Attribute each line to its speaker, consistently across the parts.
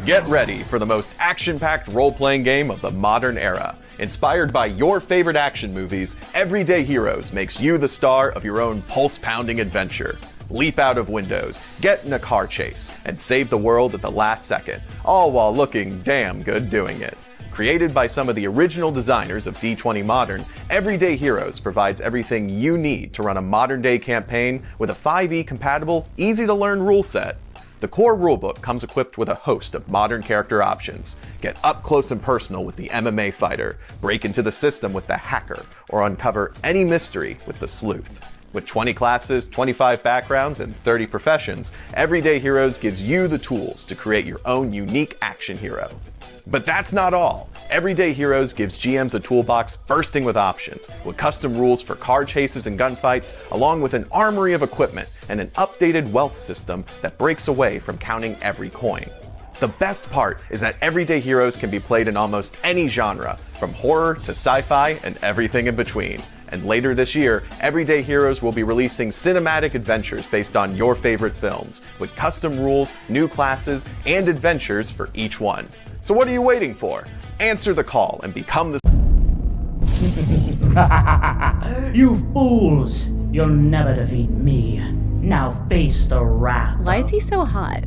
Speaker 1: Get ready for the most action-packed role-playing game of the modern era. Inspired by your favorite action movies, Everyday Heroes makes you the star of your own pulse-pounding adventure. Leap out of windows, get in a car chase, and save the world at the last second, all while looking damn good doing it. Created by some of the original designers of D20 Modern, Everyday Heroes provides everything you need to run a modern-day campaign with a 5e-compatible, easy-to-learn rule set. The core rulebook comes equipped with a host of modern character options. Get up close and personal with the MMA fighter, break into the system with the hacker, or uncover any mystery with the sleuth. With 20 classes, 25 backgrounds, and 30 professions, Everyday Heroes gives you the tools to create your own unique action hero. But that's not all. Everyday Heroes gives GMs a toolbox bursting with options, with custom rules for car chases and gunfights, along with an armory of equipment and an updated wealth system that breaks away from counting every coin. The best part is that Everyday Heroes can be played in almost any genre, from horror to sci-fi and everything in between. And later this year, Everyday Heroes will be releasing cinematic adventures based on your favorite films, with custom rules, new classes, and adventures for each one. So what are you waiting for? Answer the call and become the...
Speaker 2: You fools! You'll never defeat me. Now face the wrath.
Speaker 3: Why is he so hot?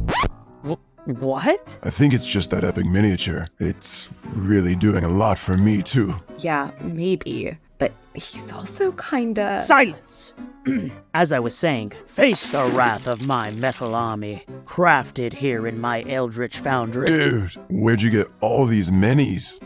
Speaker 3: What?
Speaker 4: I think it's just that epic miniature. It's really doing a lot for me, too.
Speaker 3: Yeah, maybe. But he's also kinda...
Speaker 2: Silence! As I was saying, face the wrath of my metal army, crafted here in my Eldritch Foundry.
Speaker 4: Dude, where'd you get all these minis?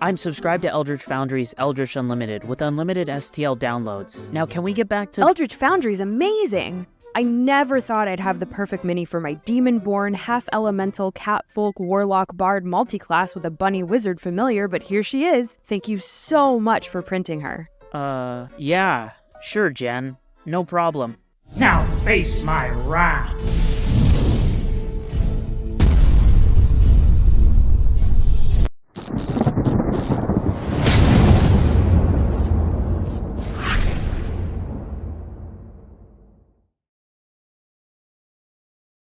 Speaker 2: I'm subscribed to Eldritch Foundry's Eldritch Unlimited with unlimited STL downloads. Now can we get back to...
Speaker 5: Eldritch Foundry's amazing! I never thought I'd have the perfect mini for my demon-born, half-elemental, catfolk, warlock, bard multi-class with a bunny wizard familiar, but here she is. Thank you so much for printing her.
Speaker 2: Yeah. Sure, Jen. No problem. Now face my wrath!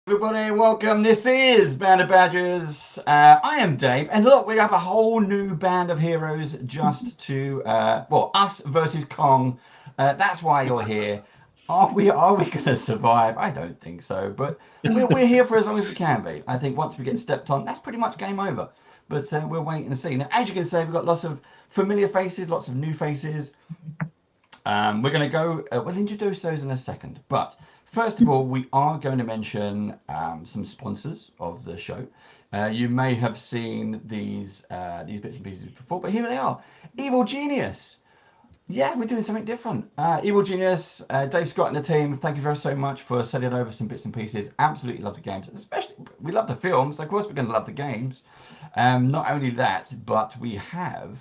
Speaker 6: Everybody, welcome. This is Band of Badgers. I am Dave, and look, we have a whole new band of heroes just to, us versus Kong. That's why you're here. Are we going to survive? I don't think so, but we're here for as long as we can be. I think once we get stepped on, that's pretty much game over. But we're waiting to see. Now, as you can see, we've got lots of familiar faces, lots of new faces. We're going to go, we'll introduce those in a second, but first of all, we are going to mention some sponsors of the show. You may have seen these bits and pieces before, but here they are. Evil Genius. Yeah, we're doing something different. Evil Genius, Dave Scott and the team, thank you very so much for sending over some bits and pieces. Absolutely love the games. Especially, we love the films. Of course, we're going to love the games. Not only that, but we have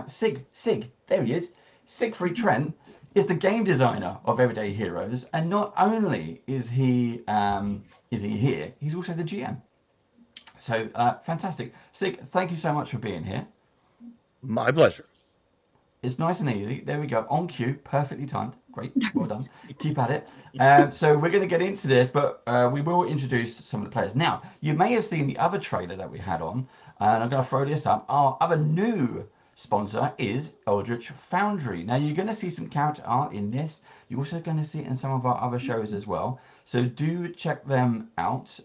Speaker 6: Sig, there he is. Siegfried Trent is the game designer of Everyday Heroes, and not only is he here, he's also the GM. So fantastic. Sig, thank you so much for being here.
Speaker 7: My pleasure.
Speaker 6: It's nice and easy. There we go. On cue, perfectly timed. Great, well done. Keep at it. So we're going to get into this, but we will introduce some of the players. Now, you may have seen the other trailer that we had on, and I'm going to throw this up. Our other new sponsor is Eldritch Foundry. Now you're going to see some character art in this. You're also going to see it in some of our other shows as well. So do check them out.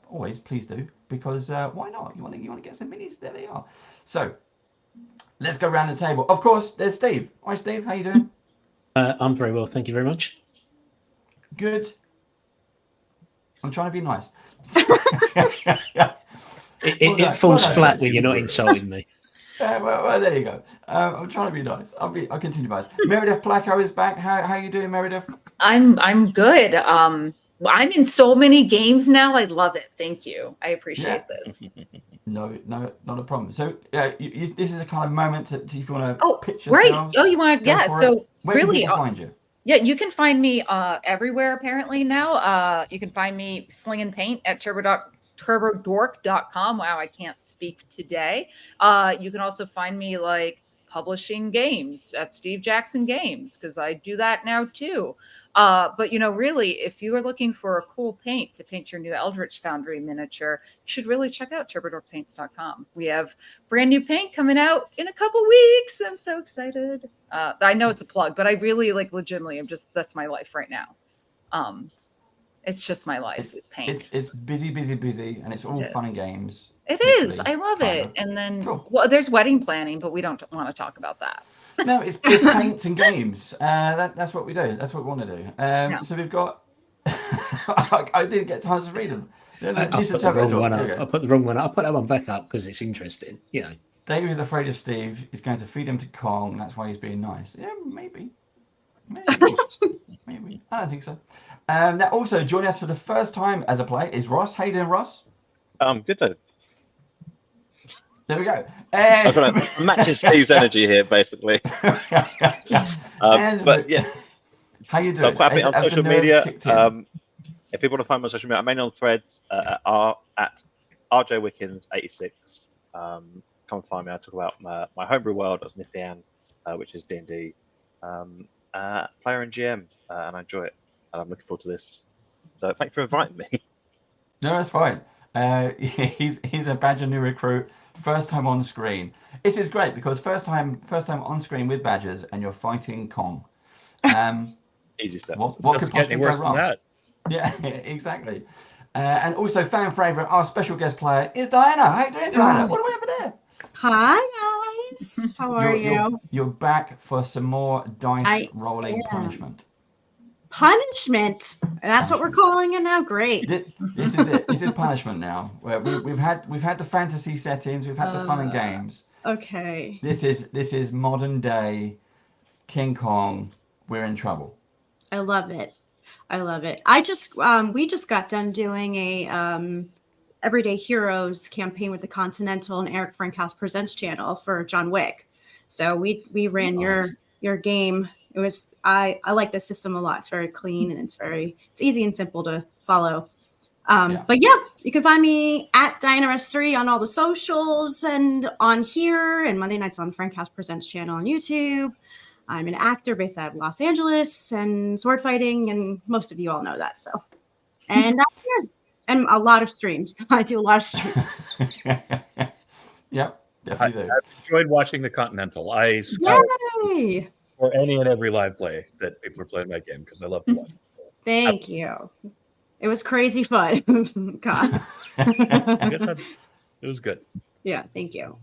Speaker 6: Always, please do, because why not? You want to get some minis? There they are. So let's go around the table. Of course, there's Steve. Hi, Steve. How you doing?
Speaker 7: I'm very well, thank you very much.
Speaker 6: Good. I'm trying to be nice.
Speaker 7: It falls flat when you're not insulting me.
Speaker 6: Well, there you go. I'm trying to be nice. I'll continue nice. Meredith Placco is back. How you doing, Meredith?
Speaker 8: I'm good. I'm in so many games now. I love it. Thank you. I appreciate this.
Speaker 6: No, not a problem. So this is a kind of moment to if you want to pitch
Speaker 8: right.
Speaker 6: yourselves.
Speaker 8: Oh, you want to? Yeah. So
Speaker 6: where
Speaker 8: really,
Speaker 6: can people find you?
Speaker 8: Yeah, you can find me everywhere apparently now. You can find me slinging paint at turbodork.com. Wow, I can't speak today. You can also find me like publishing games at Steve Jackson Games, because I do that now too. But really, if you are looking for a cool paint to paint your new Eldritch Foundry miniature, you should really check out turbadorpaints.com. We have brand new paint coming out in a couple weeks. I'm so excited. I know it's a plug, but I really legitimately, that's my life right now. It's just my life is paint.
Speaker 6: It's busy, and it's all fun and games.
Speaker 8: It is. I love it. And then, there's wedding planning, but we don't want to talk about that.
Speaker 6: No, it's paints and games. That's what we do. That's what we want to do. So we've got. I didn't get time to read them.
Speaker 7: I put the wrong one up. I put the wrong one up. I'll put that one back up because it's interesting.
Speaker 6: Dave is afraid of Steve. He's going to feed him to Kong. That's why he's being nice. Yeah, maybe. Maybe. I don't think so. Now, also joining us for the first time as a player is Ross. How you doing, Ross?
Speaker 9: Good though.
Speaker 6: There we go.
Speaker 9: I'm going to match Steve's energy here, basically. But yeah.
Speaker 6: How you doing?
Speaker 9: So I'm quite happy on social media. If people want to find me on social media, I'm mainly on Threads at RJWickens86. Come find me. I talk about my homebrew world of Nithian, which is D&D, player and GM, and I enjoy it. And I'm looking forward to this. So thanks for inviting me.
Speaker 6: No, that's fine. He's a Badger new recruit. First time on screen. This is great because first time on screen with Badgers, and you're fighting Kong.
Speaker 9: Easy stuff.
Speaker 6: What could possibly go wrong? Than that. Yeah, exactly. And also fan favorite, our special guest player is Diana. How you doing, Diana? What do we have over there?
Speaker 10: Hi guys. How are you?
Speaker 6: You're back for some more dice rolling punishment.
Speaker 10: Punishment. That's what we're calling it now. Great.
Speaker 6: This is it. This is punishment now. Where we've had the fantasy settings, we've had the fun and games.
Speaker 10: Okay.
Speaker 6: This is modern day King Kong. We're in trouble.
Speaker 10: I love it. We just got done doing a Everyday Heroes campaign with the Continental and Eric Frankhouse Presents channel for John Wick. So we ran your game. It was I like the system a lot. It's very clean and it's easy and simple to follow. But yeah, you can find me at DianaS3 on all the socials and on here, and Monday nights on Frankhouse Presents channel on YouTube. I'm an actor based out of Los Angeles and sword fighting, and most of you all know that. So, and I'm here, and a lot of streams. I do a lot of streams.
Speaker 6: Yep, definitely do.
Speaker 11: I've enjoyed watching the Continental. I scout for any and every live play that people are playing my game because I love to watch.
Speaker 10: Thank you. It was crazy fun. God.
Speaker 11: I guess it was good.
Speaker 10: Yeah, thank you.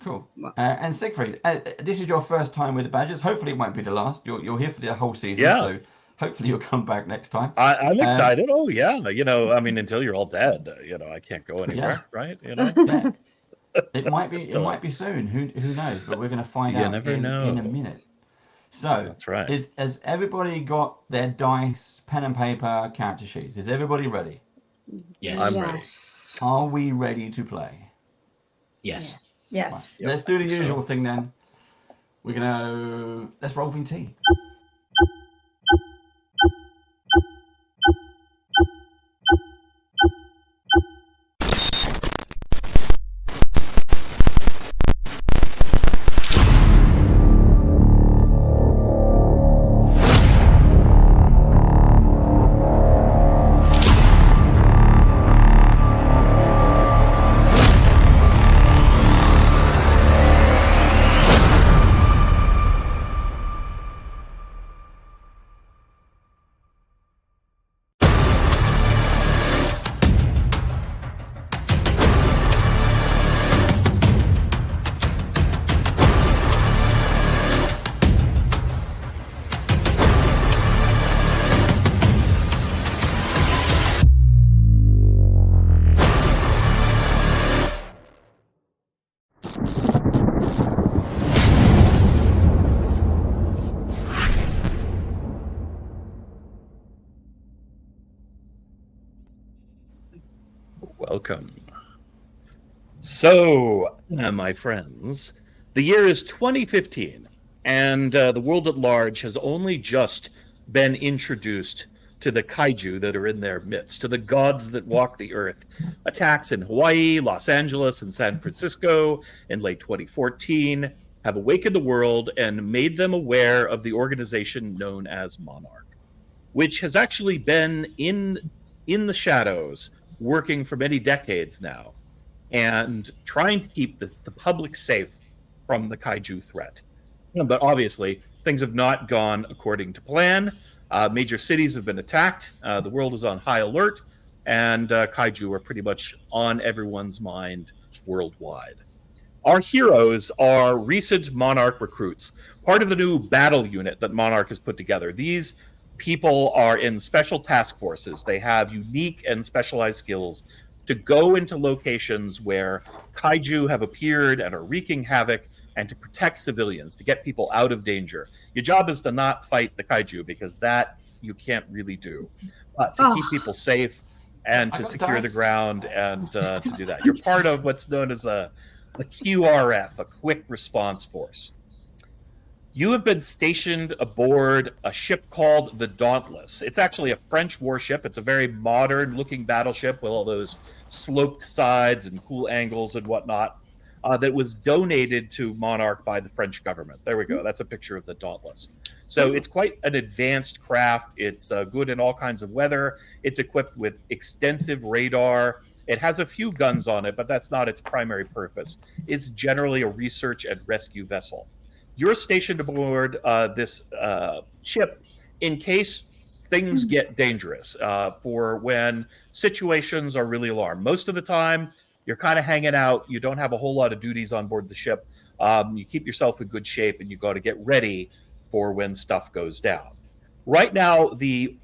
Speaker 6: Cool. And Siegfried, this is your first time with the Badgers. Hopefully it won't be the last. You're here for the whole season.
Speaker 11: Yeah.
Speaker 6: So hopefully you'll come back next time.
Speaker 11: I'm excited. Oh yeah. I mean, until you're all dead, I can't go anywhere, right?
Speaker 6: Yeah. It might be soon. Who knows? But we're going to find out in a minute. So
Speaker 11: that's right.
Speaker 6: Has everybody got their dice, pen and paper, character sheets? Is everybody ready?
Speaker 7: Yes.
Speaker 11: I'm ready.
Speaker 6: Are we ready to play?
Speaker 7: Yes.
Speaker 3: Yes.
Speaker 6: Let's do the usual thing then. Let's roll VT.
Speaker 11: Welcome. So, my friends, the year is 2015, and the world at large has only just been introduced to the kaiju that are in their midst, to the gods that walk the earth. Attacks in Hawaii, Los Angeles, and San Francisco in late 2014, have awakened the world and made them aware of the organization known as Monarch, which has actually been in the shadows, working for many decades now, and trying to keep the public safe from the kaiju threat. But obviously, things have not gone according to plan. Major cities have been attacked. The world is on high alert, and kaiju are pretty much on everyone's mind worldwide. Our heroes are recent Monarch recruits, part of the new battle unit that Monarch has put together. These people are in special task forces. They have unique and specialized skills to go into locations where kaiju have appeared and are wreaking havoc, and to protect civilians, to get people out of danger. Your job is to not fight the kaiju, because that you can't really do, but to keep people safe and to secure the ground and to do that. You're part of what's known as a QRF, a quick response force. You have been stationed aboard a ship called the Dauntless. It's actually a French warship. It's a very modern-looking battleship with all those sloped sides and cool angles and whatnot, that was donated to Monarch by the French government. There we go. That's a picture of the Dauntless. So it's quite an advanced craft. It's good in all kinds of weather. It's equipped with extensive radar. It has a few guns on it, but that's not its primary purpose. It's generally a research and rescue vessel. You're stationed aboard this ship in case things get dangerous, for when situations are really alarmed. Most of the time, you're kind of hanging out. You don't have a whole lot of duties on board the ship. You keep yourself in good shape, and you got to get ready for when stuff goes down. Right now, the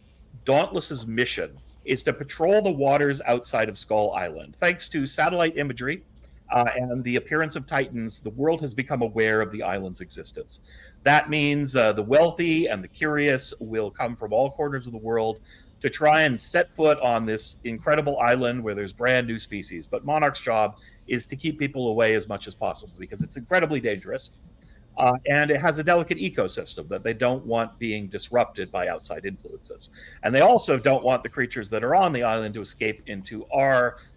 Speaker 11: Dauntless's mission is to patrol the waters outside of Skull Island. Thanks to satellite imagery and the appearance of Titans, the world has become aware of the island's existence. That means the wealthy and the curious will come from all corners of the world to try and set foot on this incredible island where there's brand new species. But Monarch's job is to keep people away as much as possible, because it's incredibly dangerous. And it has a delicate ecosystem that they don't want being disrupted by outside influences. And they also don't want the creatures that are on the island to escape into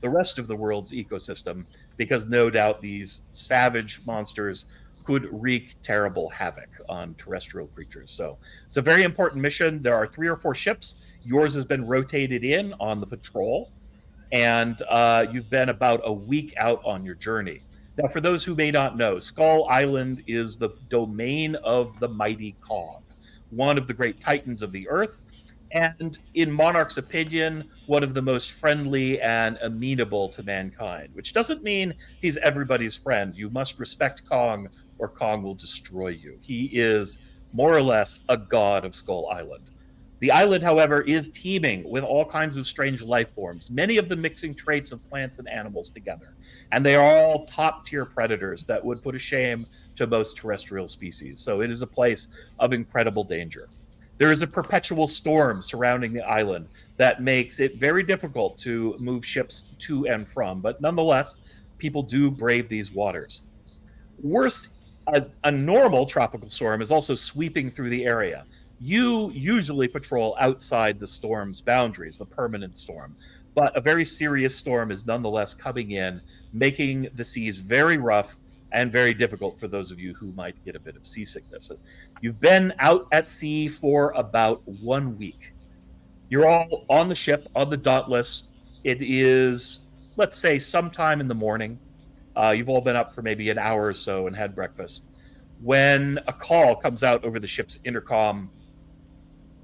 Speaker 11: the rest of the world's ecosystem, because no doubt these savage monsters could wreak terrible havoc on terrestrial creatures. So it's a very important mission. There are 3 or 4 ships. Yours has been rotated in on the patrol, and you've been about a week out on your journey. Now, for those who may not know, Skull Island is the domain of the mighty Kong, one of the great titans of the Earth, and in Monarch's opinion, one of the most friendly and amenable to mankind, which doesn't mean he's everybody's friend. You must respect Kong, or Kong will destroy you. He is more or less a god of Skull Island. The island, however, is teeming with all kinds of strange life forms, many of them mixing traits of plants and animals together. And they are all top-tier predators that would put a shame to most terrestrial species. So it is a place of incredible danger. There is a perpetual storm surrounding the island that makes it very difficult to move ships to and from. But nonetheless, people do brave these waters. Worse, a normal tropical storm is also sweeping through the area. You usually patrol outside the storm's boundaries, the permanent storm, but a very serious storm is nonetheless coming in, making the seas very rough and very difficult for those of you who might get a bit of seasickness. You've been out at sea for about 1 week. You're all on the ship, on the Dauntless. It is, let's say, sometime in the morning. You've all been up for maybe an hour or so and had breakfast, when a call comes out over the ship's intercom.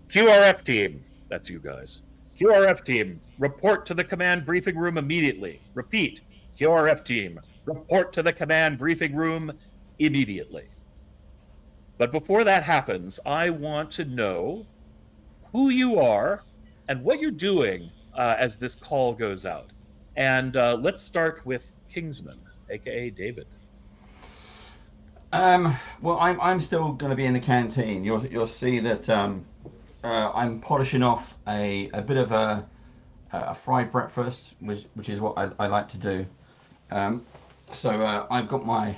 Speaker 11: QRF team, that's you guys. QRF team, report to the command briefing room immediately. Repeat, QRF team, report to the command briefing room immediately. But before that happens, I want to know who you are and what you're doing as this call goes out. And let's start with Kingsman, aka David.
Speaker 6: Well, I'm still going to be in the canteen. You'll see that I'm polishing off a bit of a fried breakfast, which is what I like to do. So I've got my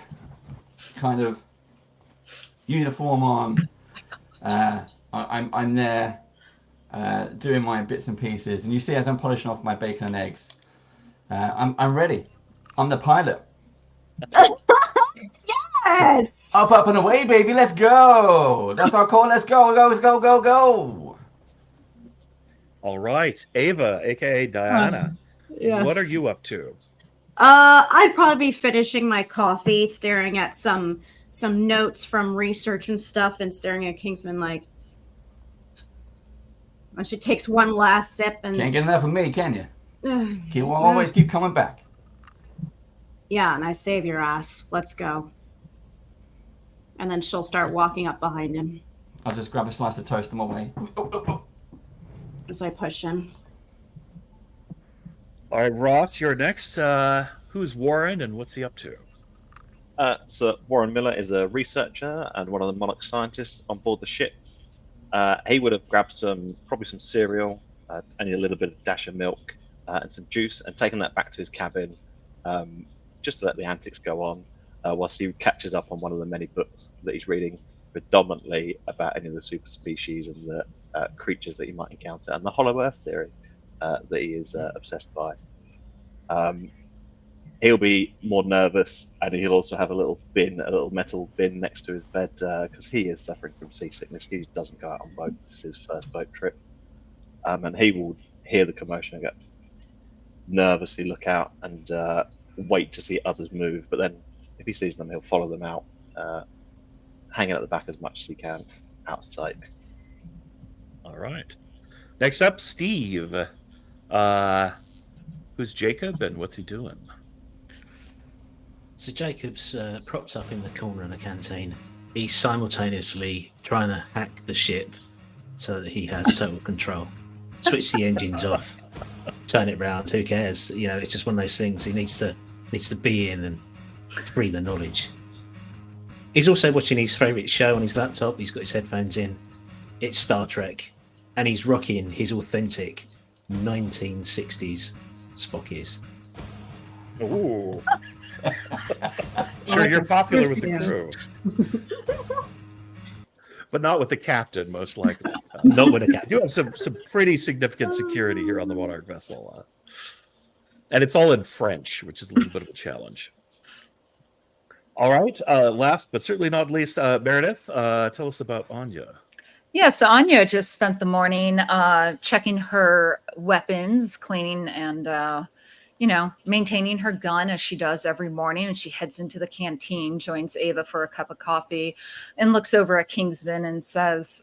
Speaker 6: kind of uniform on. I'm there doing my bits and pieces, and you see as I'm polishing off my bacon and eggs, I'm ready. I'm the pilot.
Speaker 10: Yes.
Speaker 6: Up and away, baby. Let's go. That's our call. Let's go. Go.
Speaker 11: All right, Ava, aka Diana.
Speaker 10: Yes.
Speaker 11: What are you up to?
Speaker 10: I'd probably be finishing my coffee, staring at some notes from research and stuff, and staring at Kingsman like. And she takes one last sip and
Speaker 6: can't get enough of me, can you? He'll always keep coming back.
Speaker 10: Yeah, and I save your ass. Let's go. And then she'll start walking up behind him.
Speaker 6: I'll just grab a slice of toast on my way.
Speaker 10: As I push him.
Speaker 11: All right, Ross, you're next. Who's Warren and what's he up to?
Speaker 9: So Warren Miller is a researcher and one of the Monarch scientists on board the ship. He would have grabbed probably some cereal, and a little bit of dash of milk, and some juice, and taken that back to his cabin, just to let the antics go on, whilst he catches up on one of the many books that he's reading, predominantly about any of the super species and the creatures that he might encounter, and the Hollow Earth theory that he is obsessed by. He'll be more nervous, and he'll also have a little metal bin next to his bed, because he is suffering from seasickness. He doesn't go out on boats. This is his first boat trip. And he will hear the commotion and go, nervously look out and wait to see others move. But then if he sees them, he'll follow them out, hanging at the back as much as he can, out of sight.
Speaker 11: All right. Next up, Steve. Who's Jacob and what's he doing?
Speaker 7: So Jacob's propped up in the corner in the canteen. He's simultaneously trying to hack the ship so that he has total control. Switch the engines off, turn it round. Who cares? You know, it's just one of those things. He needs to be in and free the knowledge. He's also watching his favourite show on his laptop. He's got his headphones in. It's Star Trek, and he's rocking his authentic 1960s Spockies.
Speaker 11: Ooh. Sure, you're popular with the crew. But not with the captain, most likely.
Speaker 7: Not with the captain.
Speaker 11: You have some pretty significant security here on the Monarch vessel. And it's all in French, which is a little bit of a challenge. All right. Last but certainly not least, Meredith, tell us about Anya.
Speaker 8: Yeah, so Anya just spent the morning checking her weapons, cleaning and maintaining her gun as she does every morning. And she heads into the canteen, joins Ava for a cup of coffee, and looks over at Kingsman and says,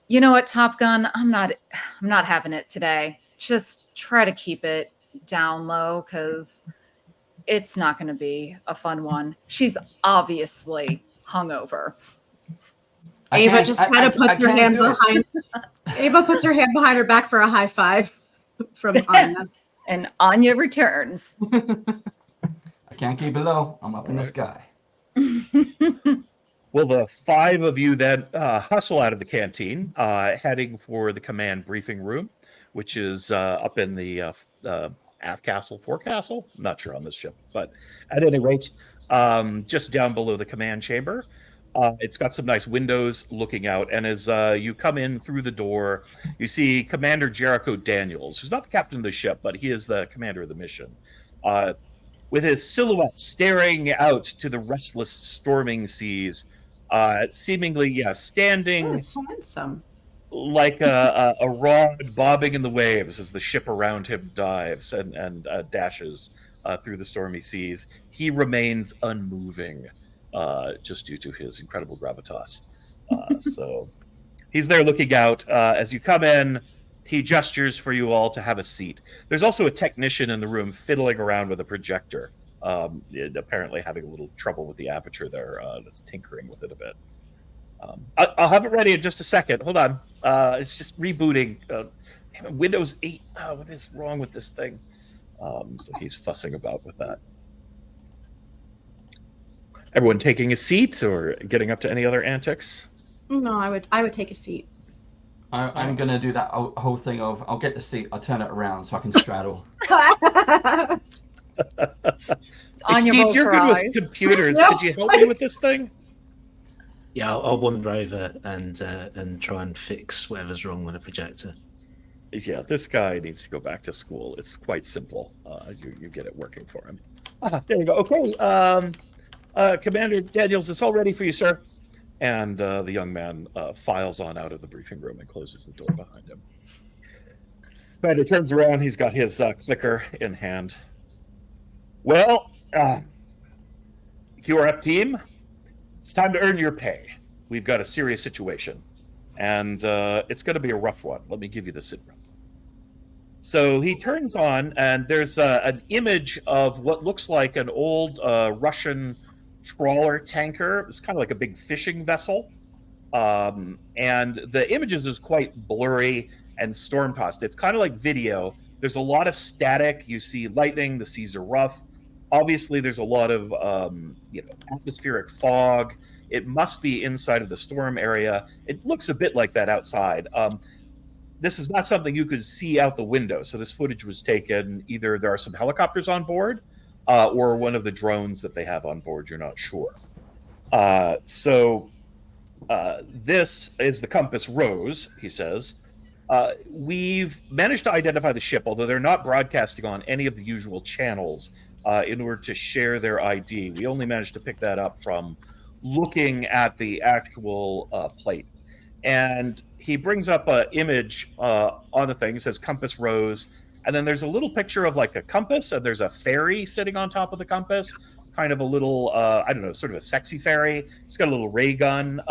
Speaker 8: you know what, Top Gun, I'm not having it today. Just try to keep it down low because it's not going to be a fun one. She's obviously hungover.
Speaker 10: Ava just kind of puts her hand behind. Ava puts her hand behind her back for a high five from Anya.
Speaker 8: And Anya returns.
Speaker 6: I can't keep it low. I'm up in the sky.
Speaker 11: Well, the five of you then hustle out of the canteen, heading for the command briefing room, which is up in the aft castle, forecastle. I'm not sure on this ship, but at any rate, just down below the command chamber. It's got some nice windows looking out, and as you come in through the door, you see Commander Jericho Daniels, who's not the captain of the ship, but he is the commander of the mission, with his silhouette staring out to the restless, storming seas, seemingly, standing
Speaker 10: handsome,
Speaker 11: like a rod bobbing in the waves as the ship around him dives and dashes through the stormy seas. He remains unmoving. Just due to his incredible gravitas. So he's there looking out. As you come in, he gestures for you all to have a seat. There's also a technician in the room fiddling around with a projector, apparently having a little trouble with the aperture there, just tinkering with it a bit. I'll have it ready in just a second. Hold on. It's just rebooting. Damn it, Windows 8. Oh, what is wrong with this thing? So he's fussing about with that. Everyone taking a seat or getting up to any other antics?
Speaker 10: No, I would take a seat.
Speaker 6: I'm going to do that whole thing of I'll get the seat, I'll turn it around so I can straddle.
Speaker 11: Steve, you're good with computers.
Speaker 10: No.
Speaker 11: Could you help me with this thing?
Speaker 7: Yeah, I'll wander over and try and fix whatever's wrong with the projector.
Speaker 11: Yeah, this guy needs to go back to school. It's quite simple. You get it working for him. There you go. Okay. Commander Daniels, it's all ready for you, sir. And the young man files on out of the briefing room and closes the door behind him. Commander turns around. He's got his clicker in hand. Well, QRF team, it's time to earn your pay. We've got a serious situation, and it's going to be a rough one. Let me give you the sit rep. So he turns on, and there's an image of what looks like an old Russian trawler tanker. It's kind of like a big fishing vessel. And the images is quite blurry and storm-tossed. It's kind of like video. There's a lot of static. You see lightning. The seas are rough. Obviously, there's a lot of atmospheric fog. It must be inside of the storm area. It looks a bit like that outside. This is not something you could see out the window. So this footage was taken, either there are some helicopters on board or one of the drones that they have on board. You're not sure. This is the Compass Rose, he says. We've managed to identify the ship, although they're not broadcasting on any of the usual channels in order to share their ID. We only managed to pick that up from looking at the actual plate. And he brings up an image on the thing. It says Compass Rose. And then there's a little picture of like a compass, and there's a fairy sitting on top of the compass, kind of a little, sort of a sexy fairy. It's got a little ray gun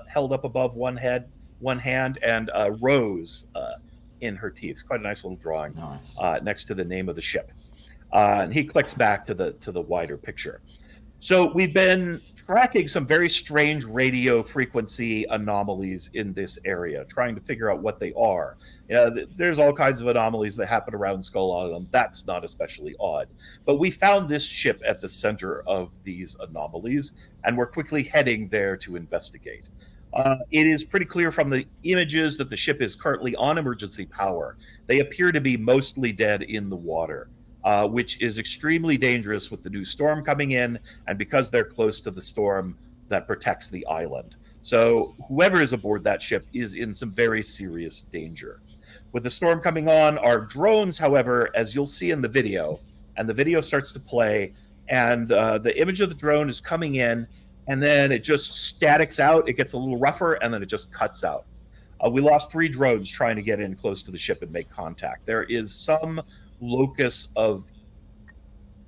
Speaker 11: held up above one hand, and a rose in her teeth. Quite a nice little drawing next to the name of the ship. And he clicks back to the wider picture. So we've been tracking some very strange radio frequency anomalies in this area, trying to figure out what they are. There's all kinds of anomalies that happen around Skull Island. That's not especially odd. But we found this ship at the center of these anomalies, and we're quickly heading there to investigate. It is pretty clear from the images that the ship is currently on emergency power. They appear to be mostly dead in the water. Which is extremely dangerous with the new storm coming in, and because they're close to the storm that protects the island. So whoever is aboard that ship is in some very serious danger. With the storm coming on, our drones, however, as you'll see in the video, and the video starts to play, and the image of the drone is coming in, and then it just statics out, it gets a little rougher, and then it just cuts out. We lost 3 drones trying to get in close to the ship and make contact. There is some locus of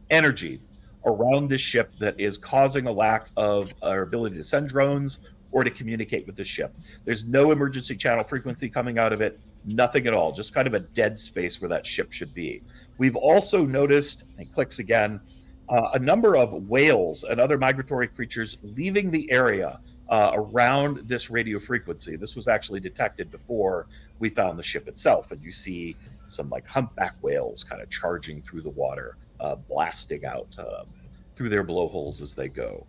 Speaker 11: energy around this ship that is causing a lack of our ability to send drones or to communicate with the ship. There's no emergency channel frequency coming out of it, nothing at all, just kind of a dead space where that ship should be. We've also noticed, and clicks again, a number of whales and other migratory creatures leaving the area around this radio frequency. This was actually detected before we found the ship itself, and you see some like humpback whales kind of charging through the water, blasting out through their blowholes as they go.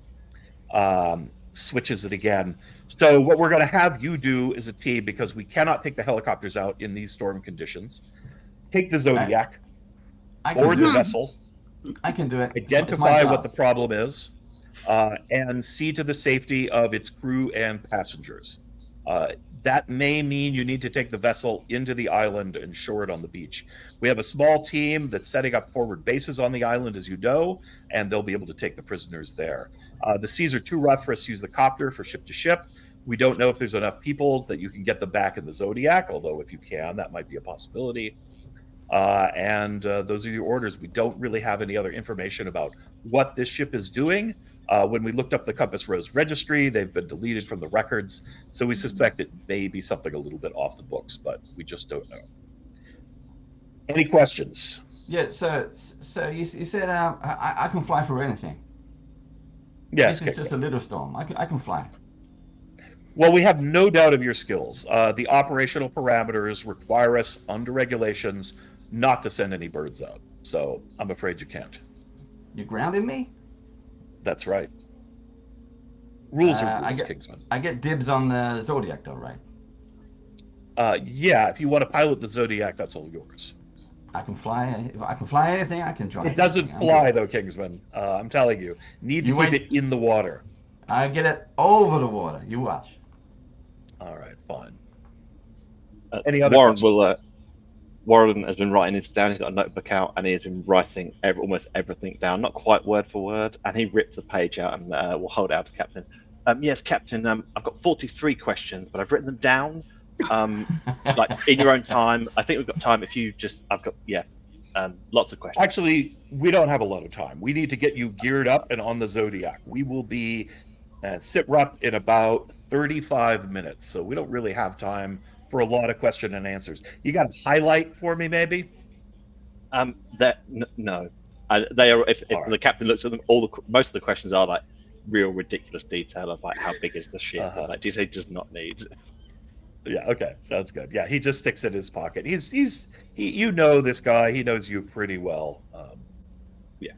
Speaker 11: Switches it again. So what we're going to have you do as a team, because we cannot take the helicopters out in these storm conditions, take the Zodiac, board the vessel.
Speaker 6: I can do it.
Speaker 11: Identify what the problem is, and see to the safety of its crew and passengers. That may mean you need to take the vessel into the island and shore it on the beach. We have a small team that's setting up forward bases on the island, as you know, and they'll be able to take the prisoners there. The seas are too rough for us to use the copter for ship to ship. We don't know if there's enough people that you can get them back in the Zodiac, although if you can, that might be a possibility. And those are your orders. We don't really have any other information about what this ship is doing. When we looked up the Compass Rose registry, they've been deleted from the records. So we suspect it may be something a little bit off the books, but we just don't know. Any questions?
Speaker 6: Yeah, so you said I can fly through anything.
Speaker 11: Yes.
Speaker 6: This is just a little storm. I can fly.
Speaker 11: Well, we have no doubt of your skills. The operational parameters require us, under regulations, not to send any birds out. So I'm afraid you can't.
Speaker 6: You're grounding me?
Speaker 11: That's right. Rules are rules, Kingsman.
Speaker 6: I get dibs on the Zodiac, though, right?
Speaker 11: Yeah, if you want to pilot the Zodiac, that's all yours.
Speaker 6: I can fly. If I can fly anything, I can drive.
Speaker 11: It doesn't fly, though, Kingsman. I'm telling you. Need to keep it in the water.
Speaker 6: I get it over the water. You watch.
Speaker 11: All right, fine. Any other
Speaker 9: Warren
Speaker 11: questions?
Speaker 9: Warren has been writing this down. He's got a notebook out, and he has been writing almost everything down, not quite word for word. And he ripped a page out and will hold it out to Captain. Yes, Captain. I've got 43 questions, but I've written them down, like in your own time. I think we've got time. If you just, I've got lots of questions.
Speaker 11: Actually, we don't have a lot of time. We need to get you geared up and on the Zodiac. We will be sit rep in about 35 minutes, so we don't really have time for a lot of question and answers. You got a highlight for me, maybe?
Speaker 9: No. They are. If right. The captain looks at them, most of the questions are like real ridiculous detail of like how big is the ship. Like he does not need.
Speaker 11: Yeah. Okay. Sounds good. Yeah. He just sticks it in his pocket. He's you know this guy. He knows you pretty well.
Speaker 9: Yeah.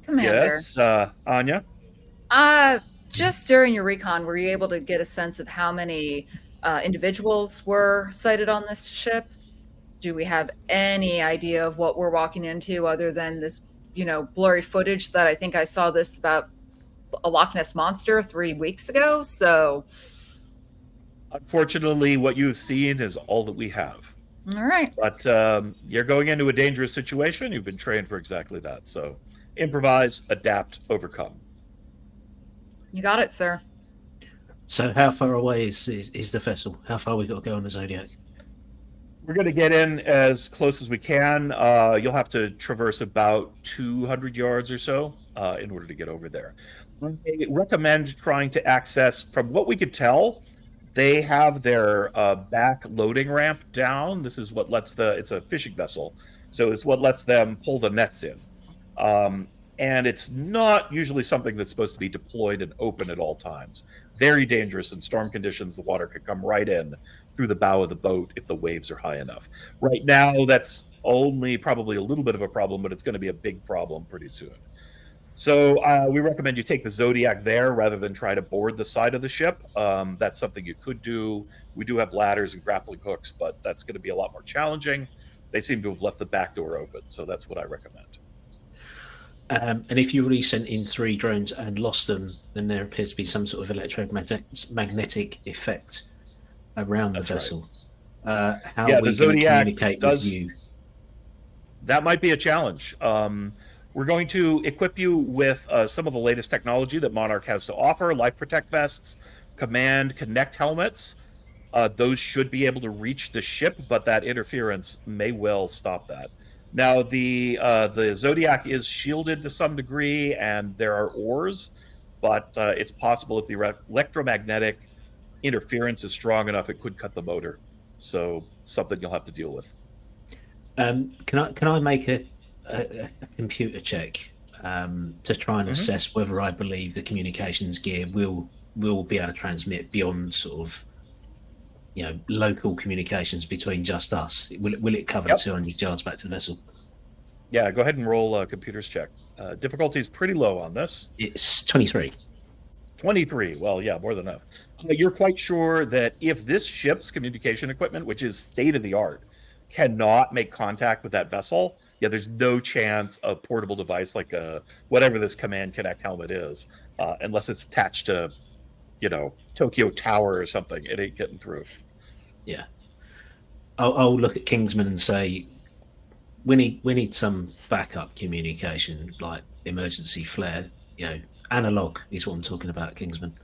Speaker 8: Commander.
Speaker 11: Yes, Anya.
Speaker 8: Just during your recon, were you able to get a sense of how many individuals were sighted on this ship? Do we have any idea of what we're walking into other than this, blurry footage that I think I saw this about a Loch Ness monster 3 weeks ago? So,
Speaker 11: unfortunately, what you've seen is all that we have.
Speaker 8: All right.
Speaker 11: But you're going into a dangerous situation. You've been trained for exactly that. So, improvise, adapt, overcome.
Speaker 8: You got it, sir.
Speaker 7: So how far away is the vessel? How far we got to go on the Zodiac?
Speaker 11: We're going to get in as close as we can. You'll have to traverse about 200 yards or so in order to get over there. I recommend trying to access, from what we could tell, they have their back loading ramp down. This is what lets it's a fishing vessel, so it's what lets them pull the nets in. And it's not usually something that's supposed to be deployed and open at all times. Very dangerous in storm conditions. The water could come right in through the bow of the boat if the waves are high enough. Right now, that's only probably a little bit of a problem, but it's going to be a big problem pretty soon. So we recommend you take the Zodiac there rather than try to board the side of the ship. That's something you could do. We do have ladders and grappling hooks, but that's going to be a lot more challenging. They seem to have left the back door open, so that's what I recommend.
Speaker 7: And if you really sent in 3 drones and lost them, then there appears to be some sort of electromagnetic effect around the vessel. Right. How are we going to communicate with you?
Speaker 11: That might be a challenge. We're going to equip you with some of the latest technology that Monarch has to offer: Life Protect vests, Command Connect helmets. Those should be able to reach the ship, but that interference may well stop that. Now, the Zodiac is shielded to some degree, and there are oars, but it's possible if the electromagnetic interference is strong enough, it could cut the motor. So, something you'll have to deal with.
Speaker 7: Can I make a computer check to try and assess whether I believe the communications gear will be able to transmit beyond sort of local communications between just us? Will it cover the 200 yards back to the vessel?
Speaker 11: Yeah, go ahead and roll a computer's check. Difficulty is pretty low on this.
Speaker 7: It's 23.
Speaker 11: 23. Well, yeah, more than enough. You're quite sure that if this ship's communication equipment, which is state-of-the-art, cannot make contact with that vessel, there's no chance a portable device like whatever this Command Connect helmet is, unless it's attached to, Tokyo Tower or something, it ain't getting through.
Speaker 7: Yeah. I'll look at Kingsman and say, we need some backup communication, like emergency flare. Analog is what I'm talking about, Kingsman.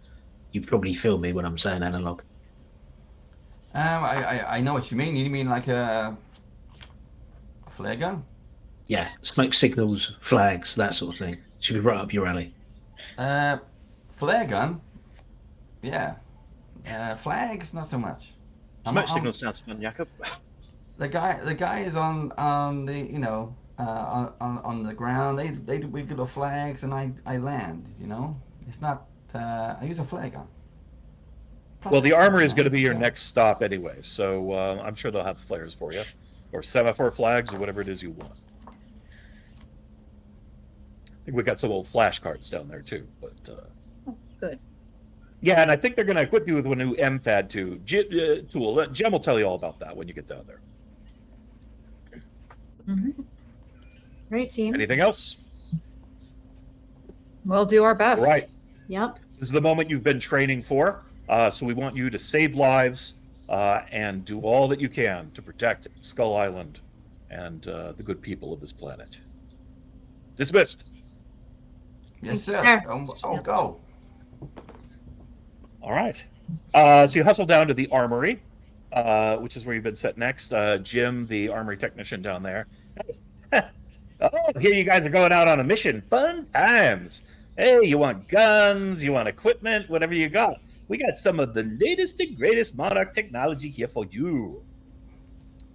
Speaker 7: You probably feel me when I'm saying analog.
Speaker 6: I know what you mean. You mean like a flare gun?
Speaker 7: Yeah, smoke signals, flags, that sort of thing. Should be right up your alley.
Speaker 6: Flare gun? Yeah. Flags, not so much.
Speaker 9: Smoke signals sounds fun, Jakob.
Speaker 6: The guy is on the on the ground. We do the flags, and I land. It's not. I use a flare gun.
Speaker 11: Well, the armor is going to be your next stop anyway, so I'm sure they'll have flares for you, or semaphore flags, or whatever it is you want. I think we got some old flashcards down there too, but.
Speaker 8: Good.
Speaker 11: Yeah, and I think they're going to equip you with a new MFAD tool. Jem will tell you all about that when you get down there.
Speaker 10: Great, team.
Speaker 11: Anything else?
Speaker 8: We'll do our best.
Speaker 11: All right.
Speaker 10: Yep.
Speaker 11: This is the moment you've been training for. So we want you to save lives, and do all that you can to protect Skull Island and the good people of this planet. Dismissed.
Speaker 6: Yes,
Speaker 10: Thank
Speaker 6: sir.
Speaker 10: you,
Speaker 6: Oh, go.
Speaker 11: All right. So you hustle down to the armory, which is where you've been set next. Jim, the armory technician down there. Oh, here you guys are going out on a mission. Fun times. Hey, you want guns, you want equipment, whatever you got. We got some of the latest and greatest Monarch technology here for you.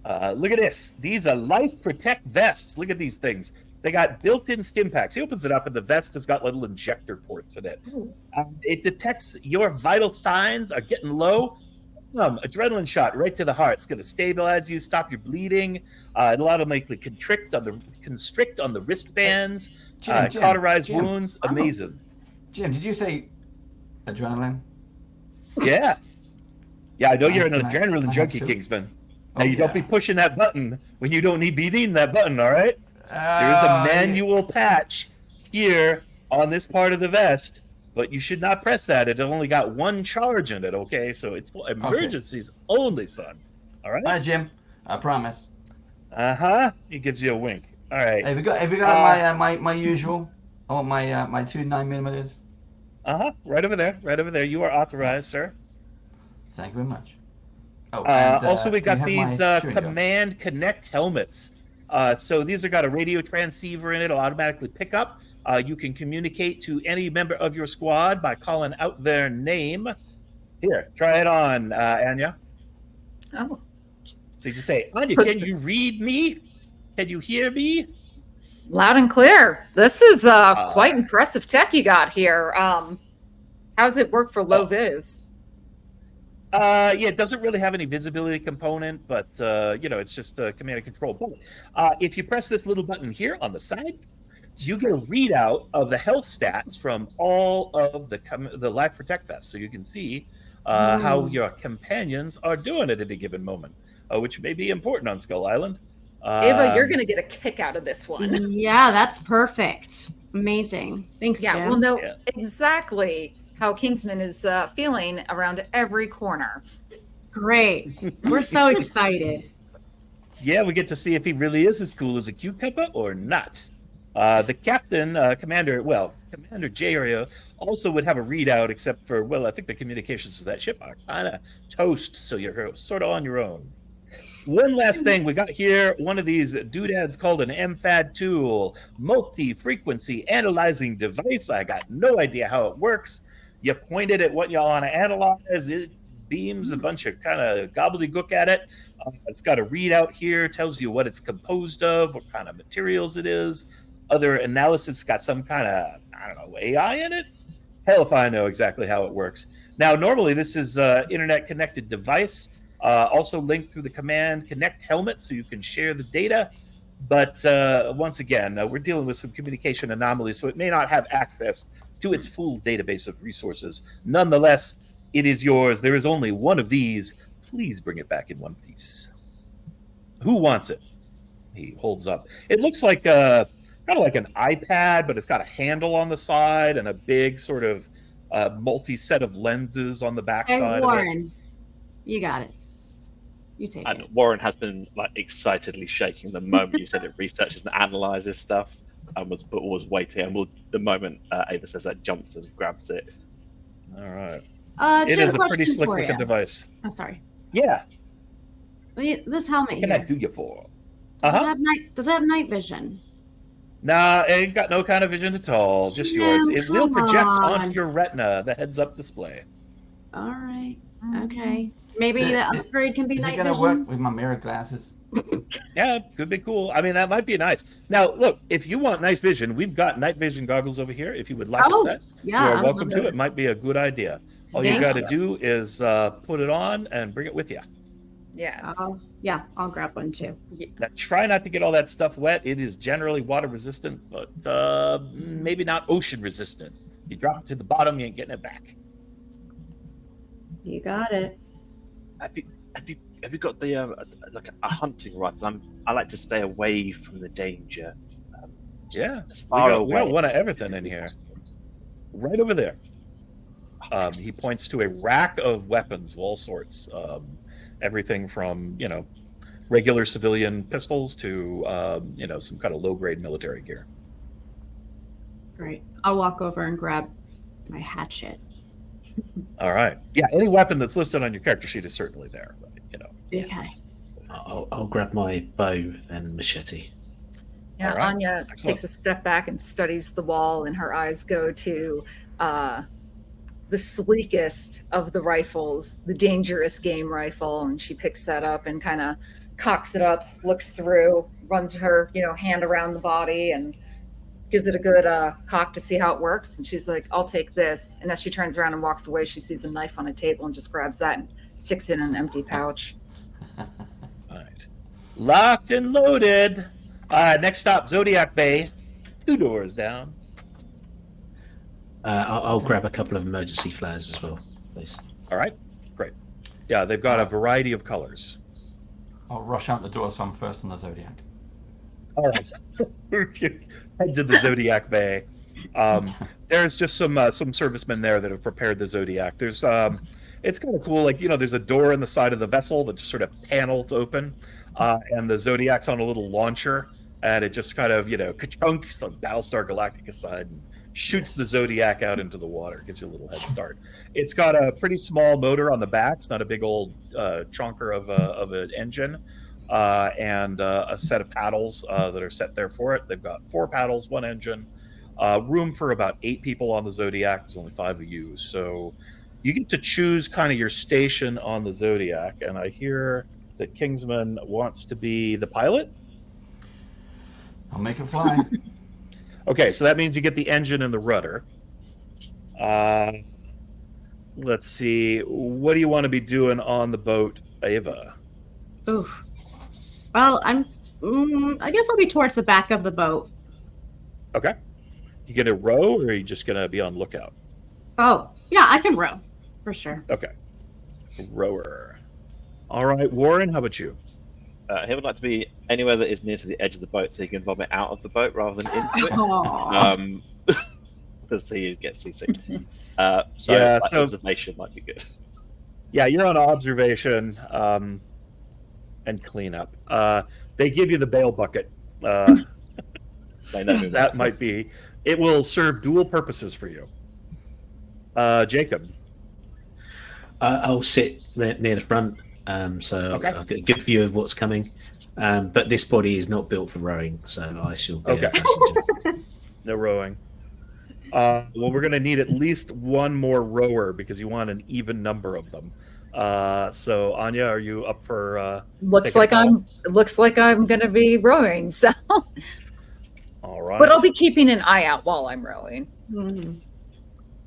Speaker 11: Look at this. These are Life Protect vests. Look at these things. They got built-in stim packs. He opens it up, and the vest has got little injector ports in it. It detects your vital signs are getting low. Adrenaline shot right to the heart. It's going to stabilize you, stop your bleeding. It'll automatically constrict on the wristbands, cauterize wounds. Amazing.
Speaker 6: Jim, did you say adrenaline?
Speaker 11: Yeah. Yeah, I know you're an adrenaline junkie, Kingsman. Now, you don't be pushing that button when you don't be needing that button, all right? There is a manual patch here on this part of the vest, but you should not press that. It only got one charge in it, okay? So it's for emergencies only, son. All right?
Speaker 6: All right, Jim. I promise.
Speaker 11: Uh-huh. He gives you a wink. All right.
Speaker 6: Have you got my usual? I want my 2 9mm.
Speaker 11: Uh-huh. Right over there. Right over there. You are authorized, sir.
Speaker 6: Thank you very much. Oh,
Speaker 11: also, we got these Command Connect helmets. So these have got a radio transceiver in it. It'll automatically pick up. You can communicate to any member of your squad by calling out their name. Here, try it on, Anya.
Speaker 8: Oh.
Speaker 11: So you just say, Anya, can you read me? Can you hear me?
Speaker 8: Loud and clear. This is quite impressive tech you got here. How's it work for low vis?
Speaker 11: Yeah, it doesn't really have any visibility component, but it's just a command and control. But if you press this little button here on the side, you get a readout of the health stats from all of the Life Protect vests, so you can see how your companions are doing at any given moment, which may be important on Skull Island.
Speaker 8: Ava, you're going to get a kick out of this one.
Speaker 10: Yeah, that's perfect. Amazing. Thanks,
Speaker 8: Yeah,
Speaker 10: Jim.
Speaker 8: we'll know exactly how Kingsman is feeling around every corner.
Speaker 10: Great. We're so excited.
Speaker 11: Yeah, we get to see if he really is as cool as a cucumber or not. The captain, Commander J. also would have a readout, except for, I think the communications to that ship are kind of toast, so you're sort of on your own. One last thing, we got here one of these doodads called an MFAD tool, multi-frequency analyzing device. I got no idea how it works. You point it at what you want to analyze. It beams a bunch of kind of gobbledygook at it. It's got a readout here, tells you what it's composed of, what kind of materials it is. Other analysis got some kind of, AI in it? Hell if I know exactly how it works. Now, normally this is an internet-connected device, also linked through the Command Connect helmet, so you can share the data. But once again, we're dealing with some communication anomalies, so it may not have access to its full database of resources. Nonetheless, it is yours. There is only one of these. Please bring it back in one piece. Who wants it? He holds up. It looks like kind of like an iPad, but it's got a handle on the side and a big sort of multi-set of lenses on the backside.
Speaker 10: Warren, you got it. You take it.
Speaker 9: Warren has been excitedly shaking the moment you said it researches and analyzes stuff, and was waiting. And the moment Ava says that, jumps and grabs it.
Speaker 11: All right.
Speaker 10: It
Speaker 11: is a pretty slick-looking device.
Speaker 10: I'm sorry.
Speaker 11: Yeah.
Speaker 10: This helmet
Speaker 11: What can
Speaker 10: here.
Speaker 11: I do you for?
Speaker 10: Does it have night vision?
Speaker 11: Nah, it ain't got no kind of vision at all. Just yours. It will project onto your retina, the heads-up display.
Speaker 10: All right. Okay. Maybe the upgrade can be night vision.
Speaker 6: Is it going to work with my mirror glasses?
Speaker 11: Yeah, could be cool. I mean, that might be nice. Now, look, if you want nice vision, we've got night vision goggles over here. If you would like a set, you are welcome to. It might be a good idea. All you got to do is put it on and bring it with you.
Speaker 8: Yes.
Speaker 10: I'll grab one too.
Speaker 11: Now, try not to get all that stuff wet. It is generally water resistant, but maybe not ocean resistant. You drop it to the bottom, you ain't getting it back.
Speaker 10: You got it.
Speaker 9: Have you got the like a hunting rifle? I like to stay away from the danger.
Speaker 11: Yeah,
Speaker 9: as far away.
Speaker 11: We got one of everything in here. Right over there. He points to a rack of weapons of all sorts, everything from regular civilian pistols to some kind of low-grade military gear.
Speaker 10: Great. I'll walk over and grab my hatchet.
Speaker 11: All right. Yeah, any weapon that's listed on your character sheet is certainly there.
Speaker 10: Okay.
Speaker 7: I'll grab my bow and machete.
Speaker 8: Yeah,
Speaker 11: All right.
Speaker 8: Anya takes a step back and studies the wall, and her eyes go to the sleekest of the rifles, the dangerous game rifle, and she picks that up and kind of cocks it up, looks through, runs her hand around the body, and gives it a good cock to see how it works. And she's like, "I'll take this." And as she turns around and walks away, she sees a knife on a table and just grabs that and sticks it in an empty pouch.
Speaker 11: All right. Locked and loaded. Next stop, Zodiac Bay. 2 doors down.
Speaker 7: I'll grab a couple of emergency flares as well, please.
Speaker 11: All right. Great. Yeah, they've got a variety of colors.
Speaker 6: I'll rush out the door, so I'm first on the Zodiac.
Speaker 11: All right. Head to the Zodiac Bay. There's just some servicemen there that have prepared the Zodiac. There's it's kind of cool. Like, there's a door in the side of the vessel that just sort of panels open, and the Zodiac's on a little launcher, and it just kind of, ka-chunks on Battlestar Galactica side and shoots the Zodiac out into the water. Gives you a little head start. It's got a pretty small motor on the back. It's not a big old chonker of an engine, and a set of paddles that are set there for it. They've got 4 paddles, 1 engine, room for about 8 people on the Zodiac. There's only 5 of you, so you get to choose kind of your station on the Zodiac. And I hear that Kingsman wants to be the pilot.
Speaker 6: I'll make it fly.
Speaker 11: Okay, so that means you get the engine and the rudder. Let's see. What do you want to be doing on the boat, Ava?
Speaker 10: Oof. Well, I guess I'll be towards the back of the boat.
Speaker 11: Okay. You gonna row, or are you just gonna be on lookout?
Speaker 10: Oh, yeah, I can row for sure.
Speaker 11: Okay. Rower. All right, Warren, how about you?
Speaker 9: He would like to be anywhere that is near to the edge of the boat, so he can vomit out of the boat rather than into it. Because he gets seasick. So observation might be good.
Speaker 11: Yeah, you're on observation and cleanup. They give you the bail bucket. That might be. It will serve dual purposes for you. Jacob.
Speaker 7: I'll sit near the front, so
Speaker 11: Okay.
Speaker 7: I'll get a good view of what's coming. But this body is not built for rowing, so I shall be a passenger.
Speaker 11: No rowing. Well, we're going to need at least one more rower because you want an even number of them. So Anya, are you up for?
Speaker 8: Looks like I'm going to be rowing. So.
Speaker 11: All right.
Speaker 8: But I'll be keeping an eye out while I'm rowing.
Speaker 10: Mm-hmm.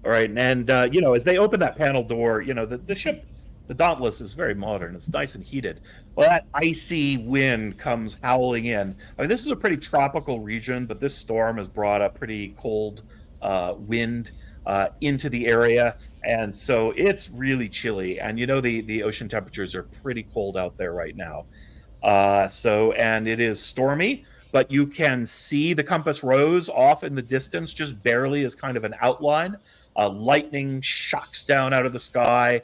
Speaker 11: All right, and as they open that panel door, the ship, the Dauntless, is very modern. It's nice and heated. Well, that icy wind comes howling in. I mean, this is a pretty tropical region, but this storm has brought a pretty cold wind into the area, and so it's really chilly. And the ocean temperatures are pretty cold out there right now. And it is stormy. But you can see the compass rose off in the distance, just barely as kind of an outline. Lightning shocks down out of the sky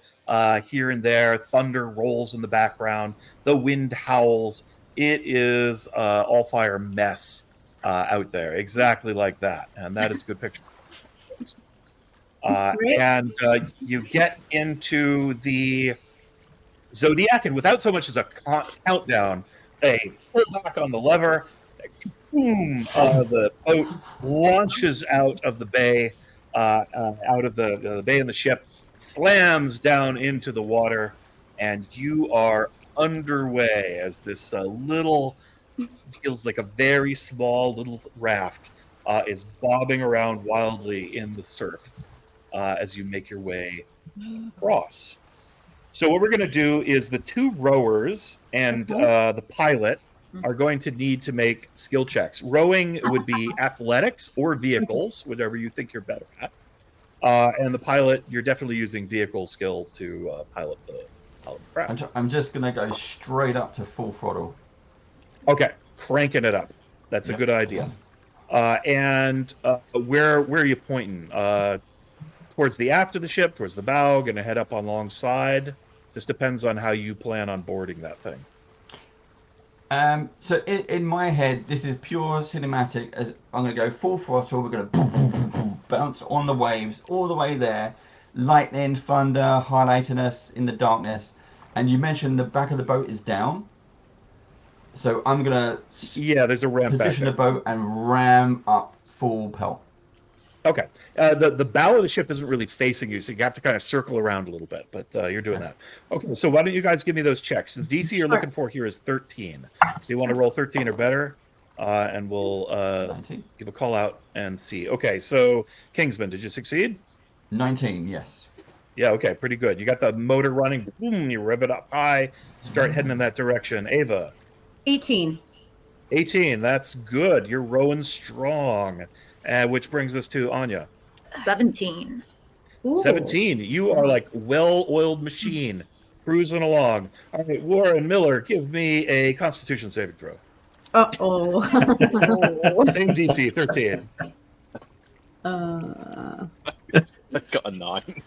Speaker 11: here and there. Thunder rolls in the background. The wind howls. It is all fire mess out there, exactly like that. And that is a good picture. And you get into the Zodiac, and without so much as a countdown, they pull back on the lever. Boom! The boat launches out of the bay, out of the bay in the ship, slams down into the water, and you are underway as this feels like a very small little raft is bobbing around wildly in the surf as you make your way across. So what we're going to do is the 2 rowers and the pilot are going to need to make skill checks. Rowing would be athletics or vehicles, whatever you think you're better at. And the pilot, you're definitely using vehicle skill to pilot the craft.
Speaker 6: I'm just going to go straight up to full throttle.
Speaker 11: Okay, cranking it up. That's a good idea. And where are you pointing? towards the aft of the ship, towards the bow, going to head up alongside. Just depends on how you plan on boarding that thing.
Speaker 6: So in my head, this is pure cinematic. As I'm going to go full throttle, we're going to bounce on the waves all the way there. Lightning, thunder, highlighting us in the darkness. And you mentioned the back of the boat is down. So I'm going to
Speaker 11: there's a ramp
Speaker 6: position the
Speaker 11: back
Speaker 6: boat and ram up full pelt.
Speaker 11: Okay. The bow of the ship isn't really facing you, so you have to kind of circle around a little bit, but you're doing that. Okay, so why don't you guys give me those checks? The DC you're looking for here is 13. So you want to roll 13 or better, and we'll give a call out and see. Okay, so Kingsman, did you succeed?
Speaker 6: 19, yes.
Speaker 11: Yeah, okay, pretty good. You got the motor running, boom, you rev it up high, start heading in that direction. Ava?
Speaker 10: 18.
Speaker 11: 18, that's good. You're rowing strong. Which brings us to Anya.
Speaker 8: 17.
Speaker 10: Ooh.
Speaker 11: 17. You are like well-oiled machine cruising along. All right, Warren Miller, give me a Constitution saving throw.
Speaker 10: Uh-oh.
Speaker 11: Same DC, 13.
Speaker 9: I got a 9.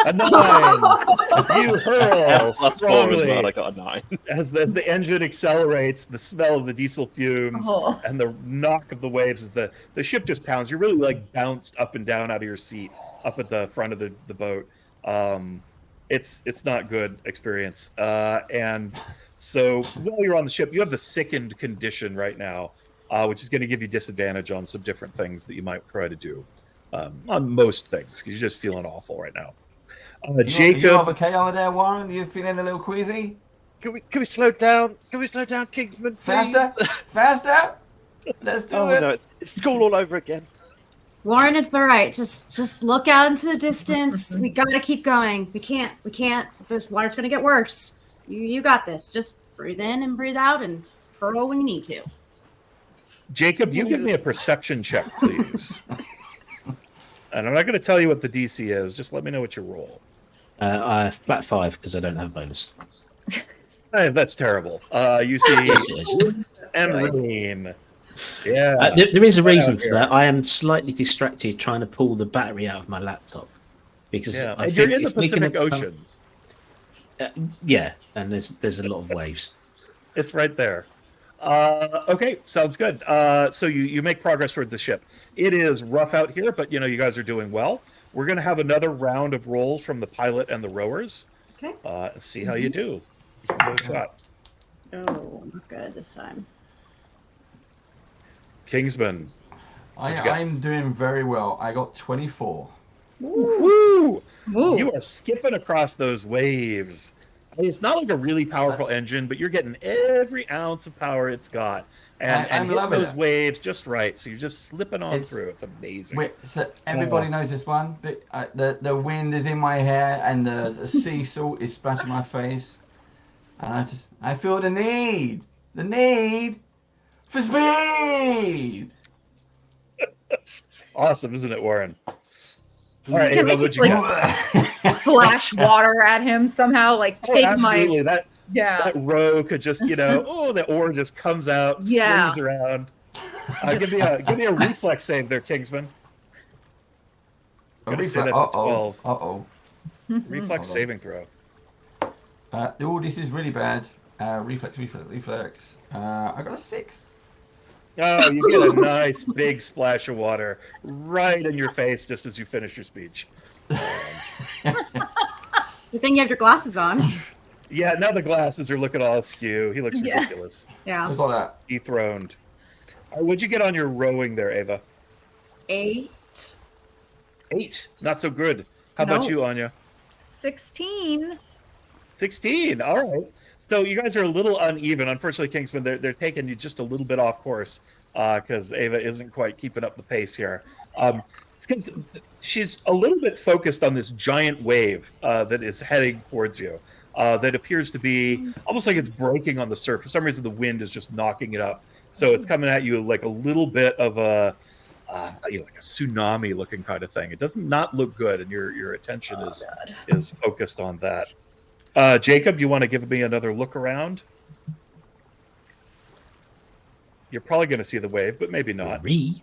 Speaker 11: A 9. You hurl strongly.
Speaker 9: I got a 9.
Speaker 11: As the engine accelerates, the smell of the diesel fumes and the knock of the waves as the ship just pounds. You're really like bounced up and down out of your seat up at the front of the boat. It's not good experience. And so while you're on the ship, you have the sickened condition right now, which is going to give you disadvantage on some different things that you might try to do. On most things, because you're just feeling awful right now. Jacob,
Speaker 6: you okay over there, Warren? You feeling a little queasy?
Speaker 9: Can we slow down? Can we slow down, Kingsman? Please?
Speaker 6: Faster! Let's do it.
Speaker 9: No, it's school all over again.
Speaker 10: Warren, it's all right. Just look out into the distance. We gotta keep going. We can't. The water's gonna get worse. You got this. Just breathe in and breathe out and hurl when you need to.
Speaker 11: Jacob, you give me a perception check, please. And I'm not going to tell you what the DC is. Just let me know what you roll.
Speaker 7: I flat 5 because I don't have bonus.
Speaker 11: Hey, that's terrible. You see and rain. Yeah.
Speaker 7: There is a reason for that. I am slightly distracted trying to pull the battery out of my laptop because I think
Speaker 11: you're in the Pacific Ocean.
Speaker 7: Yeah, and there's a lot of waves.
Speaker 11: It's right there. Okay, sounds good. So you make progress toward the ship. It is rough out here, but you guys are doing well. We're going to have another round of rolls from the pilot and the rowers.
Speaker 10: Okay.
Speaker 11: See how you do. Give it a shot.
Speaker 10: Oh, not good this time.
Speaker 11: Kingsman.
Speaker 6: I'm doing very well. I got 24.
Speaker 11: Woo! You are skipping across those waves. I mean, it's not like a really powerful engine, but you're getting every ounce of power it's got. And hitting those waves just right. So you're just slipping on through. It's amazing.
Speaker 6: So everybody knows this one. But the wind is in my hair and the sea salt is splashing my face. And I feel the need for speed.
Speaker 11: Awesome, isn't it, Warren? All right, Ava, what'd you get?
Speaker 8: Splash water at him somehow, like take
Speaker 11: absolutely.
Speaker 8: my
Speaker 11: that row could just the oar just comes out, swings around. Give me a reflex save there, Kingsman. I'm gonna say that's a 12. Reflex saving throw.
Speaker 6: This is really bad. Reflex. I got a 6.
Speaker 11: Oh, you get a nice big splash of water right in your face just as you finish your speech.
Speaker 10: Good thing you have your glasses on.
Speaker 11: Yeah, now the glasses are looking all askew. He looks ridiculous.
Speaker 10: Yeah.
Speaker 6: What's all that?
Speaker 11: Dethroned. What'd you get on your rowing there, Ava?
Speaker 10: 8.
Speaker 11: 8. Not so good. How about you, Anya?
Speaker 8: 16.
Speaker 11: 16. All right. So you guys are a little uneven. Unfortunately, Kingsman, they're taking you just a little bit off course because Ava isn't quite keeping up the pace here. It's because she's a little bit focused on this giant wave that is heading towards you. That appears to be almost like it's breaking on the surf. For some reason, the wind is just knocking it up. So it's coming at you like a little bit of a like a tsunami-looking kind of thing. It does not look good, and your attention is focused on that. Jacob, you want to give me another look around? You're probably going to see the wave, but maybe not.
Speaker 7: 3?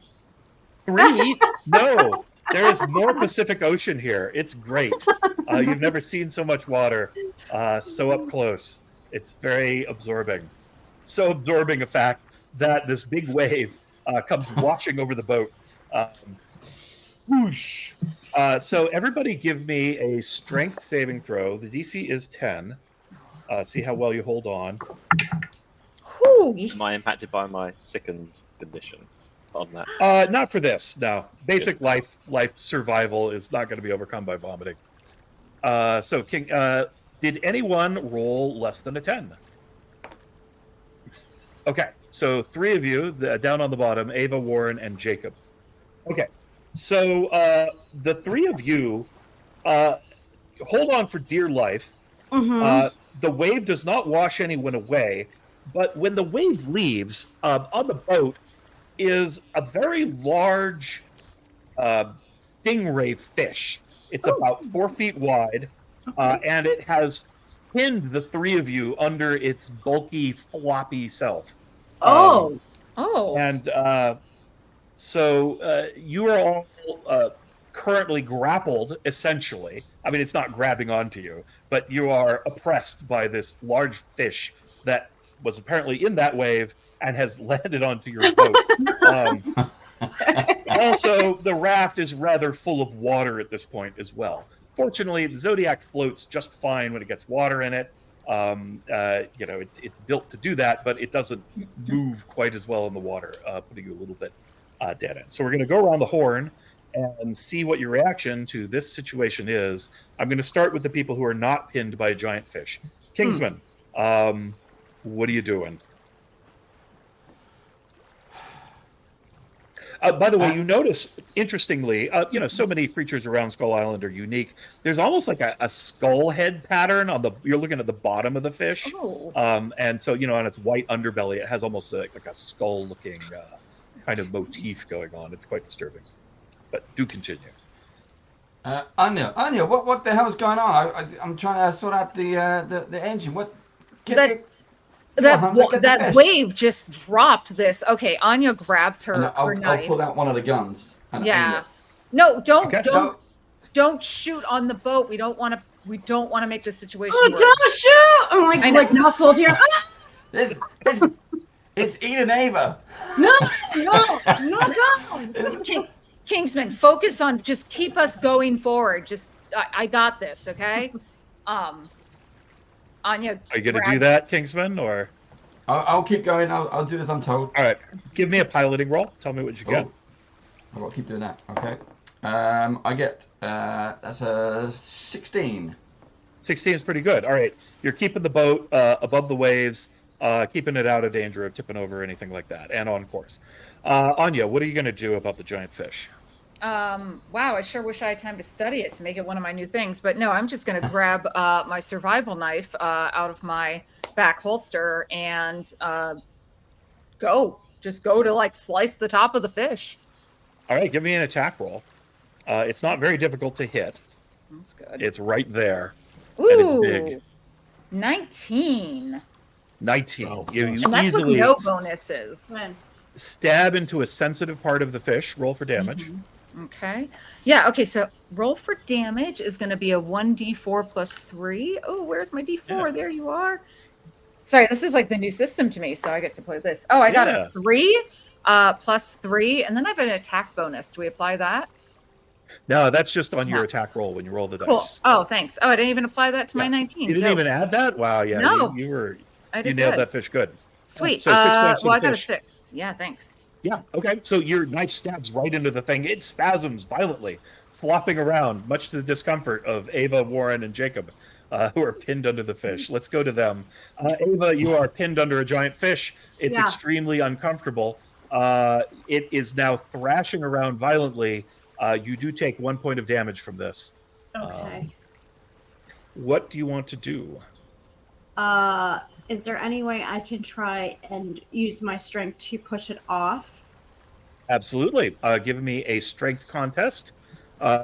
Speaker 11: 3? No. There is more Pacific Ocean here. It's great. You've never seen so much water so up close. It's very absorbing. So absorbing a fact that this big wave comes washing over the boat. Whoosh. So everybody give me a strength saving throw. The DC is 10. See how well you hold on.
Speaker 9: Am I impacted by my sickened condition on that?
Speaker 11: Not for this, no. Basic life survival is not going to be overcome by vomiting. So, King, did anyone roll less than a 10? Okay, so 3 of you, down on the bottom, Ava, Warren, and Jacob. Okay, so the 3 of you hold on for dear life. The wave does not wash anyone away, but when the wave leaves, on the boat is a very large stingray fish. It's about 4 feet wide, and it has pinned the 3 of you under its bulky, floppy self.
Speaker 8: Oh.
Speaker 11: And so you are all currently grappled, essentially. I mean, it's not grabbing onto you, but you are oppressed by this large fish that was apparently in that wave and has landed onto your boat. Also, the raft is rather full of water at this point as well. Fortunately, the Zodiac floats just fine when it gets water in it. It's built to do that, but it doesn't move quite as well in the water, putting you a little bit dead end. So we're going to go around the horn and see what your reaction to this situation is. I'm going to start with the people who are not pinned by a giant fish. Kingsman, what are you doing? By the way, you notice, interestingly, so many creatures around Skull Island are unique. There's almost like a skull head pattern you're looking at the bottom of the fish. And so, on its white underbelly, it has almost like a skull-looking kind of motif going on. It's quite disturbing. But do continue.
Speaker 6: Anya, what the hell's going on? I'm trying to sort out the engine.
Speaker 8: That wave just dropped this. Okay, Anya grabs her knife.
Speaker 6: I'll pull out one of the guns.
Speaker 8: Yeah. No, don't shoot on the boat. We don't want to make this situation.
Speaker 10: Oh, don't shoot! I'm like not full here.
Speaker 6: It's Eden Ava.
Speaker 8: No. Kingsman, focus on, just keep us going forward. Just, I got this, okay? Anya,
Speaker 11: are you going to do that, Kingsman, or?
Speaker 6: I'll keep going. I'll do as I'm told.
Speaker 11: All right. Give me a piloting roll. Tell me what you get.
Speaker 6: I've got to keep doing that. Okay. I get, that's a 16.
Speaker 11: 16 is pretty good. All right. You're keeping the boat above the waves, keeping it out of danger of tipping over or anything like that, and on course. Anya, what are you going to do about the giant fish?
Speaker 8: Wow, I sure wish I had time to study it to make it one of my new things. But no, I'm just going to grab my survival knife out of my back holster and go to like slice the top of the fish.
Speaker 11: All right, give me an attack roll. It's not very difficult to hit.
Speaker 8: That's good.
Speaker 11: It's right there.
Speaker 8: Ooh,
Speaker 11: and it's big.
Speaker 8: 19.
Speaker 11: 19.
Speaker 8: Oh,
Speaker 11: you
Speaker 8: and that's
Speaker 11: easily
Speaker 8: with no bonuses.
Speaker 11: Stab into a sensitive part of the fish. Roll for damage.
Speaker 8: Mm-hmm. Okay. Yeah, okay, so roll for damage is going to be a 1d4 plus 3. Oh, where's my d4? Yeah. There you are. Sorry, this is like the new system to me, so I get to play this. Oh, I got a 3 plus 3, and then I have an attack bonus. Do we apply that?
Speaker 11: No, that's just on your attack roll when you roll the dice.
Speaker 8: Cool. Oh, thanks. Oh, I didn't even apply that to my 19.
Speaker 11: You didn't even add that? Wow, yeah.
Speaker 8: No.
Speaker 11: You nailed that fish good.
Speaker 8: Sweet.
Speaker 11: So 6 points
Speaker 8: well, I got
Speaker 11: fish.
Speaker 8: a 6. Yeah, thanks.
Speaker 11: Yeah, okay. So your knife stabs right into the thing. It spasms violently, flopping around, much to the discomfort of Ava, Warren, and Jacob, who are pinned under the fish. Let's go to them. Ava, you are pinned under a giant fish. It's extremely uncomfortable. It is now thrashing around violently. You do take 1 point of damage from this.
Speaker 10: Okay.
Speaker 11: What do you want to do?
Speaker 10: Is there any way I can try and use my strength to push it off?
Speaker 11: Absolutely. Give me a strength contest.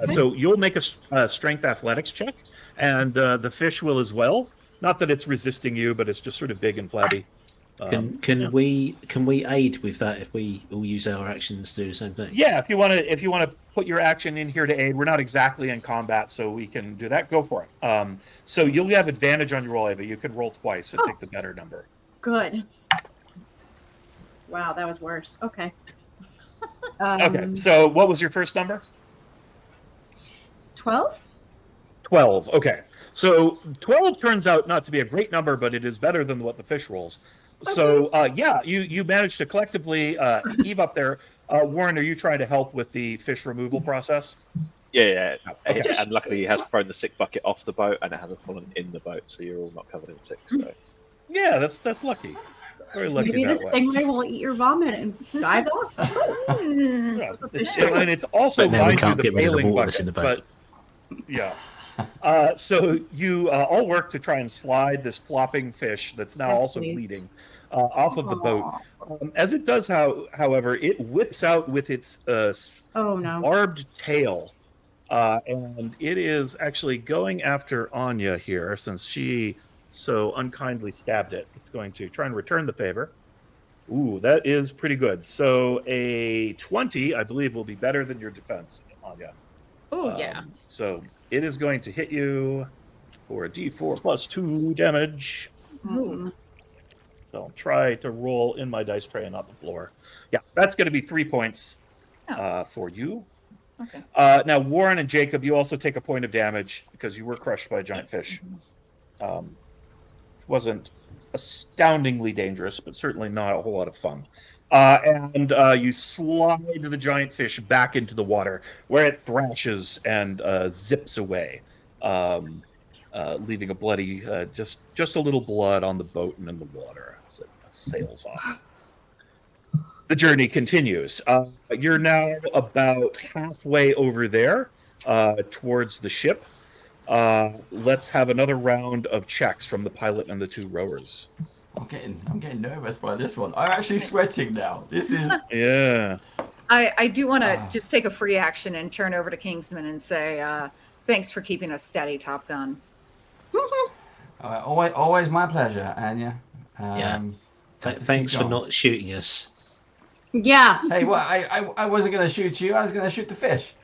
Speaker 11: So you'll make a strength athletics check, and the fish will as well. Not that it's resisting you, but it's just sort of big and flabby.
Speaker 7: Can we aid with that if we all use our actions to do the same thing?
Speaker 11: Yeah, if you want to put your action in here to aid, we're not exactly in combat, so we can do that. Go for it. So you'll have advantage on your roll, Ava. You can roll twice and take the better number.
Speaker 10: Good. Wow, that was worse. Okay.
Speaker 11: Okay. So what was your first number?
Speaker 10: 12?
Speaker 11: 12. Okay. So 12 turns out not to be a great number, but it is better than what the fish rolls. So you managed to collectively heave up there. Warren, are you trying to help with the fish removal process?
Speaker 9: Yeah.
Speaker 11: Okay.
Speaker 9: And luckily he has thrown the sick bucket off the boat and it hasn't fallen in the boat, so you're all not covered in sick. So.
Speaker 11: Yeah, that's lucky. Very lucky.
Speaker 10: Maybe
Speaker 11: that
Speaker 10: this
Speaker 11: way.
Speaker 10: stingray will eat your vomit and dive off.
Speaker 11: Yeah. And it's also mind you the bailing bucket, but yeah. So you all work to try and slide this flopping fish that's now also bleeding off of the boat. As it does, however, it whips out with its barbed tail, and it is actually going after Anya here since she so unkindly stabbed it. It's going to try and return the favor. Ooh, that is pretty good. So a 20, I believe, will be better than your defense, Anya.
Speaker 8: Oh, yeah.
Speaker 11: So it is going to hit you for a d4 plus 2 damage.
Speaker 10: Hmm.
Speaker 11: So I'll try to roll in my dice tray and not the floor. Yeah, that's going to be 3 points for you.
Speaker 8: Okay.
Speaker 11: Now, Warren and Jacob, you also take a point of damage because you were crushed by a giant fish. Wasn't astoundingly dangerous, but certainly not a whole lot of fun. And you slide the giant fish back into the water, where it thrashes and zips away, leaving a bloody, just a little blood on the boat and in the water as it sails off. The journey continues. You're now about halfway over there towards the ship. Let's have another round of checks from the pilot and the two rowers.
Speaker 6: I'm getting nervous by this one. I'm actually sweating now. This is
Speaker 11: yeah.
Speaker 8: I do want to just take a free action and turn over to Kingsman and say thanks for keeping us steady, Top Gun.
Speaker 6: always my pleasure, Anya.
Speaker 7: Thanks for not shooting us.
Speaker 10: Yeah.
Speaker 6: Hey, well, I wasn't going to shoot you. I was going to shoot the fish.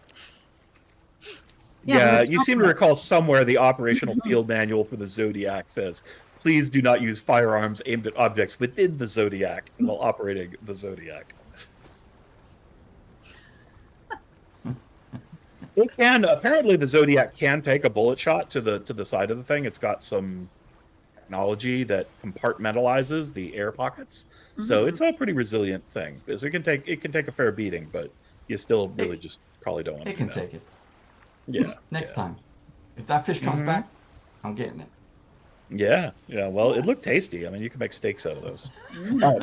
Speaker 11: Yeah, you seem to recall somewhere the operational field manual for the Zodiac says, please do not use firearms aimed at objects within the Zodiac while operating the Zodiac. It can, apparently the Zodiac can take a bullet shot to the side of the thing. It's got some technology that compartmentalizes the air pockets. Mm-hmm. So it's a pretty resilient thing. So it can take a fair beating, but you still really just probably don't want to.
Speaker 6: It can take it.
Speaker 11: Yeah.
Speaker 6: Next time. If that fish comes back, I'm getting it.
Speaker 11: Yeah. Well, it looked tasty. I mean, you can make steaks out of those.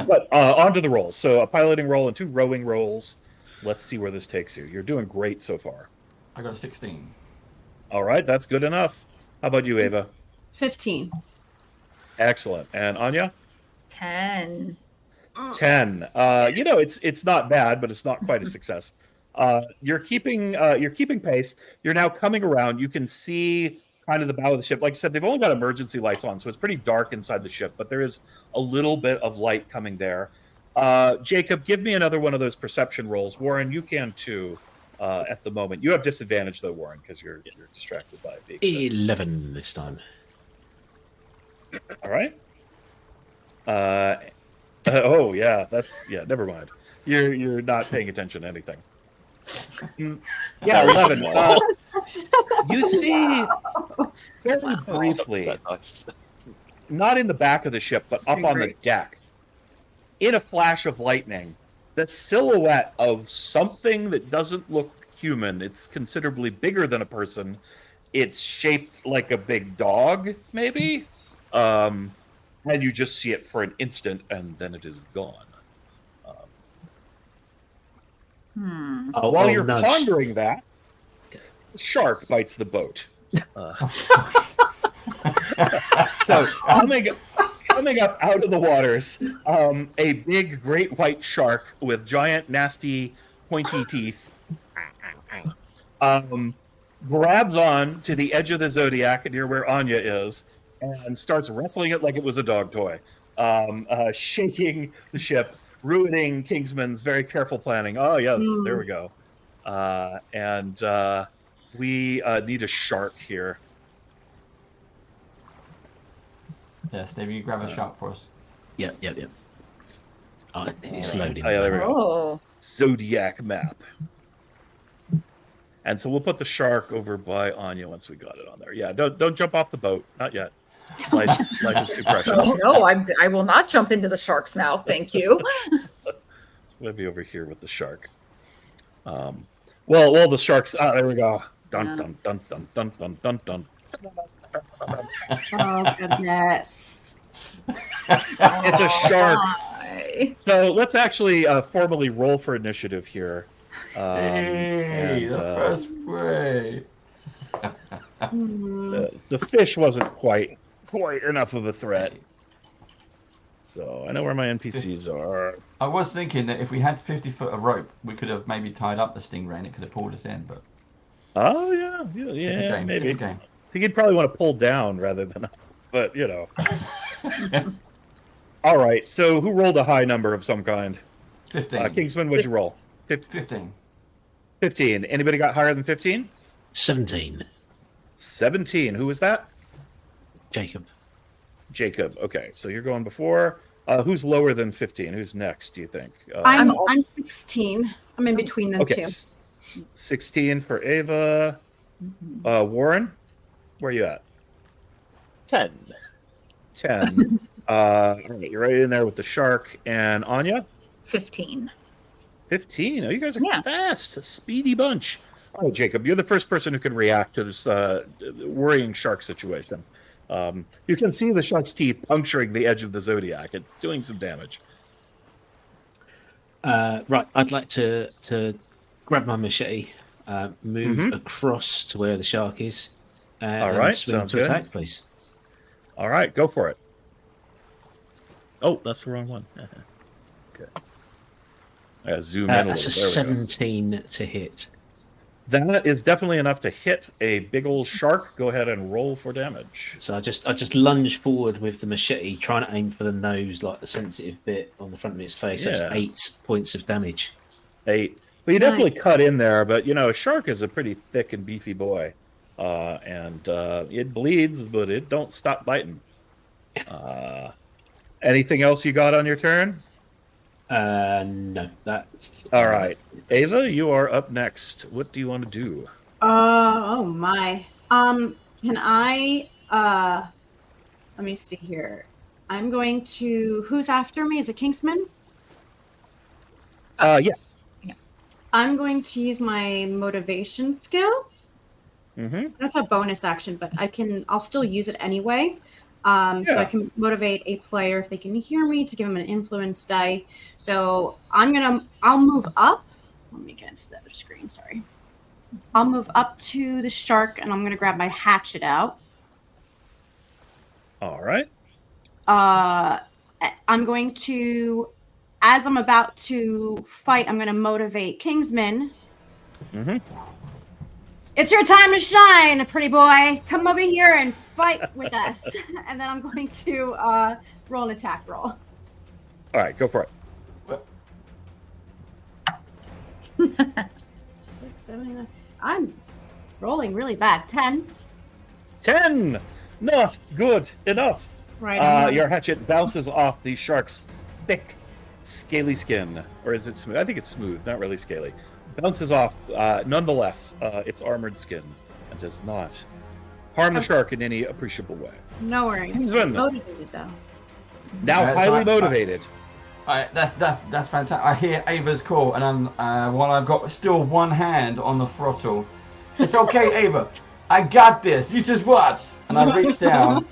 Speaker 11: But on to the rolls. So a piloting roll and 2 rowing rolls. Let's see where this takes you. You're doing great so far.
Speaker 6: I got a 16. All
Speaker 11: right, that's good enough. How about you, Ava?
Speaker 10: 15.
Speaker 11: Excellent. And Anya?
Speaker 8: 10.
Speaker 11: 10. It's not bad, but it's not quite a success. You're keeping pace. You're now coming around. You can see kind of the bow of the ship. Like I said, they've only got emergency lights on, so it's pretty dark inside the ship, but there is a little bit of light coming there. Jacob, give me another one of those perception rolls. Warren, you can too at the moment. You have disadvantage, though, Warren, because you're distracted by it.
Speaker 7: 11 this time.
Speaker 11: All right. Oh, yeah. Never mind. You're not paying attention to anything. Yeah, 11. You see very briefly, not in the back of the ship, but up on the deck, in a flash of lightning, the silhouette of something that doesn't look human. It's considerably bigger than a person. It's shaped like a big dog, maybe. And you just see it for an instant, and then it is gone. While you're pondering that, a shark bites the boat. So coming up out of the waters, a big great white shark with giant, nasty, pointy teeth grabs on to the edge of the Zodiac near where Anya is and starts wrestling it like it was a dog toy. shaking the ship, ruining Kingsman's very careful planning. Oh, yes, there we go. And we need a shark here.
Speaker 6: Yes, Dave, you grab a shark for us.
Speaker 7: Yep. Oh, it's loading.
Speaker 11: Oh, yeah, there we go.
Speaker 8: Oh.
Speaker 11: Zodiac map. And so we'll put the shark over by Anya once we got it on there. Yeah, don't jump off the boat. Not yet. Life is too precious.
Speaker 8: Oh, no, I will not jump into the shark's mouth. Thank you.
Speaker 11: We'll be over here with the shark. Well, the sharks. There we go. Dun dun dun dun dun dun dun dun.
Speaker 10: Oh goodness!
Speaker 11: It's a shark. So let's actually formally roll for initiative here.
Speaker 6: Hey, the first spray.
Speaker 11: The fish wasn't quite enough of a threat. So I know where my NPCs are.
Speaker 6: I was thinking that if we had 50 foot of rope, we could have maybe tied up the stingray and it could have pulled us in. But
Speaker 11: oh yeah, maybe. I think he'd probably want to pull down rather than up, but you know. All right, so who rolled a high number of some kind?
Speaker 6: 15.
Speaker 11: Kingsman, what'd you roll?
Speaker 6: 15.
Speaker 11: 15. Anybody got higher than 15?
Speaker 7: 17.
Speaker 11: 17. Who was that?
Speaker 7: Jacob.
Speaker 11: Okay, so you're going before. Who's lower than 15? Who's next, do you think?
Speaker 10: I'm 16. I'm in between them
Speaker 11: okay,
Speaker 10: two.
Speaker 11: 16 for Ava. Warren, where are you at?
Speaker 9: 10.
Speaker 11: 10. All right, you're right in there with the shark. And Anya?
Speaker 8: 15.
Speaker 11: 15. Oh, you guys are fast. A speedy bunch. Oh, Jacob, you're the first person who can react to this worrying shark situation. You can see the shark's teeth puncturing the edge of the Zodiac. It's doing some damage.
Speaker 7: Right, I'd like to grab my machete, move across to where the shark is, and swing to attack, please.
Speaker 11: All right, go for it. Oh, that's the wrong one. Okay. I gotta zoom in a little.
Speaker 7: That's a 17 to hit.
Speaker 11: That is definitely enough to hit a big old shark. Go ahead and roll for damage.
Speaker 7: So I just lunge forward with the machete, trying to aim for the nose, like the sensitive bit on the front of its face. That's 8 points of damage.
Speaker 11: 8. Well, you definitely cut in there, but a shark is a pretty thick and beefy boy, and it bleeds, but it don't stop biting. Anything else you got on your turn?
Speaker 7: No, that's
Speaker 11: all right. Ava, you are up next. What do you want to do?
Speaker 10: Oh my. Can I let me see here. I'm going to who's after me? Is it Kingsman?
Speaker 11: Yeah.
Speaker 10: I'm going to use my motivation skill. That's a bonus action, but I'll still use it anyway. So I can motivate a player if they can hear me to give them an influence die. So I'll move up. Let me get into the other screen. Sorry. I'll move up to the shark and I'm going to grab my hatchet out.
Speaker 11: All right.
Speaker 10: I'm going to, as I'm about to fight, I'm going to motivate Kingsman. It's your time to shine, pretty boy. Come over here and fight with us. And then I'm going to roll an attack roll.
Speaker 11: All right, go for it.
Speaker 10: 6, 7, 8, 9. I'm rolling really bad. 10.
Speaker 11: 10. Not good enough.
Speaker 10: Right.
Speaker 11: Your hatchet bounces off the shark's thick, scaly skin. Or is it smooth? I think it's smooth, not really scaly. Bounces off, nonetheless, its armored skin, and does not harm the shark in any appreciable way.
Speaker 10: No worries.
Speaker 11: Kingsman.
Speaker 10: Motivated though.
Speaker 11: Now highly motivated.
Speaker 6: That's fantastic. I hear Ava's call, and I'm while I've got still one hand on the throttle. It's okay, Ava. I got this. You just watch. And I reach down,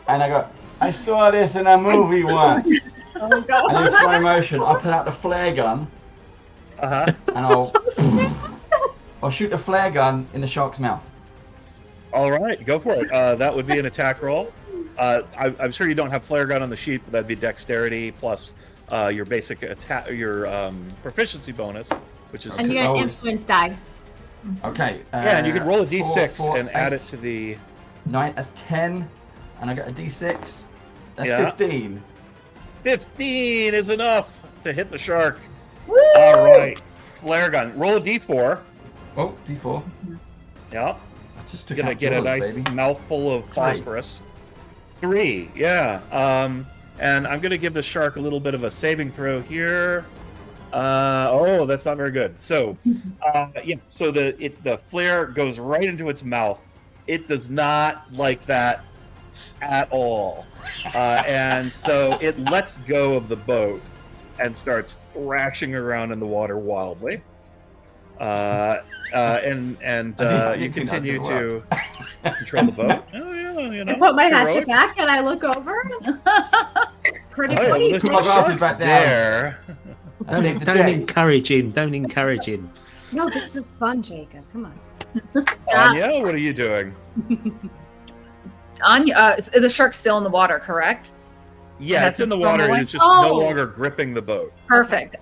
Speaker 6: and I go. I saw this in a movie once.
Speaker 10: Oh God.
Speaker 6: And in slow motion, I pull out the flare gun. And I'll shoot the flare gun in the shark's mouth.
Speaker 11: All right, go for it. That would be an attack roll. I'm sure you don't have flare gun on the sheet, but that'd be dexterity plus your basic attack, your proficiency bonus, which is.
Speaker 10: And you get an influence die.
Speaker 6: Okay.
Speaker 11: Yeah, and you can roll a d6
Speaker 6: 4,
Speaker 11: and add it to the.
Speaker 6: 9. That's 10, and I got a d6. That's 15.
Speaker 11: 15 is enough to hit the shark. All right. Flare gun. Roll a d4.
Speaker 6: Oh, D4.
Speaker 11: Yeah.
Speaker 6: Just
Speaker 11: It's going to get a nice mouthful of phosphorus. 3, yeah. And I'm going to give the shark a little bit of a saving throw here. Oh, that's not very good. So, so the flare goes right into its mouth. It does not like that at all. And so it lets go of the boat and starts thrashing around in the water wildly. You continue to control the boat. Oh yeah, you know.
Speaker 10: I put my hatchet
Speaker 11: heroics.
Speaker 10: back and I look over. Pretty
Speaker 11: Oh,
Speaker 10: funny.
Speaker 11: yeah,
Speaker 6: Put my glasses back down.
Speaker 11: there.
Speaker 7: Don't encourage him. Don't encourage him.
Speaker 10: No, this is fun, Jacob. Come on.
Speaker 11: Anya, what are you doing?
Speaker 8: Anya, the shark's still in the water, correct?
Speaker 11: Yeah, it's in the water and it's just
Speaker 10: Oh.
Speaker 11: no longer gripping the boat.
Speaker 8: Perfect.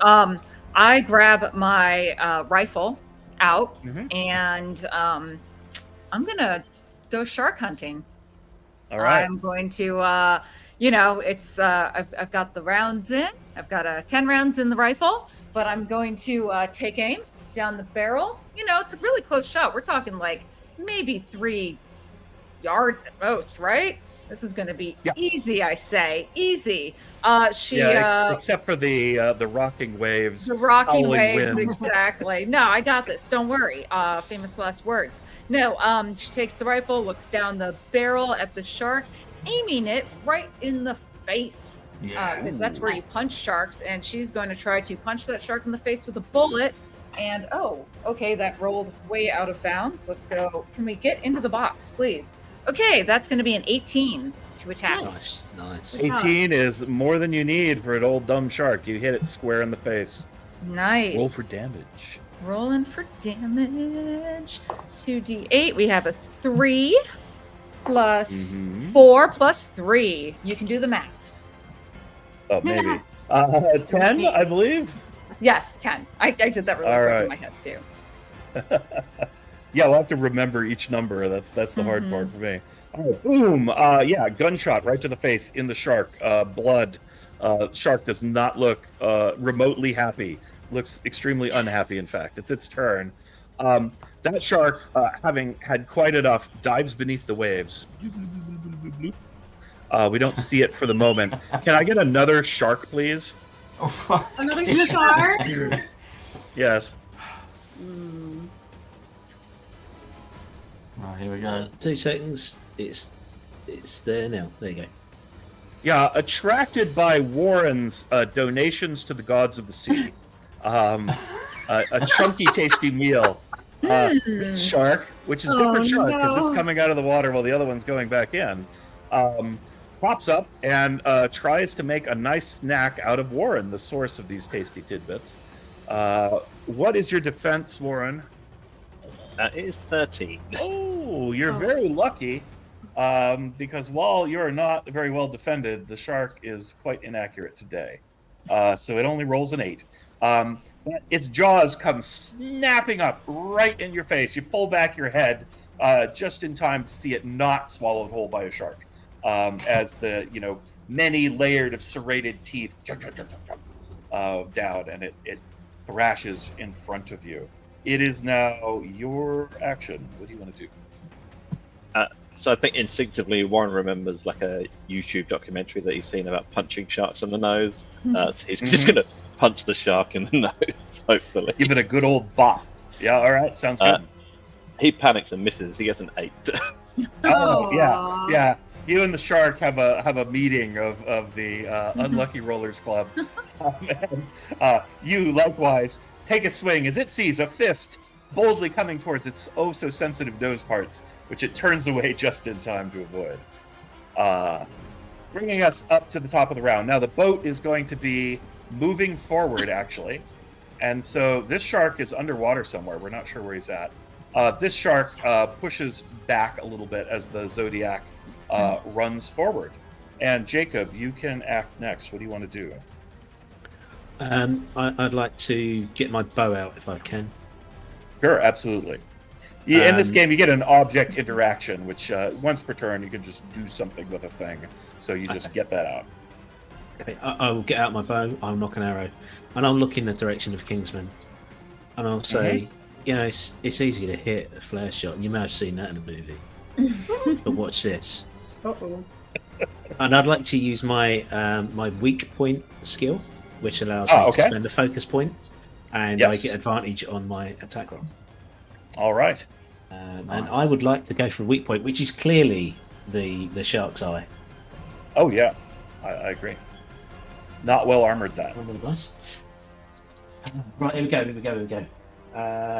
Speaker 8: I grab my rifle out
Speaker 11: Mhm.
Speaker 8: and I'm gonna go shark hunting.
Speaker 11: All right.
Speaker 8: I'm going to, it's I've got the rounds in. I've got 10 rounds in the rifle, but I'm going to take aim down the barrel. You know, it's a really close shot. We're talking like maybe 3 yards at most, right? This is going to be easy, I say. Easy.
Speaker 11: Except for the rocking waves.
Speaker 8: The rocking
Speaker 11: howling
Speaker 8: waves,
Speaker 11: wind.
Speaker 8: exactly. No, I got this. Don't worry. Famous last words. No, she takes the rifle, looks down the barrel at the shark, aiming it right in the face. Because that's where you punch sharks, and she's going to try to punch that shark in the face with a bullet. And okay, that rolled way out of bounds. Let's go. Can we get into the box, please? Okay, that's going to be an 18 to attack.
Speaker 7: Nice.
Speaker 11: 18 is more than you need for an old dumb shark. You hit it square in the face.
Speaker 8: Nice.
Speaker 11: Roll for damage.
Speaker 8: Rolling for damage. 2d8. We have a 3 plus 4 plus 3. You can do the maths.
Speaker 11: Oh, maybe. 10, I believe.
Speaker 8: Yes, 10. I did that really
Speaker 11: All
Speaker 8: quick
Speaker 11: right.
Speaker 8: in my head, too.
Speaker 11: Yeah, we'll have to remember each number. That's the hard part for me. All right, boom. Gunshot right to the face in the shark. Blood. Shark does not look remotely happy. Looks extremely unhappy, in fact. It's its turn. That shark, having had quite enough, dives beneath the waves. We don't see it for the moment. Can I get another shark, please?
Speaker 10: Another shark?
Speaker 11: Yes.
Speaker 6: Oh, here we go.
Speaker 7: 2 seconds. It's there now. There you go.
Speaker 11: Yeah, attracted by Warren's donations to the gods of the sea. A chunky, tasty meal. This shark, which is a different shark because it's coming out of the water while the other one's going back in, pops up and tries to make a nice snack out of Warren, the source of these tasty tidbits. What is your defense, Warren?
Speaker 9: It is 13.
Speaker 11: Oh, you're very lucky. Because while you're not very well defended, the shark is quite inaccurate today. So it only rolls an 8. But its jaws come snapping up right in your face. You pull back your head just in time to see it not swallowed whole by a shark. As the many layered of serrated teeth down, and it thrashes in front of you. It is now your action. What do you want to do?
Speaker 9: So I think instinctively Warren remembers like a YouTube documentary that he's seen about punching sharks in the nose. So he's just going to punch the shark in the nose, hopefully.
Speaker 11: Give it a good old bop. Yeah, all right. Sounds good.
Speaker 9: He panics and misses. He gets an 8.
Speaker 11: Oh, yeah. You and the shark have a meeting of the Unlucky Rollers Club. And you, likewise, take a swing as it sees a fist boldly coming towards its oh-so-sensitive nose parts, which it turns away just in time to avoid. Bringing us up to the top of the round. Now, the boat is going to be moving forward, actually. And so this shark is underwater somewhere. We're not sure where he's at. This shark pushes back a little bit as the Zodiac runs forward. And Jacob, you can act next. What do you want to do?
Speaker 7: I'd like to get my bow out if I can.
Speaker 11: Sure, absolutely. In this game, you get an object interaction, which once per turn, you can just do something with a thing. So you just get that out.
Speaker 7: Okay, I will get out my bow. I'll knock an arrow, and I'll look in the direction of Kingsman, and I'll say, you know, it's easy to hit a flare shot, and you may have seen that in a movie. But watch this.
Speaker 10: Uh-oh.
Speaker 7: And I'd like to use my my weak point skill, which allows me to spend a focus point, and I get advantage on my attack roll.
Speaker 11: All right.
Speaker 7: And I would like to go for a weak point, which is clearly the shark's eye.
Speaker 11: Oh yeah, I agree. Not well armored that.
Speaker 7: Right, here we go.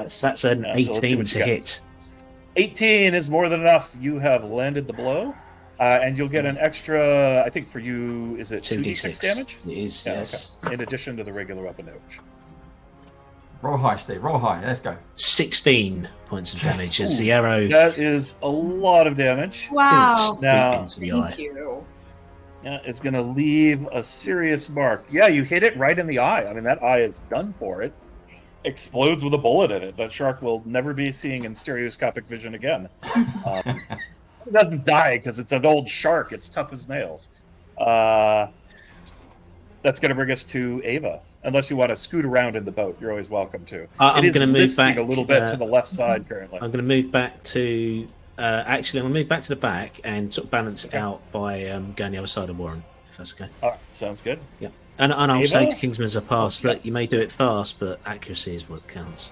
Speaker 7: So that's an 18 to hit.
Speaker 11: 18 is more than enough. You have landed the blow, and you'll get an extra. I think for you, is it 2d6 damage?
Speaker 7: It is. Yes.
Speaker 11: Okay. In addition to the regular weapon damage.
Speaker 6: Roll high, Steve. Roll high. Let's go.
Speaker 7: 16 points of damage as the arrow.
Speaker 11: That is a lot of damage.
Speaker 10: Wow.
Speaker 11: Now,
Speaker 7: into the eye.
Speaker 8: Thank you.
Speaker 11: Yeah, it's going to leave a serious mark. Yeah, you hit it right in the eye. I mean, that eye is done for. It explodes with a bullet in it. That shark will never be seeing in stereoscopic vision again. It doesn't die because it's an old shark. It's tough as nails. That's going to bring us to Ava. Unless you want to scoot around in the boat, you're always welcome to.
Speaker 7: I'm going to move back
Speaker 11: a little bit to the left side currently.
Speaker 7: I'm going to move back to. Actually, I'm going to move back to the back and sort of balance it out by going the other side of Warren, if that's okay.
Speaker 11: All right, sounds good.
Speaker 7: Yeah, and I'll
Speaker 11: Ava?
Speaker 7: say to Kingsman as I pass, look, you may do it fast, but accuracy is what counts.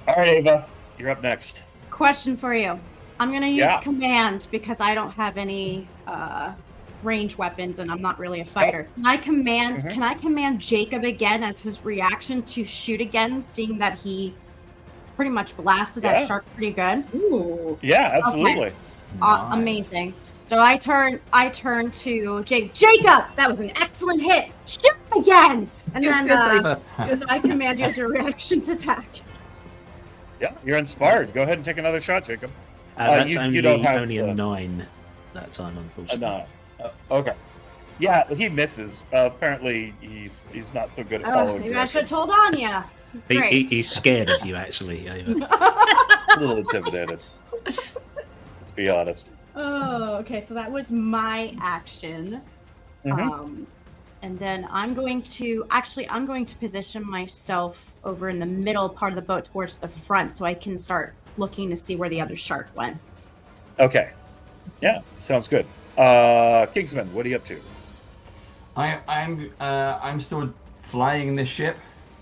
Speaker 11: All right, Ava, you're up next.
Speaker 10: Question for you. I'm going to use command because I don't have any range weapons and I'm not really a fighter. Can I command Jacob again as his reaction to shoot again, seeing that he pretty much blasted that shark pretty good?
Speaker 8: Ooh.
Speaker 11: Yeah, absolutely.
Speaker 10: Okay. Amazing. So I turn to Jacob, that was an excellent hit. Shoot again. And then so I command you as your reaction to attack.
Speaker 11: Yeah, you're inspired. Go ahead and take another shot, Jacob.
Speaker 7: That's
Speaker 11: you don't have
Speaker 7: only a 9 that time, unfortunately.
Speaker 11: A 9. Okay. Yeah, he misses. Apparently, he's not so good at following.
Speaker 10: Maybe I should have told Anya.
Speaker 7: He's scared of you, actually.
Speaker 11: A little intimidated. Let's be honest.
Speaker 10: Oh, okay. So that was my action. And then I'm going to position myself over in the middle part of the boat towards the front so I can start looking to see where the other shark went.
Speaker 11: Okay. Yeah, sounds good. Kingsman, what are you up to?
Speaker 6: I'm still flying this ship.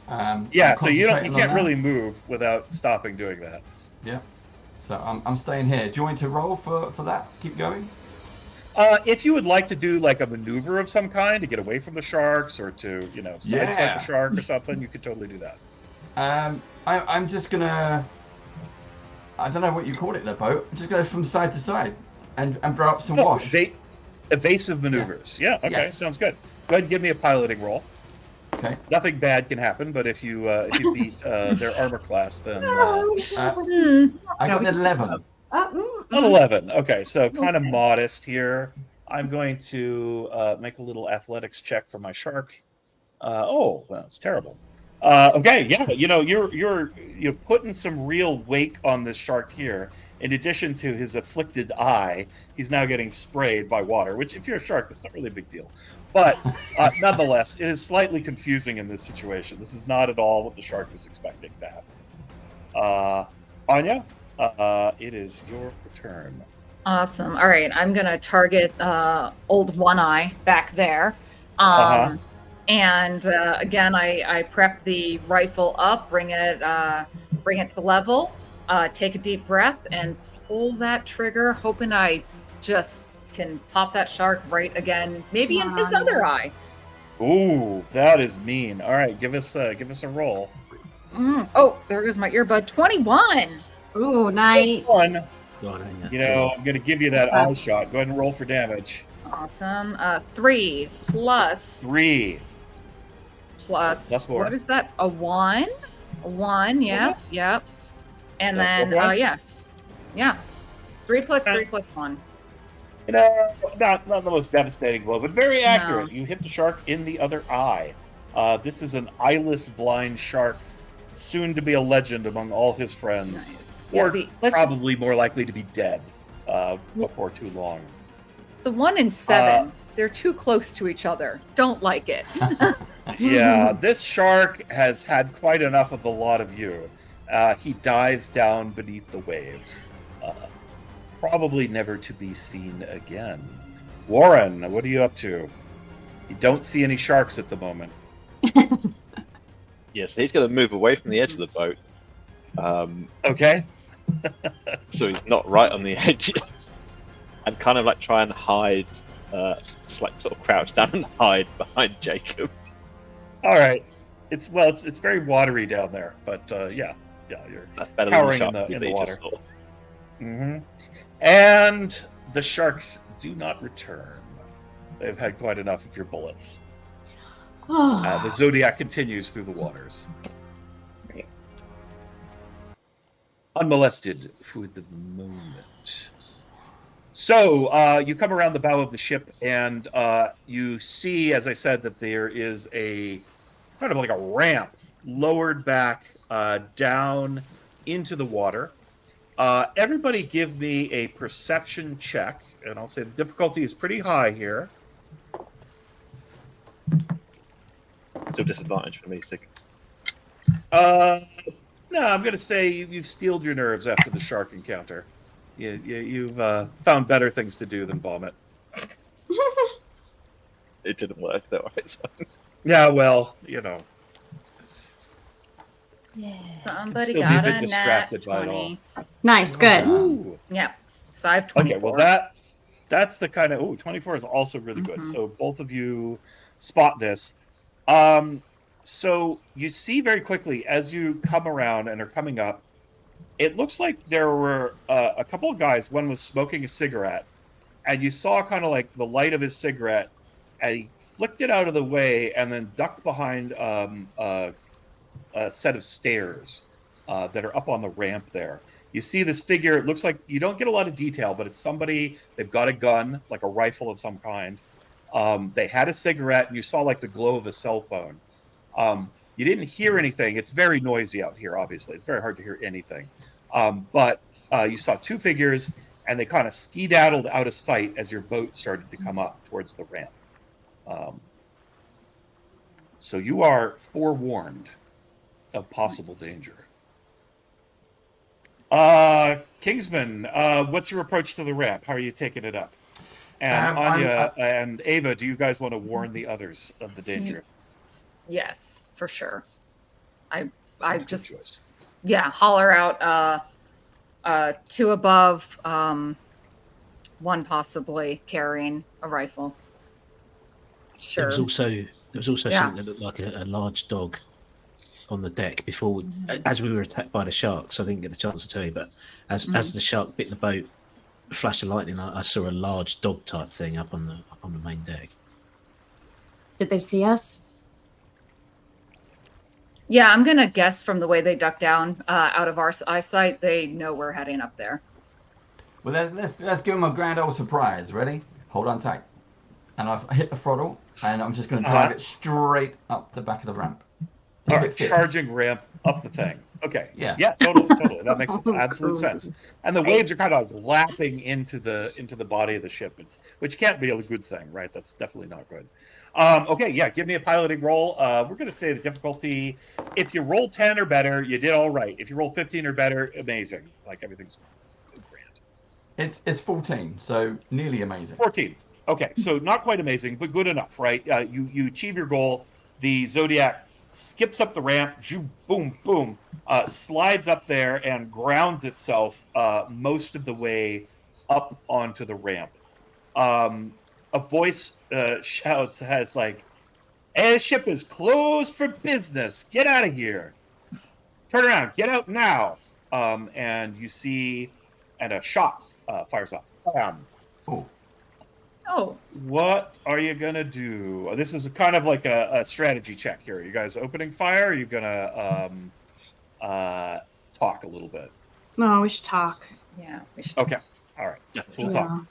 Speaker 11: So you can't really move without stopping doing that.
Speaker 6: Yeah. So I'm staying here. Do you want me to roll for that? Keep going?
Speaker 11: If you would like to do like a maneuver of some kind to get away from the sharks or to, sidestep a shark or something, you could totally do that.
Speaker 6: I'm just gonna, I don't know what you call it, the boat. I'm just going from side to side and blow up some wash.
Speaker 11: Evasive maneuvers. Yeah, okay, sounds good. Go ahead and give me a piloting roll.
Speaker 6: Okay.
Speaker 11: Nothing bad can happen, but if you beat their armor class, then
Speaker 6: I got an 11.
Speaker 11: An 11. Okay, so kind of modest here. I'm going to make a little athletics check for my shark. Well, it's terrible. Okay, yeah, you're putting some real weight on this shark here. In addition to his afflicted eye, he's now getting sprayed by water, which if you're a shark, that's not really a big deal. But nonetheless, it is slightly confusing in this situation. This is not at all what the shark was expecting to happen. Anya, it is your turn.
Speaker 8: Awesome. All right, I'm going to target old One Eye back there. And again, I prep the rifle up, bring it to level, take a deep breath, and pull that trigger, hoping I just can pop that shark right again, maybe in his other eye.
Speaker 11: Ooh, that is mean. All right, give us a roll.
Speaker 8: Oh, there goes my earbud. 21.
Speaker 10: Ooh, nice.
Speaker 11: I'm going to give you that eye shot. Go ahead and roll for damage.
Speaker 8: Awesome. 3 plus.
Speaker 11: 3
Speaker 8: plus
Speaker 11: 4.
Speaker 8: What is that? A 1? A 1, yeah. Yep. And
Speaker 11: So
Speaker 8: then,
Speaker 11: 4 plus?
Speaker 8: Yeah. 3 plus 3 plus 1.
Speaker 11: Not the most devastating blow, but very accurate. You hit the shark in the other eye. This is an eyeless blind shark, soon to be a legend among all his friends.
Speaker 8: Nice.
Speaker 11: Or probably more likely to be dead before too long.
Speaker 8: The 1 and 7, they're too close to each other. Don't like it.
Speaker 11: Yeah, this shark has had quite enough of the lot of you. He dives down beneath the waves. Probably never to be seen again. Warren, what are you up to? You don't see any sharks at the moment.
Speaker 9: Yes, he's going to move away from the edge of the boat.
Speaker 11: Okay.
Speaker 9: So he's not right on the edge. And kind of like try and hide, just like sort of crouch down and hide behind Jacob.
Speaker 11: All right. It's very watery down there, but you're cowering in the water. Mm-hmm. And the sharks do not return. They've had quite enough of your bullets. The Zodiac continues through the waters.
Speaker 10: Great.
Speaker 11: Unmolested for the moment. So you come around the bow of the ship, and you see, as I said, that there is a kind of like a ramp lowered back down into the water. Everybody give me a perception check, and I'll say the difficulty is pretty high here.
Speaker 9: Still disadvantage for me, Sig.
Speaker 11: No, I'm going to say you've steeled your nerves after the shark encounter. You've found better things to do than vomit.
Speaker 9: It didn't work, though. Right?
Speaker 11: Yeah, well, you know.
Speaker 8: Yeah.
Speaker 11: Can
Speaker 8: Somebody
Speaker 11: still be a
Speaker 8: got
Speaker 11: bit
Speaker 8: a
Speaker 11: distracted
Speaker 8: nat
Speaker 11: by it
Speaker 8: 20.
Speaker 10: Nice, good.
Speaker 11: Ooh.
Speaker 8: Yeah. So I have 24.
Speaker 11: Okay, well that's the kind of 24 is also really good. So both of you spot this. So you see very quickly as you come around and are coming up, it looks like there were a couple of guys. One was smoking a cigarette, and you saw kind of like the light of his cigarette, and he flicked it out of the way and then ducked behind a set of stairs that are up on the ramp there. You see this figure. It looks like you don't get a lot of detail, but it's somebody. They've got a gun, like a rifle of some kind. They had a cigarette, and you saw like the glow of a cell phone. You didn't hear anything. It's very noisy out here, obviously. It's very hard to hear anything. But you saw two figures, and they kind of skedaddled out of sight as your boat started to come up towards the ramp. So you are forewarned of possible danger. Kingsman, what's your approach to the ramp? How are you taking it up? And Anya and Ava, do you guys want to warn the others of the danger?
Speaker 8: Yes, for sure. I just holler out 2 above, 1 possibly carrying a rifle. Sure.
Speaker 7: There was also something that looked like a large dog on the deck before as we were attacked by the sharks. I didn't get the chance to tell you, but as the shark bit the boat, a flash of lightning, I saw a large dog type thing up on the main deck.
Speaker 10: Did they see us?
Speaker 8: Yeah, I'm gonna guess from the way they ducked down out of our eyesight, they know we're heading up there.
Speaker 6: Well, let's give them a grand old surprise. Ready? Hold on tight. And I've hit the throttle, and I'm just going to drive it straight up the back of the ramp.
Speaker 11: All right, charging ramp up the thing. Okay.
Speaker 6: Yeah.
Speaker 11: Yeah, totally. That makes absolute sense. And the waves are kind of like lapping into the body of the ship, which can't be a good thing, right? That's definitely not good. Okay, yeah, give me a piloting roll. We're going to say the difficulty. If you roll 10 or better, you did all right. If you roll 15 or better, amazing. Like everything's grand.
Speaker 6: It's 14, so nearly amazing.
Speaker 11: 14. Okay, so not quite amazing, but good enough, right? You achieve your goal. The Zodiac skips up the ramp, boom, boom, slides up there and grounds itself most of the way up onto the ramp. A voice shouts, has like, "Airship is closed for business. Get out of here. Turn around. Get out now." And you see, and a shot fires up.
Speaker 8: Oh.
Speaker 11: What are you going to do? This is kind of like a strategy check here. Are you guys opening fire? Or are you going to talk a little bit?
Speaker 10: No, we should talk.
Speaker 8: Yeah, we should.
Speaker 11: Okay. All right. So we'll talk.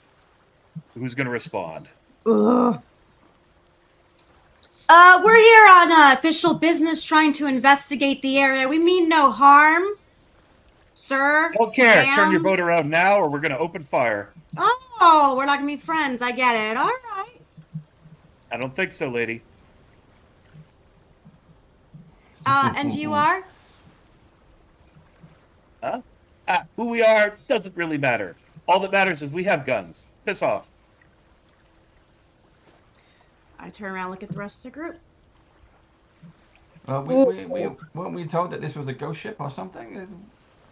Speaker 11: Who's going to respond?
Speaker 10: Ugh. We're here on official business trying to investigate the area. We mean no harm. Sir?
Speaker 11: Don't care. Turn your
Speaker 10: ma'am?
Speaker 11: boat around now, or we're going to open fire.
Speaker 10: Oh, we're not gonna be friends. I get it. All right.
Speaker 11: I don't think so, lady.
Speaker 10: And you are?
Speaker 11: Huh? Who we are doesn't really matter. All that matters is we have guns. Piss off.
Speaker 10: I turn around, look at the rest of the group.
Speaker 6: Weren't we told that this was a ghost ship or something?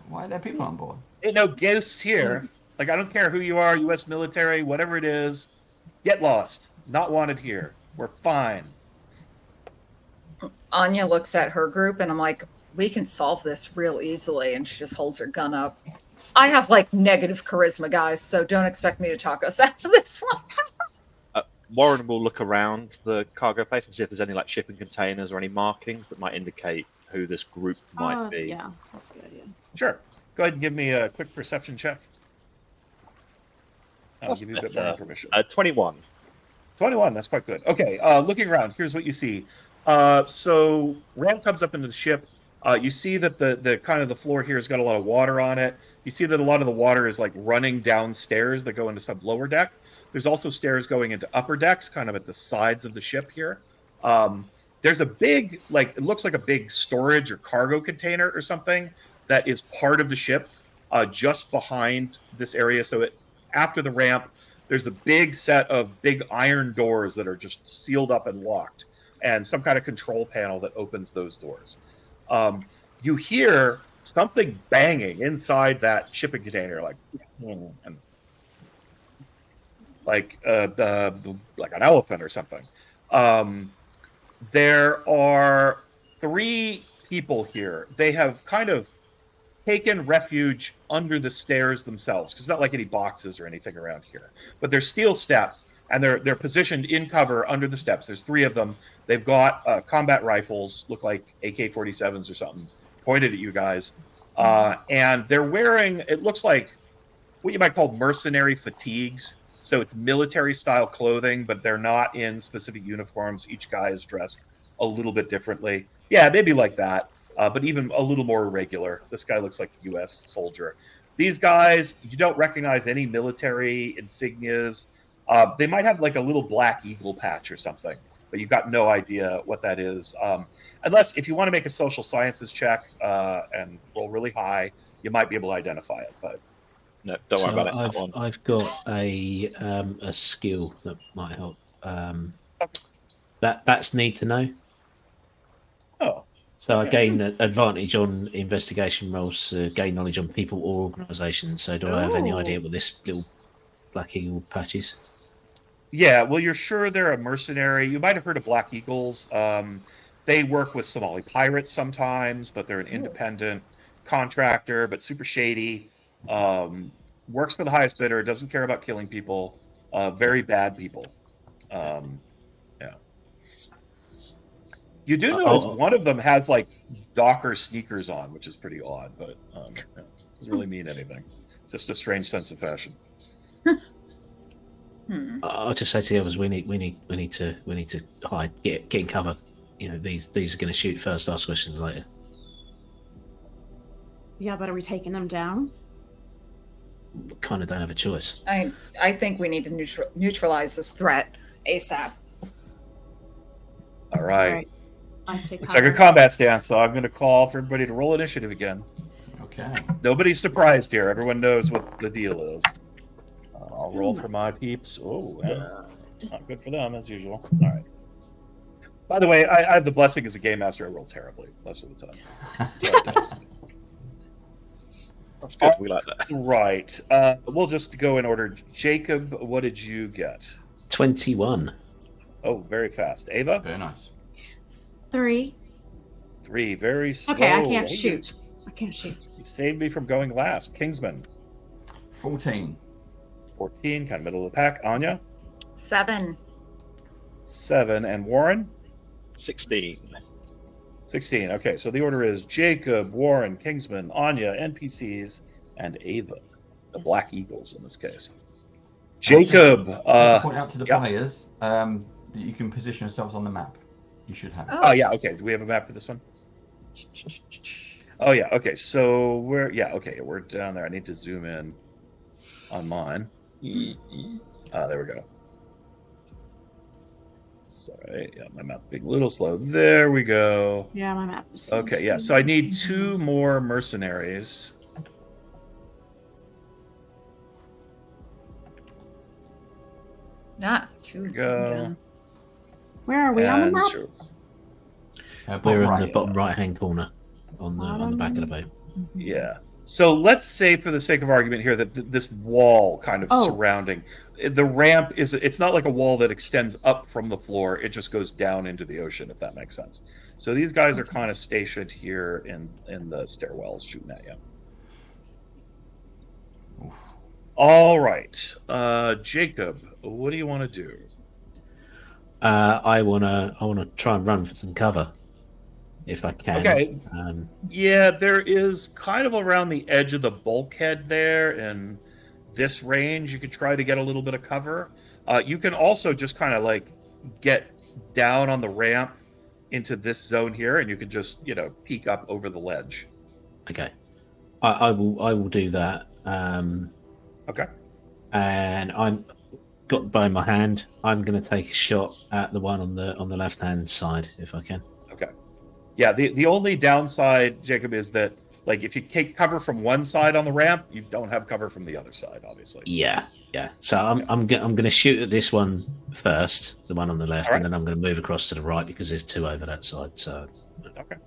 Speaker 6: Why are there people on board?
Speaker 11: Ain't no ghosts here. Like, I don't care who you are, U.S. military, whatever it is. Get lost. Not wanted here. We're fine.
Speaker 8: Anya looks at her group and I'm like, we can solve this real easily. And she just holds her gun up. I have like negative charisma, guys, so don't expect me to talk us out of this one.
Speaker 9: Warren will look around the cargo place and see if there's any like shipping containers or any markings that might indicate who this group might be.
Speaker 10: Yeah, that's a good idea.
Speaker 11: Sure. Go ahead and give me a quick perception check. I'll give you a bit more information.
Speaker 9: 21.
Speaker 11: 21, that's quite good. Okay, looking around, here's what you see. So Ram comes up into the ship. You see that the kind of the floor here has got a lot of water on it. You see that a lot of the water is like running downstairs that go into some lower deck. There's also stairs going into upper decks, kind of at the sides of the ship here. There's a big, like, it looks like a big storage or cargo container or something that is part of the ship just behind this area. So after the ramp, there's a big set of big iron doors that are just sealed up and locked, and some kind of control panel that opens those doors. You hear something banging inside that shipping container, like an elephant or something. There are 3 people here. They have kind of taken refuge under the stairs themselves, because it's not like any boxes or anything around here. But there's steel steps, and they're positioned in cover under the steps. There's 3 of them. They've got combat rifles, look like AK-47s or something, pointed at you guys. And they're wearing, it looks like what you might call mercenary fatigues. So it's military-style clothing, but they're not in specific uniforms. Each guy is dressed a little bit differently. Yeah, maybe like that, but even a little more irregular. This guy looks like a U.S. soldier. These guys, you don't recognize any military insignias. They might have like a little black eagle patch or something, but you've got no idea what that is. Unless, if you want to make a social sciences check and roll really high, you might be able to identify it, but
Speaker 9: no, don't worry about it.
Speaker 7: I've got a skill that might help. That's need to know.
Speaker 11: Oh.
Speaker 7: So I gain advantage on investigation rolls, gain knowledge on people or organisations. So do I have any idea what this little black eagle patch is?
Speaker 11: Yeah, well, you're sure they're a mercenary. You might have heard of Black Eagles. They work with Somali pirates sometimes, but they're an independent contractor, but super shady. Works for the highest bidder, doesn't care about killing people. Very bad people. Yeah. You do notice one of them has like Docker sneakers on, which is pretty odd, but doesn't really mean anything. It's just a strange sense of fashion.
Speaker 7: I'll just say to the others, we need to hide, get in cover. You know, these are going to shoot first, ask questions later.
Speaker 10: Yeah, but are we taking them down?
Speaker 7: Kind of don't have a choice.
Speaker 8: I think we need to neutralize this threat ASAP.
Speaker 11: All right.
Speaker 10: Looks
Speaker 11: like a combat stance, so I'm going to call for everybody to roll initiative again.
Speaker 6: Okay.
Speaker 11: Nobody's surprised here. Everyone knows what the deal is. I'll roll for my peeps. Oh, not good for them as usual. All right. By the way, I have the blessing as a game master. I roll terribly most of the time.
Speaker 9: That's good. We like that.
Speaker 11: Right. We'll just go in order. Jacob, what did you get?
Speaker 7: 21.
Speaker 11: Oh, very fast. Ava?
Speaker 6: Very nice.
Speaker 10: 3.
Speaker 11: 3. Very slow.
Speaker 10: Okay, I can't shoot.
Speaker 11: You saved me from going last. Kingsman?
Speaker 6: 14.
Speaker 11: 14, kind of middle of the pack. Anya?
Speaker 8: 7.
Speaker 11: 7. And Warren?
Speaker 9: 16.
Speaker 11: 16. Okay, so the order is Jacob, Warren, Kingsman, Anya, NPCs, and Ava. The Black Eagles in this case. Jacob.
Speaker 6: Point out to the players that you can position yourselves on the map. You should have it.
Speaker 11: Oh, yeah, okay. Do we have a map for this one? Oh yeah. Okay. So we're down there. I need to zoom in on mine. There we go. Sorry. Yeah, my map being a little slow. There we go.
Speaker 10: Yeah, my map is
Speaker 11: Okay. Yeah. So I need 2 more mercenaries.
Speaker 8: Not too
Speaker 11: Go.
Speaker 10: Where are we on the map?
Speaker 7: We're in the bottom right-hand corner on the back of the boat.
Speaker 11: Yeah. So let's say, for the sake of argument here, that this wall kind of surrounding the ramp it's not like a wall that extends up from the floor. It just goes down into the ocean, if that makes sense. So these guys are kind of stationed here in the stairwells, shooting at you. All right, Jacob, what do you want to do?
Speaker 7: I wanna try and run for some cover, if I can.
Speaker 11: Okay. Yeah, there is kind of around the edge of the bulkhead there, and this range, you could try to get a little bit of cover. You can also just kind of like get down on the ramp into this zone here, and you can just peek up over the ledge.
Speaker 7: Okay, I will do that.
Speaker 11: Okay.
Speaker 7: And I'm got the bow in my hand. I'm going to take a shot at the one on the left hand side if I can.
Speaker 11: Okay. Yeah. The only downside, Jacob, is that like if you take cover from one side on the ramp, you don't have cover from the other side, obviously.
Speaker 7: Yeah. So I'm going to shoot at this one first, the one on the left,
Speaker 11: right.
Speaker 7: and then I'm going to move across to the right because there's 2 over that side. So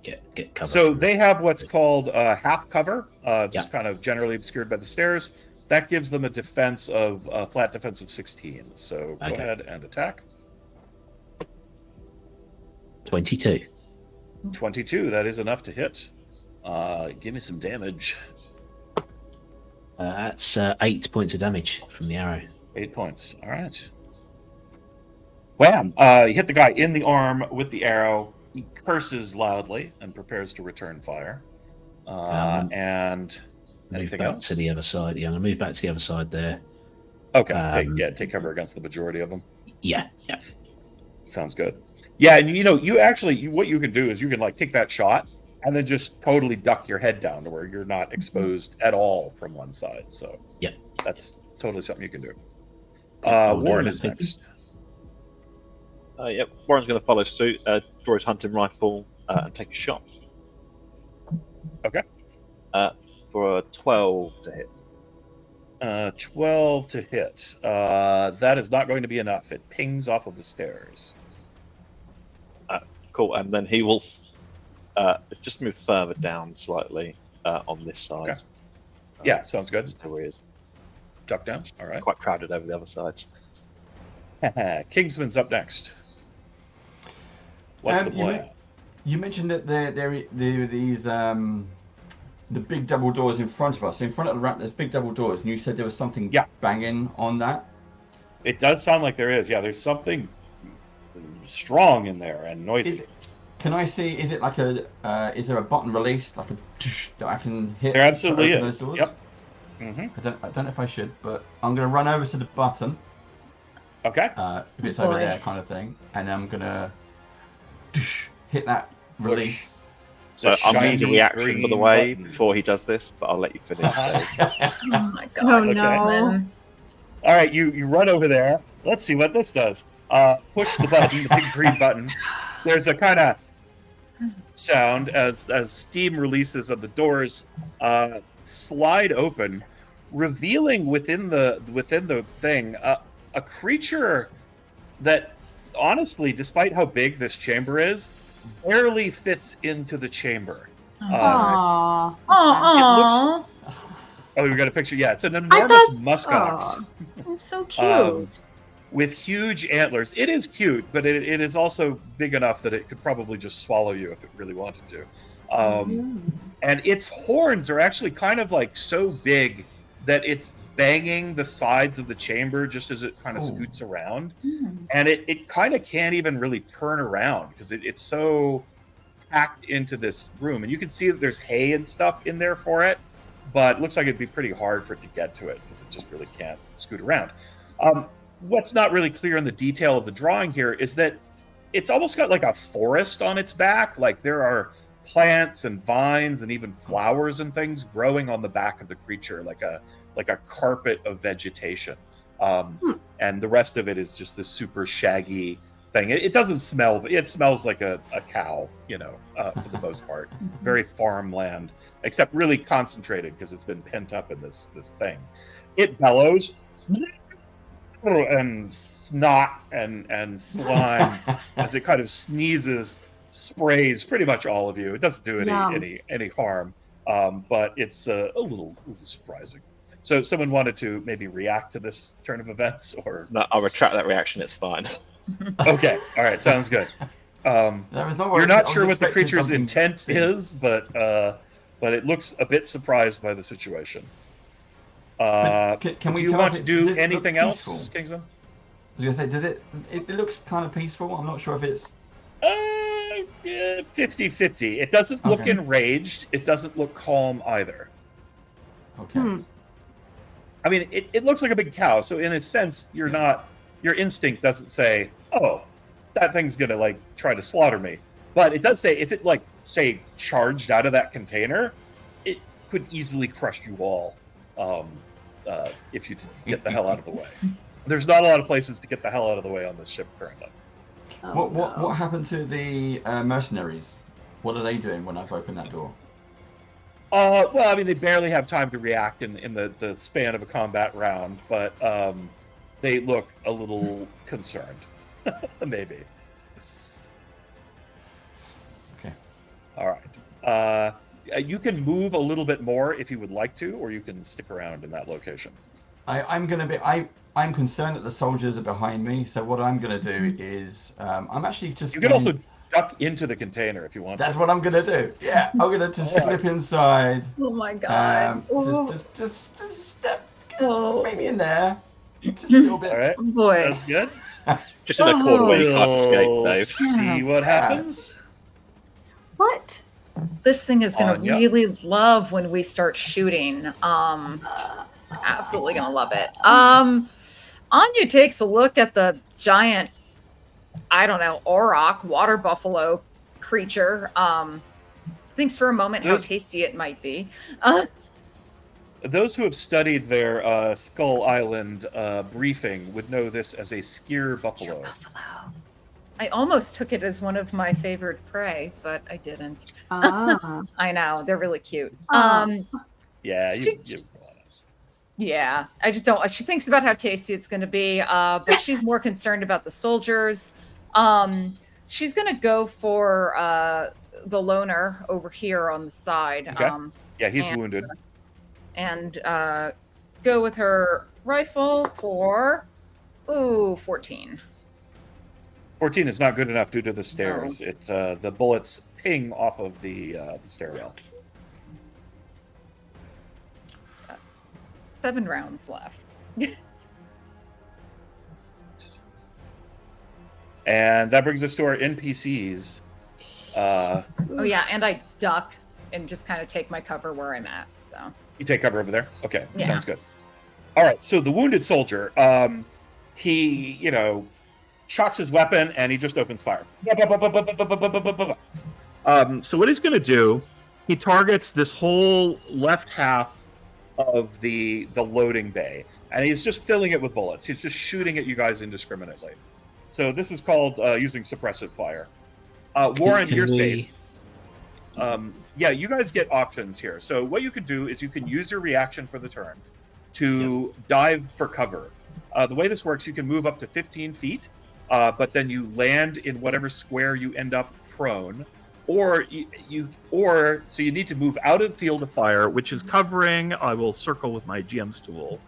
Speaker 7: get cover.
Speaker 11: So they have what's called half cover, just kind of generally obscured by the stairs. That gives them a defense of flat defense of 16. So go ahead and attack.
Speaker 7: 22.
Speaker 11: 22. That is enough to hit. Give me some damage.
Speaker 7: That's 8 points of damage from the arrow.
Speaker 11: 8 points. All right. Wham! You hit the guy in the arm with the arrow. He curses loudly and prepares to return fire. And anything
Speaker 7: back
Speaker 11: else?
Speaker 7: to the other side. Yeah, I'm going to move back to the other side there.
Speaker 11: Okay. Take cover against the majority of them.
Speaker 7: Yeah.
Speaker 11: Sounds good. Yeah, and you actually what you can do is you can like take that shot and then just totally duck your head down to where you're not exposed at all from one side. So
Speaker 7: yeah,
Speaker 11: that's totally something you can do.
Speaker 7: I'll
Speaker 11: Warren
Speaker 7: do
Speaker 11: is
Speaker 7: that.
Speaker 11: next.
Speaker 9: Yep, Warren's going to follow suit, draw his hunting rifle, and take a shot.
Speaker 11: Okay.
Speaker 9: For a 12 to hit.
Speaker 11: 12 to hit. That is not going to be enough. It pings off of the stairs.
Speaker 9: Cool, and then he will just move further down slightly on this side.
Speaker 11: Okay. Yeah, sounds good.
Speaker 9: Just where he is.
Speaker 11: Duck down. All right.
Speaker 9: Quite crowded over the other side.
Speaker 11: Kingsman's up next. What's the plan?
Speaker 6: You mentioned that there are these the big double doors in front of us. In front of the ramp, there's big double doors, and you said there was something banging on that.
Speaker 11: It does sound like there is. Yeah, there's something strong in there and noisy.
Speaker 6: Can I see? Is it like is there a button released like a that I can hit?
Speaker 11: There absolutely
Speaker 6: to open
Speaker 11: is.
Speaker 6: those doors?
Speaker 11: Yep. Mm-hmm.
Speaker 6: I don't know if I should, but I'm going to run over to the button.
Speaker 11: Okay.
Speaker 6: If it's over there, kind of thing, and I'm going to hit that release.
Speaker 9: So I'm going to reaction by the way before he does this, but I'll let you finish.
Speaker 8: Oh my god!
Speaker 10: Oh no!
Speaker 11: All right, you run over there. Let's see what this does. Push the button, the big green button. There's a kind of sound as steam releases and the doors slide open, revealing within the thing a creature that, honestly, despite how big this chamber is, barely fits into the chamber.
Speaker 10: Aww.
Speaker 11: It looks. Oh, we got a picture. Yeah, it's an enormous muskox.
Speaker 8: It's so cute.
Speaker 11: With huge antlers. It is cute, but it is also big enough that it could probably just swallow you if it really wanted to. And its horns are actually kind of like so big that it's banging the sides of the chamber just as it kind of scoots around. And it kind of can't even really turn around because it's so packed into this room. And you can see that there's hay and stuff in there for it, but it looks like it'd be pretty hard for it to get to it because it just really can't scoot around. What's not really clear in the detail of the drawing here is that it's almost got like a forest on its back. Like there are plants and vines and even flowers and things growing on the back of the creature, like a carpet of vegetation. And the rest of it is just this super shaggy thing. It doesn't smell, it smells like a cow, for the most part. Very farmland, except really concentrated because it's been pent up in this thing. It bellows and snot and slime as it kind of sneezes, sprays pretty much all of you. It doesn't do any harm, but it's a little surprising. So someone wanted to maybe react to this turn of events, or
Speaker 9: No, I'll retract that reaction. It's fine.
Speaker 11: okay, all right, sounds good. You're not sure what the creature's intent is, but it looks a bit surprised by the situation.
Speaker 6: Can
Speaker 11: do
Speaker 6: we
Speaker 11: you
Speaker 6: tell
Speaker 11: want
Speaker 6: if
Speaker 11: to
Speaker 6: it-
Speaker 11: do
Speaker 6: does it look
Speaker 11: anything else,
Speaker 6: peaceful?
Speaker 11: Kingsman?
Speaker 6: I was gonna say, does it looks kind of peaceful. I'm not sure if it's
Speaker 11: 50-50. It doesn't look
Speaker 6: Okay.
Speaker 11: enraged. It doesn't look calm either.
Speaker 6: okay.
Speaker 11: I mean, it looks like a big cow, so in a sense, your instinct doesn't say, "Oh, that thing's gonna like try to slaughter me," but it does say if it say charged out of that container, it could easily crush you all if you get the hell out of the way. There's not a lot of places to get the hell out of the way on this ship currently.
Speaker 6: What happened to the mercenaries? What are they doing when I've opened that door?
Speaker 11: Well, I mean, they barely have time to react in the span of a combat round, but they look a little concerned, maybe.
Speaker 6: Okay.
Speaker 11: All right. You can move a little bit more if you would like to, or you can stick around in that location.
Speaker 6: I'm concerned that the soldiers are behind me. So what I'm gonna do is I'm actually just.
Speaker 11: You can also duck into the container if you want.
Speaker 6: That's what I'm gonna do. Yeah, I'm gonna just slip inside.
Speaker 8: Oh my god.
Speaker 6: Just step,
Speaker 8: Oh.
Speaker 6: maybe in there, just a little bit.
Speaker 11: All right.
Speaker 8: Oh boy.
Speaker 11: Sounds good.
Speaker 9: Just in a corner where you can't escape,
Speaker 11: We'll
Speaker 9: Dave.
Speaker 11: see what happens.
Speaker 10: What?
Speaker 8: This thing is going to
Speaker 11: Anya.
Speaker 8: really love when we start shooting. Just absolutely going to love it. Anya takes a look at the giant, I don't know, auroch, water buffalo creature. Thinks for a moment how tasty it might be.
Speaker 11: Those who have studied their Skull Island briefing would know this as a skyr buffalo.
Speaker 8: I almost took it as one of my favorite prey, but I didn't.
Speaker 10: Ah.
Speaker 8: I know, they're really cute.
Speaker 11: Yeah,
Speaker 8: Yeah, I just don't. She thinks about how tasty it's going to be, but she's more concerned about the soldiers. She's going to go for the loner over here on the side.
Speaker 11: Okay. Yeah, he's wounded.
Speaker 8: And go with her rifle for 14.
Speaker 11: 14 is not good enough due to the stairs. It the bullets ping off of the stairwell.
Speaker 8: 7 rounds left.
Speaker 11: And that brings us to our NPCs.
Speaker 8: Oh yeah, and I duck and just kind of take my cover where I'm at. So
Speaker 11: You take cover over there? Okay,
Speaker 8: Yeah.
Speaker 11: sounds good. All right, so the wounded soldier, he, shocks his weapon and he just opens fire. So what he's going to do, he targets this whole left half of the loading bay, and he's just filling it with bullets. He's just shooting at you guys indiscriminately. So this is called using suppressive fire. Warren,
Speaker 7: Can
Speaker 11: you're
Speaker 7: we-
Speaker 11: safe. Yeah, you guys get options here. So what you can do is you can use your reaction for the turn to dive for cover. The way this works, you can move up to 15 feet, but then you land in whatever square you end up prone, or so you need to move out of the field of fire, which is covering. I will circle with my GM's tool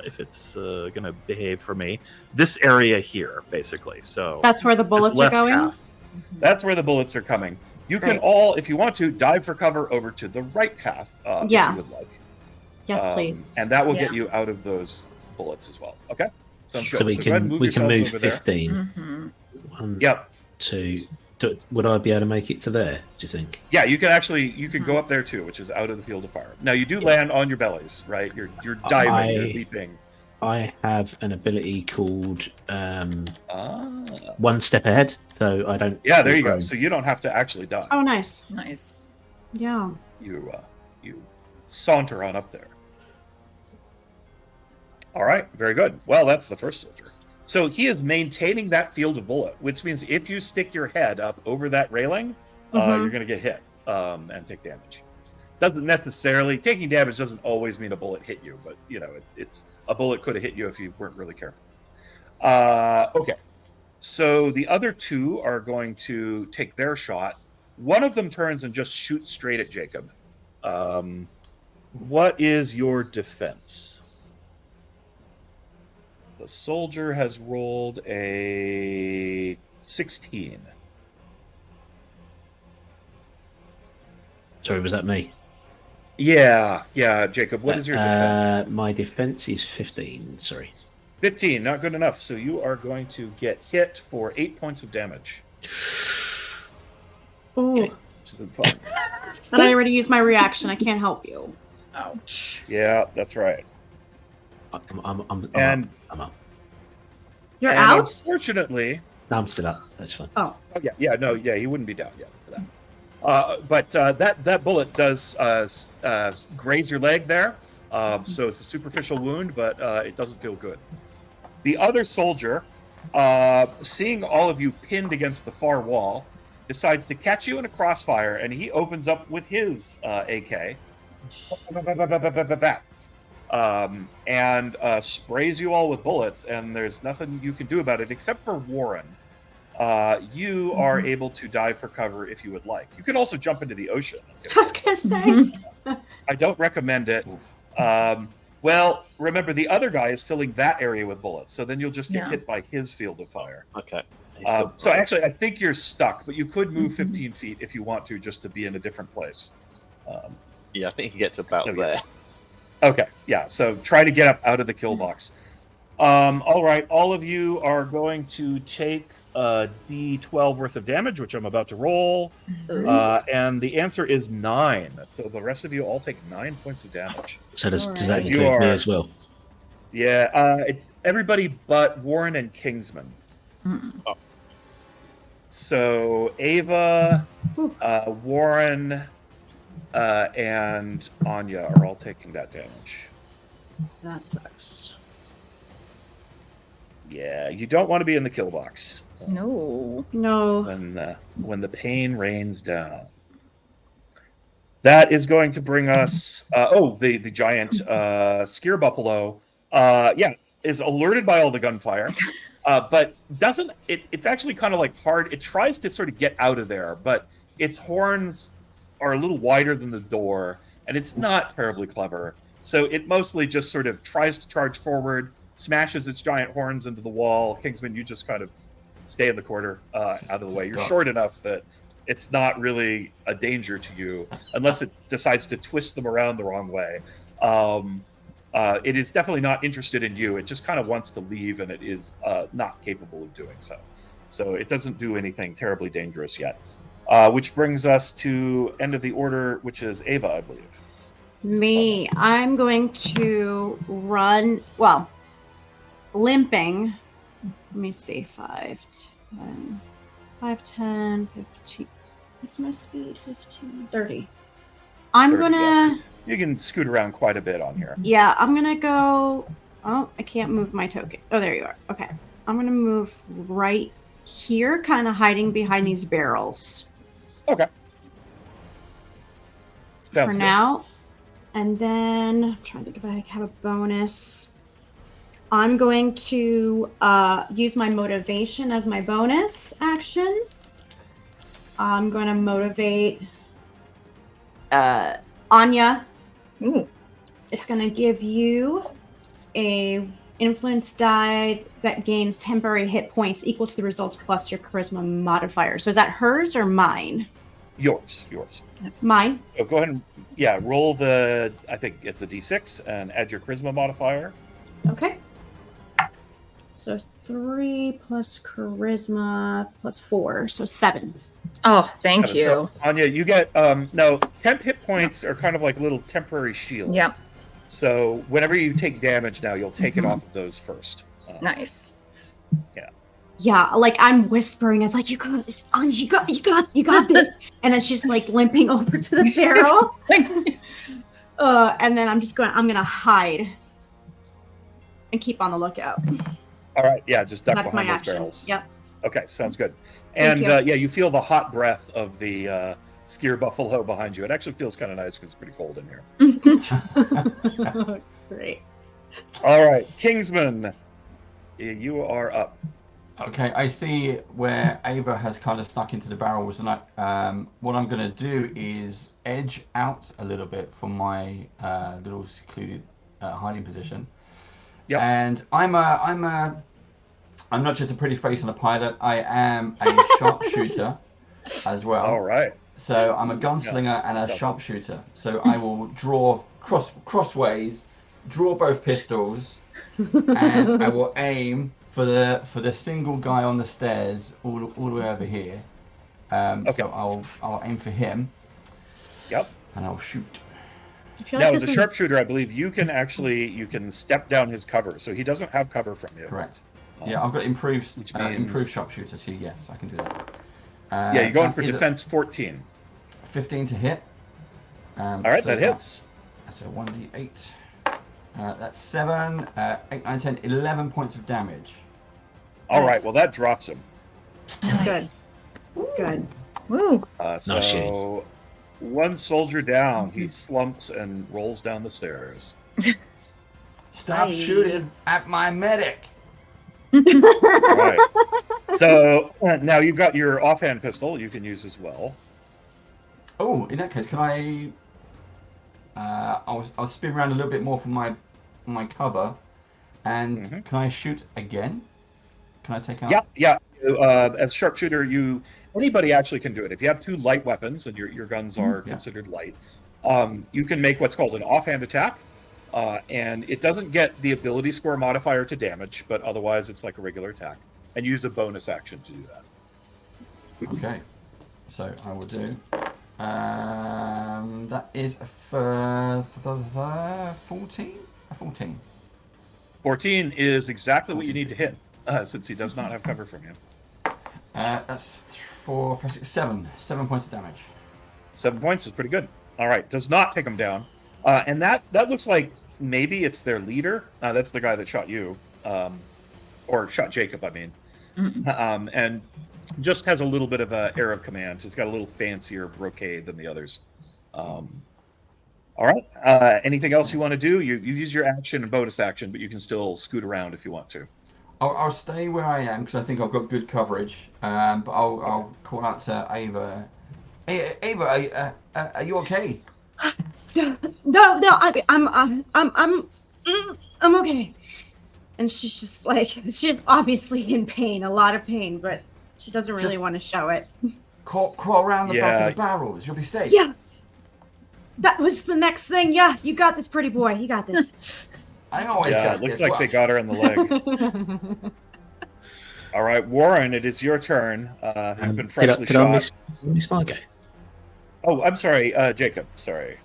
Speaker 11: if it's going to behave for me. This area here, basically. So
Speaker 10: That's where the
Speaker 11: this
Speaker 10: bullets are
Speaker 11: left
Speaker 10: going?
Speaker 11: half. That's where the bullets are coming. You can
Speaker 10: Great.
Speaker 11: all, if you want to, dive for cover over to the right half.
Speaker 10: Yeah.
Speaker 11: If you would like.
Speaker 10: Yes, please.
Speaker 11: And that will get
Speaker 8: Yeah.
Speaker 11: you out of those bullets as well. Okay. Sounds
Speaker 7: So
Speaker 11: good.
Speaker 7: we
Speaker 11: go ahead and
Speaker 7: can
Speaker 11: yourselves
Speaker 7: move
Speaker 11: over there.
Speaker 7: 15.
Speaker 8: Mhm.
Speaker 7: 1,
Speaker 11: Yep.
Speaker 7: 2. Would I be able to make it to there? Do you think?
Speaker 11: Yeah, you can go up there too, which is out of the field of fire. Now you do land on your bellies, right? You're diving, you're leaping.
Speaker 7: I have an ability called One Step Ahead. so I don't.
Speaker 11: Yeah, there you go.
Speaker 7: prone.
Speaker 11: So you don't have to actually die.
Speaker 10: Oh, nice.
Speaker 8: Nice.
Speaker 10: Yeah.
Speaker 11: You saunter on up there. All right, very good. Well, that's the first soldier. So he is maintaining that field of bullet, which means if you stick your head up over that railing, you're going to get hit and take damage. Doesn't necessarily taking damage doesn't always mean a bullet hit you, but it's a bullet could have hit you if you weren't really careful. Okay, so the other two are going to take their shot. One of them turns and just shoots straight at Jacob. What is your defense? The soldier has rolled a 16.
Speaker 7: Sorry, was that me?
Speaker 11: Yeah, Jacob. What is your defense?
Speaker 7: My defense is 15. Sorry.
Speaker 11: 15, not good enough. So you are going to get hit for 8 points of damage.
Speaker 10: Ooh.
Speaker 11: Okay. Which isn't fun.
Speaker 10: And I already used my reaction. I can't help you.
Speaker 8: Ouch.
Speaker 11: Yeah, that's right.
Speaker 7: I'm up.
Speaker 10: You're
Speaker 11: and
Speaker 10: out?
Speaker 11: Unfortunately,
Speaker 7: No, I'm still up. That's fine.
Speaker 10: Oh.
Speaker 11: He wouldn't be down yet for that. But that bullet does graze your leg there, so it's a superficial wound, but it doesn't feel good. The other soldier, seeing all of you pinned against the far wall, decides to catch you in a crossfire, and he opens up with his AK. And sprays you all with bullets, and there's nothing you can do about it except for Warren. You are able to dive for cover if you would like. You can also jump into the ocean.
Speaker 10: I was going to say.
Speaker 11: I don't recommend it. Well, remember, the other guy is filling that area with bullets, so then you'll just get hit by his field of fire.
Speaker 9: Okay.
Speaker 11: So actually, I think you're stuck, but you could move 15 feet if you want to, just to be in a different place.
Speaker 9: Yeah, I think you can get to about there.
Speaker 11: Okay, yeah, so try to get up out of the kill box. All right, all of you are going to take D12 worth of damage, which I'm about to roll. And the answer is 9. So the rest of you all take 9 points of damage.
Speaker 7: So does that
Speaker 11: As you
Speaker 7: include me
Speaker 11: are-
Speaker 7: as well?
Speaker 11: Yeah, everybody but Warren and Kingsman.
Speaker 9: Oh.
Speaker 11: So Ava, Warren, and Anya are all taking that damage.
Speaker 10: That sucks.
Speaker 11: Yeah, you don't want to be in the kill box
Speaker 8: No.
Speaker 10: No.
Speaker 11: when the pain rains down. That is going to bring us. The giant skier buffalo. Is alerted by all the gunfire, but doesn't. It's actually kind of like hard. It tries to sort of get out of there, but its horns are a little wider than the door, and it's not terribly clever. So it mostly just sort of tries to charge forward, smashes its giant horns into the wall. Kingsman, you just kind of stay in the corner, out of the way. You're short enough that it's not really a danger to you, unless it decides to twist them around the wrong way. It is definitely not interested in you. It just kind of wants to leave, and it is not capable of doing so. So it doesn't do anything terribly dangerous yet. Which brings us to end of the order, which is Ava, I believe.
Speaker 10: Me. I'm going to run. Well, limping. Let me see. 5, 10, 15. What's my speed? 15, 30. I'm
Speaker 11: 30,
Speaker 10: gonna.
Speaker 11: You can scoot around quite a bit on here.
Speaker 10: Yeah, I'm gonna go. Oh, I can't move my token. Oh, there you are. Okay. I'm gonna move right here, kind of hiding behind these barrels.
Speaker 11: Okay. Sounds
Speaker 10: For
Speaker 11: good.
Speaker 10: now. And then I'm trying to think if I have a bonus. I'm going to use my motivation as my bonus action. I'm going to motivate Anya.
Speaker 8: Ooh.
Speaker 10: It's going to give you a influence die that gains temporary hit points equal to the results plus your charisma modifier. So is that hers or mine?
Speaker 11: Yours.
Speaker 10: Mine.
Speaker 11: So go ahead and roll the. I think it's a D6 and add your charisma modifier.
Speaker 10: Okay. So 3 plus charisma plus 4, so 7.
Speaker 8: Oh, thank you.
Speaker 11: So, Anya, you get temp hit points are kind of like a little temporary shield.
Speaker 8: Yep.
Speaker 11: So whenever you take damage now, you'll take it off of those first.
Speaker 8: Nice.
Speaker 11: Yeah.
Speaker 10: Yeah, like I'm whispering. It's like, you got this, Anj, you got this. And then she's like limping over to the barrel. And then I'm gonna hide and keep on the lookout.
Speaker 11: All right, yeah, just duck
Speaker 10: That's my
Speaker 11: behind those
Speaker 10: action.
Speaker 11: barrels.
Speaker 10: Yep.
Speaker 11: Okay, sounds good.
Speaker 10: Thank
Speaker 11: And
Speaker 10: you.
Speaker 11: you feel the hot breath of the skier buffalo behind you. It actually feels kind of nice because it's pretty cold in here.
Speaker 10: Great.
Speaker 11: All right, Kingsman, you are up.
Speaker 6: Okay, I see where Ava has kind of stuck into the barrels, and what I'm going to do is edge out a little bit from my little secluded hiding position.
Speaker 11: Yep.
Speaker 6: And I'm not just a pretty face on a pilot. I am a sharpshooter as well.
Speaker 11: All right.
Speaker 6: So I'm a gunslinger and a sharpshooter. So I will draw crossways, draw both pistols, and I will aim for the single guy on the stairs all the way over here. So I'll aim for him.
Speaker 11: Yep.
Speaker 6: And I'll shoot.
Speaker 11: Now, as a sharpshooter, I believe you can step down his cover, so he doesn't have cover from you.
Speaker 6: Correct. Yeah, I've got improved
Speaker 11: means...
Speaker 6: sharpshooter, so yes, I can do that.
Speaker 11: Yeah, you're going for defense 14.
Speaker 6: 15 to hit.
Speaker 11: All right, that hits.
Speaker 6: So 1d8. That's 7, 8, 9, 10, 11 points of damage.
Speaker 11: All right, well, that drops him.
Speaker 10: Good. Good.
Speaker 8: Woo.
Speaker 11: So one soldier down. He slumps and rolls down the stairs.
Speaker 6: Stop shooting at my medic.
Speaker 11: Right. So now you've got your offhand pistol you can use as well.
Speaker 6: Oh, in that case, can I? I'll spin around a little bit more from my cover, and can I shoot again? Can I take out?
Speaker 11: Yeah. As a sharpshooter, anybody actually can do it. If you have 2 light weapons and your guns are considered light, you can make what's called an offhand attack. And it doesn't get the ability score modifier to damage, but otherwise it's like a regular attack. And use a bonus action to do that.
Speaker 6: Okay, so I will do. That is for 14. 14.
Speaker 11: 14 is exactly what you need to hit, since he does not have cover from you.
Speaker 6: That's 4, 5, 6, 7. 7 points of damage.
Speaker 11: 7 points is pretty good. All right, does not take him down. And that looks like maybe it's their leader. That's the guy that shot you, or shot Jacob, I mean. And just has a little bit of an air of command. He's got a little fancier brocade than the others. All right. Anything else you want to do? You use your action and bonus action, but you can still scoot around if you want to.
Speaker 6: I'll stay where I am because I think I've got good coverage. But I'll call out to Ava. Hey, Ava, are you okay?
Speaker 10: No, I'm okay. And she's just like, she's obviously in pain, a lot of pain, but she doesn't really want to show it.
Speaker 6: Crawl around the back of the barrels. You'll be safe.
Speaker 10: Yeah. That was the next thing. Yeah, you got this, pretty boy. You got this.
Speaker 6: I always
Speaker 11: got it looks like they got her in the leg. All right, Warren, it is your turn. You've been freshly shot.
Speaker 7: I miss Margo?
Speaker 11: Oh, I'm sorry, Jacob. Sorry.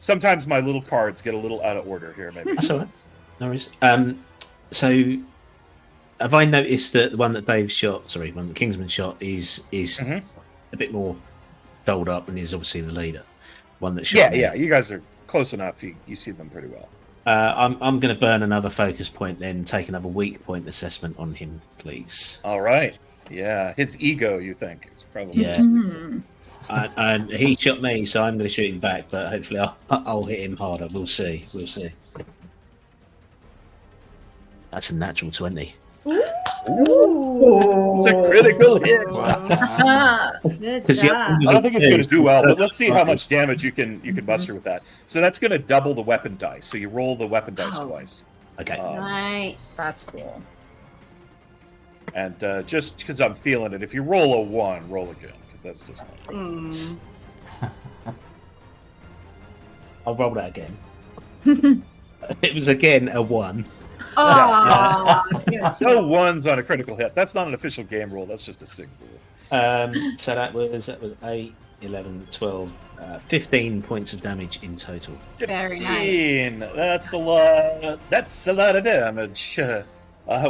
Speaker 11: Sometimes my little cards get a little out of order here. Maybe
Speaker 7: that's all right. No worries. So, have I noticed that the one that Dave shot, one that Kingsman shot, is a bit more dolled up and is obviously the leader? One that shot.
Speaker 11: Yeah. You guys are close enough. You see them pretty well.
Speaker 7: I'm going to burn another focus point, then take another weak point assessment on him, please.
Speaker 11: All right. Yeah, his ego. You think? It's probably.
Speaker 7: Yeah. And he shot me, so I'm going to shoot him back. But hopefully, I'll hit him harder. We'll see. That's a natural 20.
Speaker 10: Ooh.
Speaker 11: It's a critical hit.
Speaker 10: Good job.
Speaker 11: I don't think it's going to do well, but let's see how much damage you can muster with that. So that's going to double the weapon dice. So you roll the weapon dice twice.
Speaker 7: Okay.
Speaker 10: Nice.
Speaker 8: That's cool.
Speaker 11: And just because I'm feeling it, if you roll a 1, roll again, because that's just not good.
Speaker 7: I'll roll that again. It was again a 1.
Speaker 10: Oh,
Speaker 11: no 1s on a critical hit. That's not an official game rule. That's just a sig rule.
Speaker 7: So that was 8, 11, 12, 15 points of damage in total.
Speaker 10: Very nice.
Speaker 11: That's a lot. That's a lot of damage.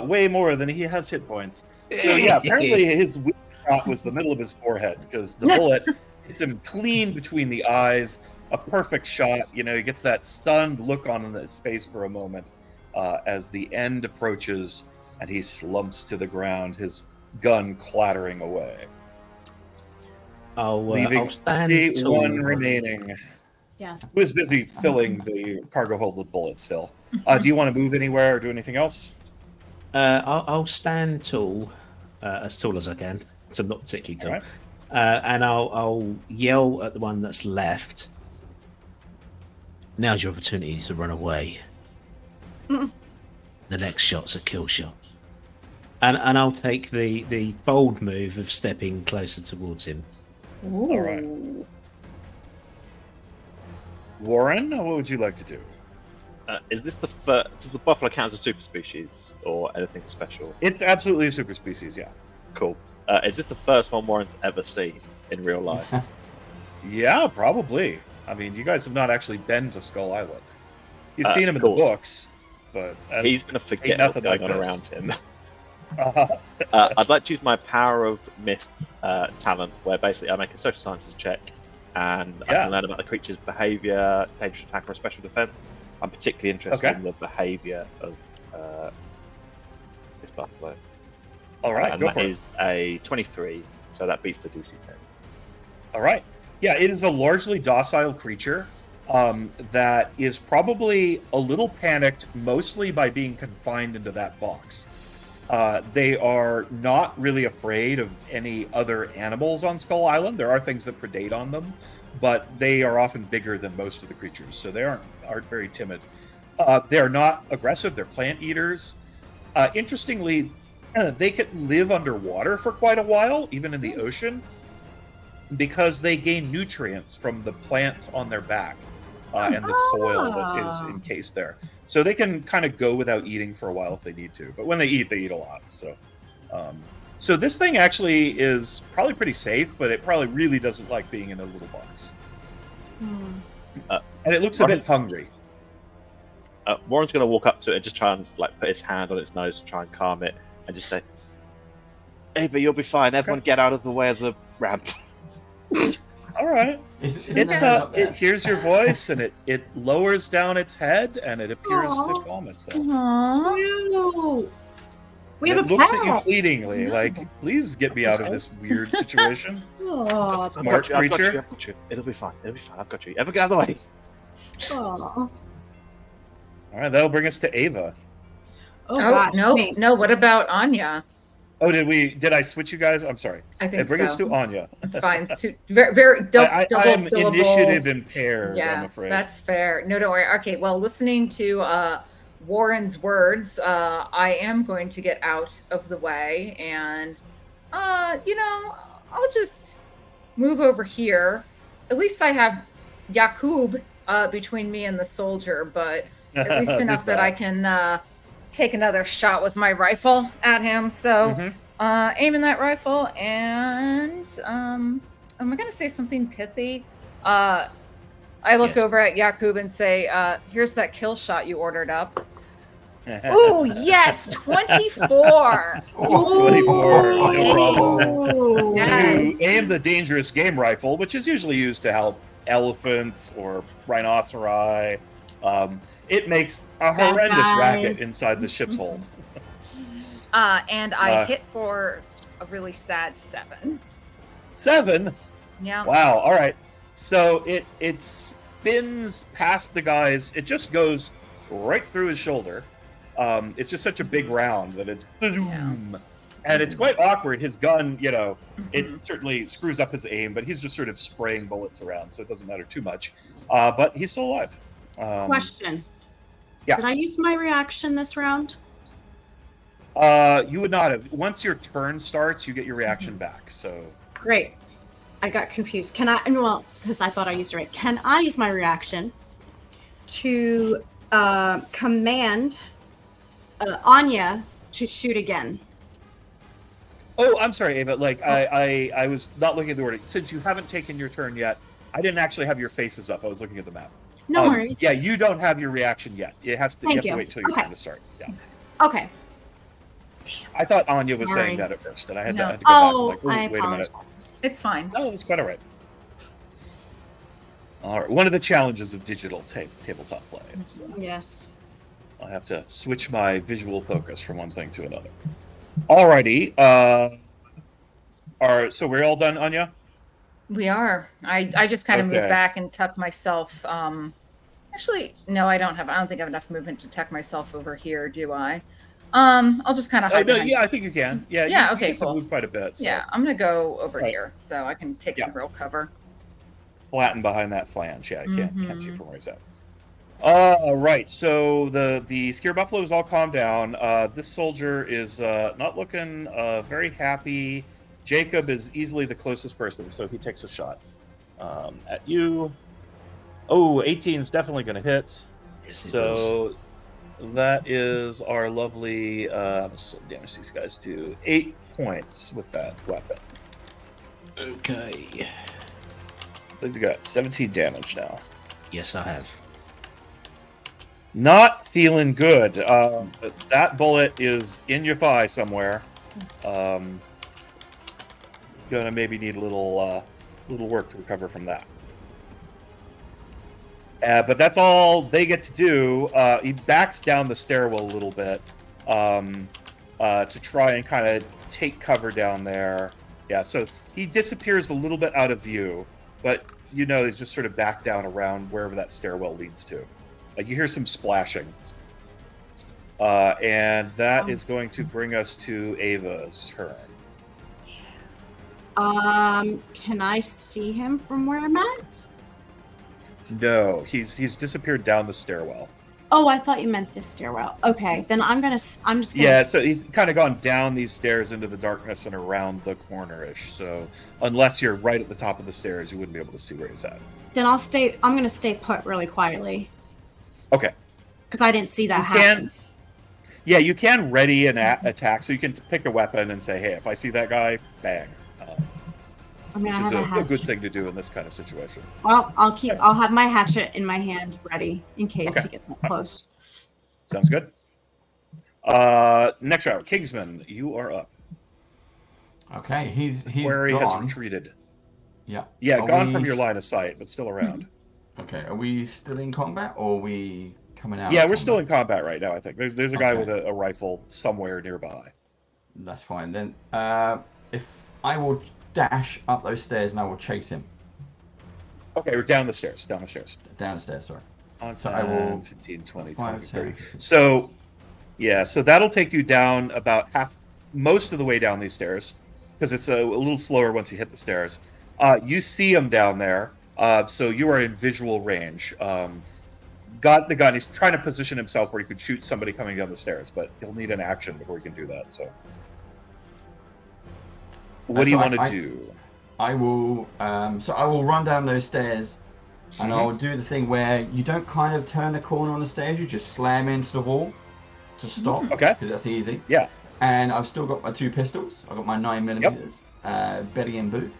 Speaker 11: way more than he has hit points. So yeah, apparently his weak spot was the middle of his forehead because the bullet hits him clean between the eyes. A perfect shot. He gets that stunned look on his face for a moment as the end approaches, and he slumps to the ground, his gun clattering away. Leaving
Speaker 7: I'll stand
Speaker 11: the
Speaker 7: tall.
Speaker 11: one remaining.
Speaker 10: Yes.
Speaker 11: Who is busy filling the cargo hold with bullets still. Do you want to move anywhere or do anything else?
Speaker 7: I'll stand tall, as tall as I can. So I'm not particularly tall.
Speaker 11: Right.
Speaker 7: And I'll yell at the one that's left. Now's your opportunity to run away. The next shot's a kill shot. And I'll take the bold move of stepping closer towards him.
Speaker 10: Ooh.
Speaker 11: All right. Warren, what would you like to do?
Speaker 9: Is this the first? Does the buffalo count as a super species or anything special?
Speaker 11: It's absolutely a super species, yeah.
Speaker 9: Cool. Is this the first one Warren's ever seen in real life?
Speaker 11: Yeah, probably. I mean, you guys have not actually been to Skull Island. You've seen him in the
Speaker 9: cool.
Speaker 11: books, but
Speaker 9: He's going to forget what's
Speaker 11: nothing
Speaker 9: going
Speaker 11: like
Speaker 9: on
Speaker 11: this.
Speaker 9: around him. I'd like to use my power of myth talent, where basically I make a social sciences check, and I can learn about the creature's behavior, dangerous attack, or special defense. I'm particularly interested in the behavior of this buffalo.
Speaker 11: All right,
Speaker 9: and
Speaker 11: go
Speaker 9: that
Speaker 11: for it.
Speaker 9: is a 23, so that beats the DC 10.
Speaker 11: All right. Yeah, it is a largely docile creature that is probably a little panicked, mostly by being confined into that box. They are not really afraid of any other animals on Skull Island. There are things that predate on them, but they are often bigger than most of the creatures, so they aren't very timid. They are not aggressive. They're plant eaters. Interestingly, they can live underwater for quite a while, even in the ocean, because they gain nutrients from the plants on their back and the soil that is encased there. So they can kind of go without eating for a while if they need to. But when they eat a lot. So this thing actually is probably pretty safe, but it probably really doesn't like being in a little box. And it looks a bit hungry.
Speaker 9: Warren's going to walk up to it and just try and put his hand on its nose to try and calm it, and just say, "Ava, you'll be fine. Everyone, get out of the way of the ramp."
Speaker 11: All right. It hears your voice and it lowers down its head and it appears to calm itself.
Speaker 10: Aww. We have
Speaker 11: it
Speaker 10: a
Speaker 11: looks
Speaker 10: pet.
Speaker 11: at you pleadingly, like, please get me out of this weird situation. Smart creature.
Speaker 9: I've got you. It'll be fine. I've got you. Ever get out of the way.
Speaker 10: Aww.
Speaker 11: All right, that'll bring us to Ava.
Speaker 10: Gosh,
Speaker 8: no. What about Anya?
Speaker 11: Oh, did I switch you guys? I'm sorry.
Speaker 8: I think
Speaker 11: it brings us to Anya.
Speaker 8: It's fine. Very double
Speaker 11: I'm
Speaker 8: syllable.
Speaker 11: initiative impaired,
Speaker 8: Yeah,
Speaker 11: I'm afraid.
Speaker 8: that's fair. No, don't worry. Okay, well, listening to Warren's words, I am going to get out of the way, and I'll just move over here. At least I have Yakub between me and the soldier, but at least enough that I can take another shot with my rifle at him. So aiming that rifle, and am I going to say something pithy? I look over at Yakub and say, here's that kill shot you ordered up. Oh, yes, 24.
Speaker 11: 24, no problem.
Speaker 8: Yes.
Speaker 11: You aim the dangerous game rifle, which is usually used to help elephants or rhinoceri. It makes a horrendous racket inside the ship's hold.
Speaker 8: And I hit for a really sad 7.
Speaker 11: 7?
Speaker 8: Yeah.
Speaker 11: Wow, all right. So it spins past the guys. It just goes right through his shoulder. It's just such a big round that it's boom. And it's quite awkward. His gun, it certainly screws up his aim, but he's just sort of spraying bullets around, so it doesn't matter too much. But he's still alive.
Speaker 10: Question.
Speaker 11: Yeah.
Speaker 10: Did I use my reaction this round?
Speaker 11: You would not have. Once your turn starts, you get your reaction back. So
Speaker 10: Great. I got confused. Can I? Well, because I thought I used it right. Can I use my reaction to command Anya to shoot again?
Speaker 11: Oh, I'm sorry, Ava. I was not looking at the wording. Since you haven't taken your turn yet, I didn't actually have your faces up. I was looking at the map.
Speaker 10: No worries.
Speaker 11: Yeah, you don't have your reaction yet. You have to wait till your turn to start. Yeah.
Speaker 10: Okay.
Speaker 11: I thought Anya was
Speaker 10: Sorry.
Speaker 11: saying that at first, and I had
Speaker 8: No.
Speaker 11: to go back. I'm
Speaker 10: Oh,
Speaker 11: like,
Speaker 10: I
Speaker 11: wait a minute.
Speaker 10: apologize.
Speaker 8: It's fine.
Speaker 11: No, that's quite all right. All right. One of the challenges of digital tabletop play is
Speaker 10: Yes.
Speaker 11: I'll have to switch my visual focus from one thing to another. Alrighty. So we're all done, Anya?
Speaker 8: We are. I just kind of moved
Speaker 11: Okay.
Speaker 8: back and tucked myself. Actually, no, I don't think I have enough movement to tuck myself over here, do I? I'll just kind of hide.
Speaker 11: No,
Speaker 8: behind-
Speaker 11: yeah, I think you can. Yeah,
Speaker 8: Yeah,
Speaker 11: you
Speaker 8: okay,
Speaker 11: get to
Speaker 8: cool.
Speaker 11: move quite a bit. So
Speaker 8: Yeah, I'm gonna go over
Speaker 11: Right.
Speaker 8: here so I can take some real cover.
Speaker 11: flatten behind that flange. Yeah, I can't see
Speaker 8: Mhm.
Speaker 11: from where he's at. All right, so the Skier Buffalo is all calmed down. This soldier is not looking very happy. Jacob is easily the closest person, so he takes a shot at you. Oh, 18 is definitely going to hit.
Speaker 7: Yes, it
Speaker 11: So that is our lovely so damage these guys do 8 points with that weapon.
Speaker 7: Okay.
Speaker 11: I think we got 17 damage now.
Speaker 7: Yes, I have.
Speaker 11: Not feeling good. That bullet is in your thigh somewhere. Gonna maybe need a little work to recover from that. But that's all they get to do. He backs down the stairwell a little bit to try and kind of take cover down there. Yeah, so he disappears a little bit out of view, but he's just sort of back down around wherever that stairwell leads to. You hear some splashing. And that is going to bring us to Ava's turn.
Speaker 10: Can I see him from where I'm at?
Speaker 11: No, he's disappeared down the stairwell.
Speaker 10: Oh, I thought you meant this stairwell. Okay, then I'm just gonna.
Speaker 11: Yeah, so he's kind of gone down these stairs into the darkness and around the corner-ish. So unless you're right at the top of the stairs, you wouldn't be able to see where he's at.
Speaker 10: Then I'm gonna stay put really quietly.
Speaker 11: Okay.
Speaker 10: Because I didn't see that
Speaker 11: You
Speaker 10: happen.
Speaker 11: Yeah, you can ready an attack, so you can pick a weapon and say, "Hey, if I see that guy, bang."
Speaker 10: I mean,
Speaker 11: Which
Speaker 10: I
Speaker 11: is
Speaker 10: have a
Speaker 11: a good
Speaker 10: hatchet.
Speaker 11: thing to do in this kind of situation.
Speaker 10: Well, I'll have my hatchet in my hand ready in case
Speaker 11: Okay.
Speaker 10: he gets up close.
Speaker 11: Sounds good. Next round, Kingsman, you are up.
Speaker 6: Okay, he's
Speaker 11: Quarry has
Speaker 6: gone.
Speaker 11: retreated.
Speaker 6: Yeah.
Speaker 11: Yeah,
Speaker 6: Are
Speaker 11: gone
Speaker 6: we
Speaker 11: from your
Speaker 6: s-
Speaker 11: line of sight, but still around.
Speaker 6: Okay, are we still in combat or are we coming out?
Speaker 11: Yeah,
Speaker 6: of
Speaker 11: we're still in
Speaker 6: combat?
Speaker 11: combat right now. I think there's a guy
Speaker 6: Okay.
Speaker 11: with a rifle somewhere nearby.
Speaker 6: That's fine then. If I will dash up those stairs and I will chase him
Speaker 11: Okay, we're down the stairs. Down the stairs.
Speaker 6: down the stairs. Sorry.
Speaker 11: On
Speaker 6: So I will
Speaker 11: 15, 20,
Speaker 6: 5,
Speaker 11: 20, 30.
Speaker 6: 10.
Speaker 11: So, yeah, so that'll take you down about most of the way down these stairs, because it's a little slower once you hit the stairs. You see him down there, so you are in visual range. Got the gun. He's trying to position himself where he could shoot somebody coming down the stairs, but he'll need an action before he can do that. So, what do you want to do?
Speaker 6: I will. So I will run down those stairs, and
Speaker 11: Mhm.
Speaker 6: I'll do the thing where you don't kind of turn the corner on the stairs. You just slam into the wall to stop.
Speaker 11: Okay.
Speaker 6: Because that's easy.
Speaker 11: Yeah.
Speaker 6: And I've still got my 2 pistols. I've got my 9mm, Betty and Boo,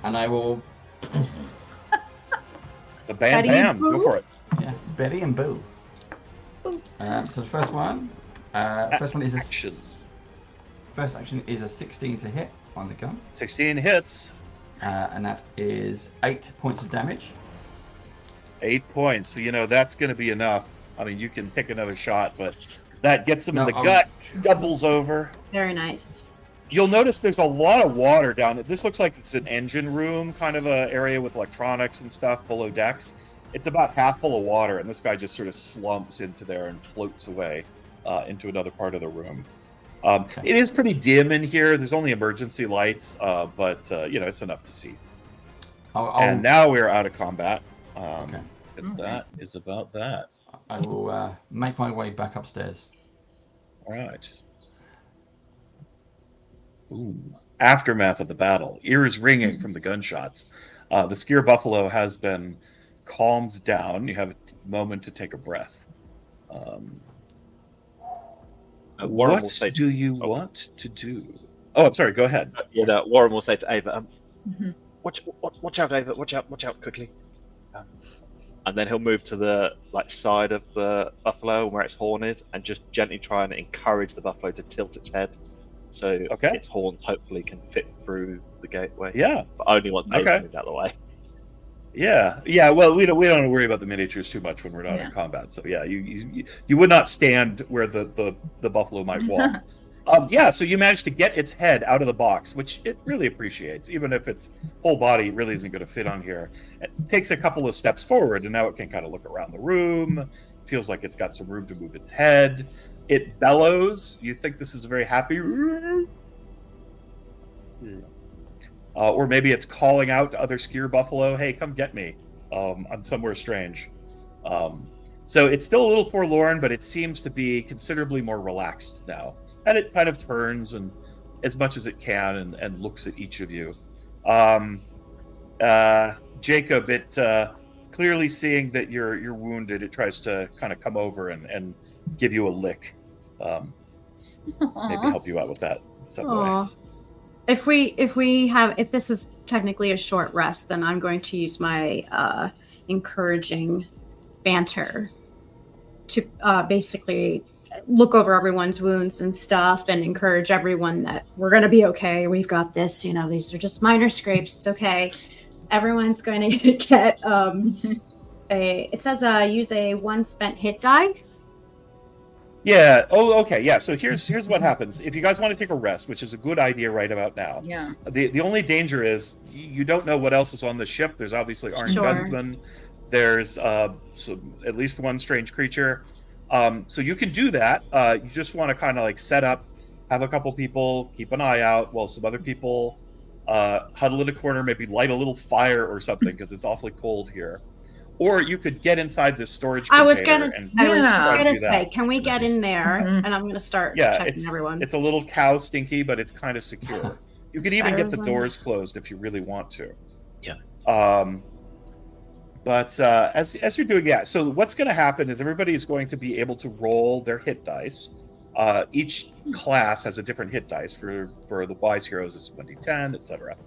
Speaker 6: and I will.
Speaker 11: The bam
Speaker 10: Betty
Speaker 11: bam.
Speaker 10: Boo?
Speaker 11: Go for it.
Speaker 6: Yeah, Betty and Boo. So the first one is
Speaker 11: Action.
Speaker 6: First action is a 16 to hit on the gun,
Speaker 11: 16 hits.
Speaker 6: and that is 8 points of damage.
Speaker 11: 8 points. So, that's going to be enough. I mean, you can take another shot, but that gets him in
Speaker 6: No,
Speaker 11: the
Speaker 6: I'll-
Speaker 11: gut, doubles over.
Speaker 10: Very nice.
Speaker 11: You'll notice there's a lot of water down there. This looks like it's an engine room, kind of a area with electronics and stuff below decks. It's about half full of water, and this guy just sort of slumps into there and floats away into another part of the room. It is pretty dim in here. There's only emergency lights, but it's enough to see. And now we're out of combat.
Speaker 6: Okay.
Speaker 11: Because that is about that.
Speaker 6: I will make my way back upstairs.
Speaker 11: All right. Boom. Aftermath of the battle. Ears ringing from the gunshots. The Skier Buffalo has been calmed down. You have a moment to take a breath.
Speaker 9: Warren will
Speaker 11: What
Speaker 9: say
Speaker 11: do you want to do? Oh, I'm sorry. Go ahead.
Speaker 9: Warren will say to Ava,
Speaker 8: Mhm.
Speaker 9: watch out, Ava, watch out, quickly. and then he'll move to the side of the buffalo where its horn is, and just gently try and encourage the buffalo to tilt its head, so its horns hopefully can fit through the gateway.
Speaker 11: Yeah,
Speaker 9: but only once they've moved out of the way.
Speaker 11: Yeah. Well, we don't worry about the miniatures too much when we're not in combat. So yeah, you would not stand where the buffalo might walk. So you managed to get its head out of the box, which it really appreciates, even if its whole body really isn't going to fit on here. It takes a couple of steps forward, and now it can kind of look around the room. Feels like it's got some room to move its head. It bellows. You think this is a very happy, or maybe it's calling out to other skier buffalo, "Hey, come get me. I'm somewhere strange." So it's still a little forlorn, but it seems to be considerably more relaxed now. And it kind of turns and as much as it can and looks at each of you. Jacob, it clearly seeing that you're wounded, it tries to kind of come over and give you a lick. Maybe help you out with that in some way.
Speaker 10: If this is technically a short rest, then I'm going to use my encouraging banter to basically look over everyone's wounds and stuff and encourage everyone that we're going to be okay. We've got this. These are just minor scrapes. It's okay. Everyone's going to get it says use a 1 spent hit die.
Speaker 11: Yeah. Oh, okay. Yeah. So here's what happens. If you guys want to take a rest, which is a good idea right about now.
Speaker 8: Yeah.
Speaker 11: The only danger is you don't know what else is on the ship. There's obviously armed gunsmen. There's at least one strange creature. So you can do that. You just want to kind of set up, have a couple people keep an eye out while some other people huddle in a corner, maybe light a little fire or something because it's awfully cold here. Or you could get inside this storage container.
Speaker 10: I was just gonna say, can we get in there? And I'm gonna start checking everyone.
Speaker 11: It's a little cow stinky, but it's kind of secure. You can even get the doors closed if you really want to.
Speaker 7: Yeah.
Speaker 11: But as you're doing, so what's going to happen is everybody's going to be able to roll their hit dice. Each class has a different hit dice. For the wise heroes, it's 1d10, etc.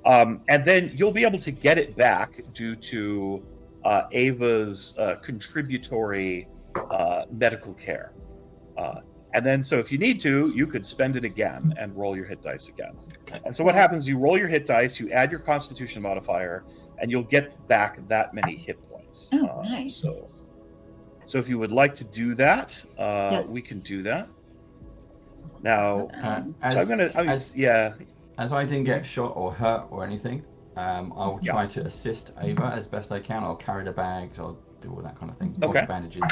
Speaker 11: And then you'll be able to get it back due to Ava's contributory medical care. And then, so if you need to, you could spend it again and roll your hit dice again. And so what happens, you roll your hit dice, you add your constitution modifier, and you'll get back that many hit points.
Speaker 8: Oh, nice.
Speaker 11: So if you would like to do that, we can do that. Now,
Speaker 6: as I didn't get shot or hurt or anything, I'll try to assist Ava as best I can. I'll carry the bags, I'll do all that kind of thing.
Speaker 11: Okay.
Speaker 6: Bandages.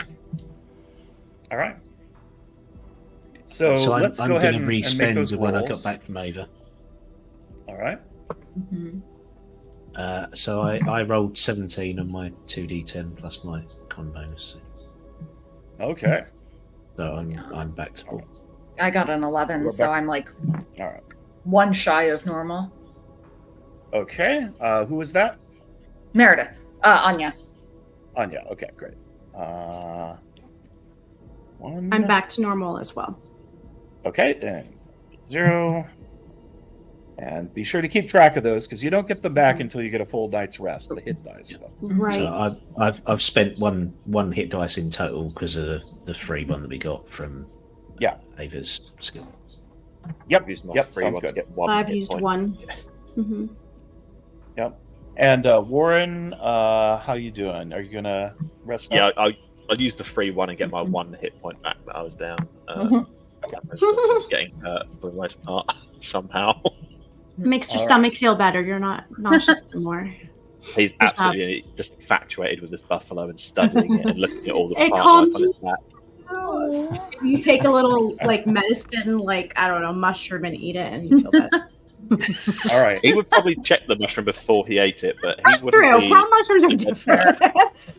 Speaker 11: All right. So let's
Speaker 7: I'm
Speaker 11: go ahead
Speaker 7: and
Speaker 11: make those
Speaker 7: the one I
Speaker 11: rolls.
Speaker 7: got back from Ava.
Speaker 11: All right.
Speaker 7: So I rolled 17 on my 2d10 plus my con bonus.
Speaker 11: Okay.
Speaker 7: So I'm back to full.
Speaker 8: I got an 11, so I'm
Speaker 11: all right.
Speaker 8: 1 shy of normal.
Speaker 11: Okay. Who was that?
Speaker 8: Meredith. Anya.
Speaker 11: Anya. Okay, great. One.
Speaker 10: I'm back to normal as well.
Speaker 11: Okay, and 0. And be sure to keep track of those because you don't get them back until you get a full night's rest. The hit dice. So.
Speaker 10: Right.
Speaker 7: So I've spent one hit dice in total because of the free one that we got from Ava's skill.
Speaker 11: Yep. Sounds good.
Speaker 10: So I've used 1. Mm-hmm.
Speaker 11: Yep. And Warren, how you doing? Are you gonna rest up?
Speaker 9: I'll use the free one and get my 1 hit point back that I was down. Getting hurt for the most part somehow.
Speaker 10: Makes your stomach feel better. You're not nauseous anymore.
Speaker 9: He's absolutely just infatuated with this buffalo and studying it and looking at all the
Speaker 10: It
Speaker 9: parts
Speaker 10: calms
Speaker 9: on its back.
Speaker 10: You take a little medicine, I don't know, mushroom and eat it, and you feel better.
Speaker 11: All right.
Speaker 9: He would probably check the mushroom before he ate it, but
Speaker 10: That's
Speaker 9: he wouldn't
Speaker 10: true.
Speaker 9: be...
Speaker 10: Brown mushrooms are different.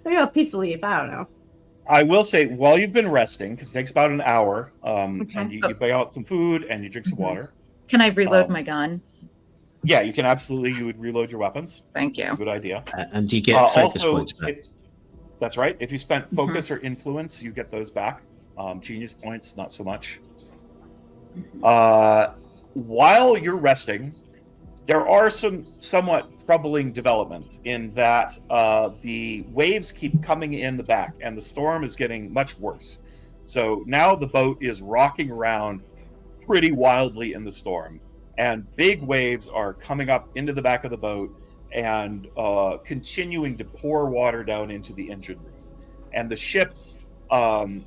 Speaker 10: Maybe a piece of leaf. I don't know.
Speaker 11: I will say, while you've been resting, because it takes about an hour, and you bag out some food and you drink some water.
Speaker 8: Can I reload my gun?
Speaker 11: Yeah, you can absolutely. You would reload your weapons.
Speaker 8: Thank you.
Speaker 11: That's a good idea.
Speaker 7: And you get focus points back.
Speaker 11: That's right. If you spent focus or influence, you get those back. Genius points, not so much. While you're resting, There are some somewhat troubling developments in that the waves keep coming in the back, and the storm is getting much worse. So now the boat is rocking around pretty wildly in the storm, and big waves are coming up into the back of the boat and continuing to pour water down into the engine room. And the ship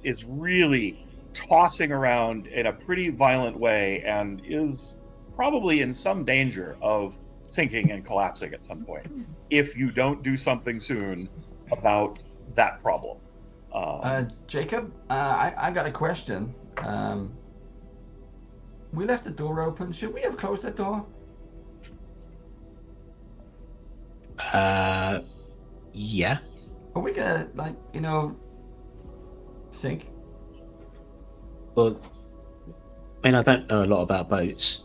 Speaker 11: is really tossing around in a pretty violent way and is probably in some danger of sinking and collapsing at some point if you don't do something soon about that problem.
Speaker 6: Jacob, I got a question. We left the door open. Should we have closed that door?
Speaker 7: Yeah.
Speaker 6: Are we gonna, like, sink?
Speaker 7: Well, I mean, I don't know a lot about boats,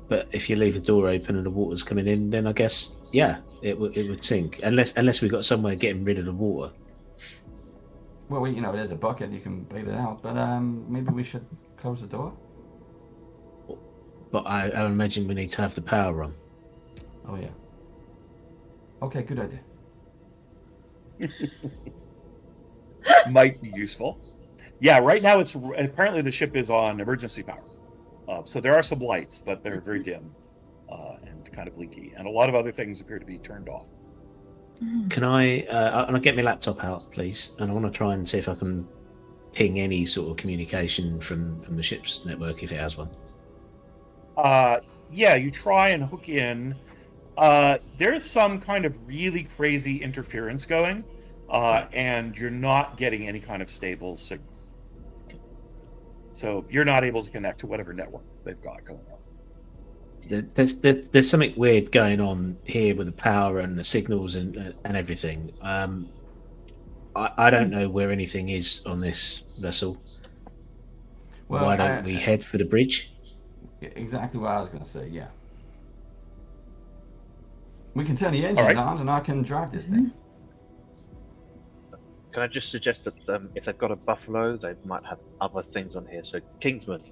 Speaker 7: but if you leave the door open and the water's coming in, then I guess, yeah, it would sink. Unless we got somewhere getting rid of the water.
Speaker 6: Well, there's a bucket, you can bail it out, but maybe we should close the door?
Speaker 7: But I imagine we need to have the power on.
Speaker 6: Oh, yeah. Okay, good idea.
Speaker 11: Might be useful. Yeah, right now it's apparently the ship is on emergency power. So there are some lights, but they're very dim and kind of blinky. And a lot of other things appear to be turned off.
Speaker 7: Can I get my laptop out, please? And I want to try and see if I can ping any sort of communication from the ship's network if it has one.
Speaker 11: Yeah, you try and hook in. There's some kind of really crazy interference going, and you're not getting any kind of stable signal. So you're not able to connect to whatever network they've got going on.
Speaker 7: There's something weird going on here with the power and the signals and everything. I don't know where anything is on this vessel. Well, why don't we head for the bridge?
Speaker 6: Exactly what I was going to say, yeah. We can turn the engines on and I can drive this thing.
Speaker 9: Can I just suggest that if they've got a buffalo, they might have other things on here. So, Kingsman,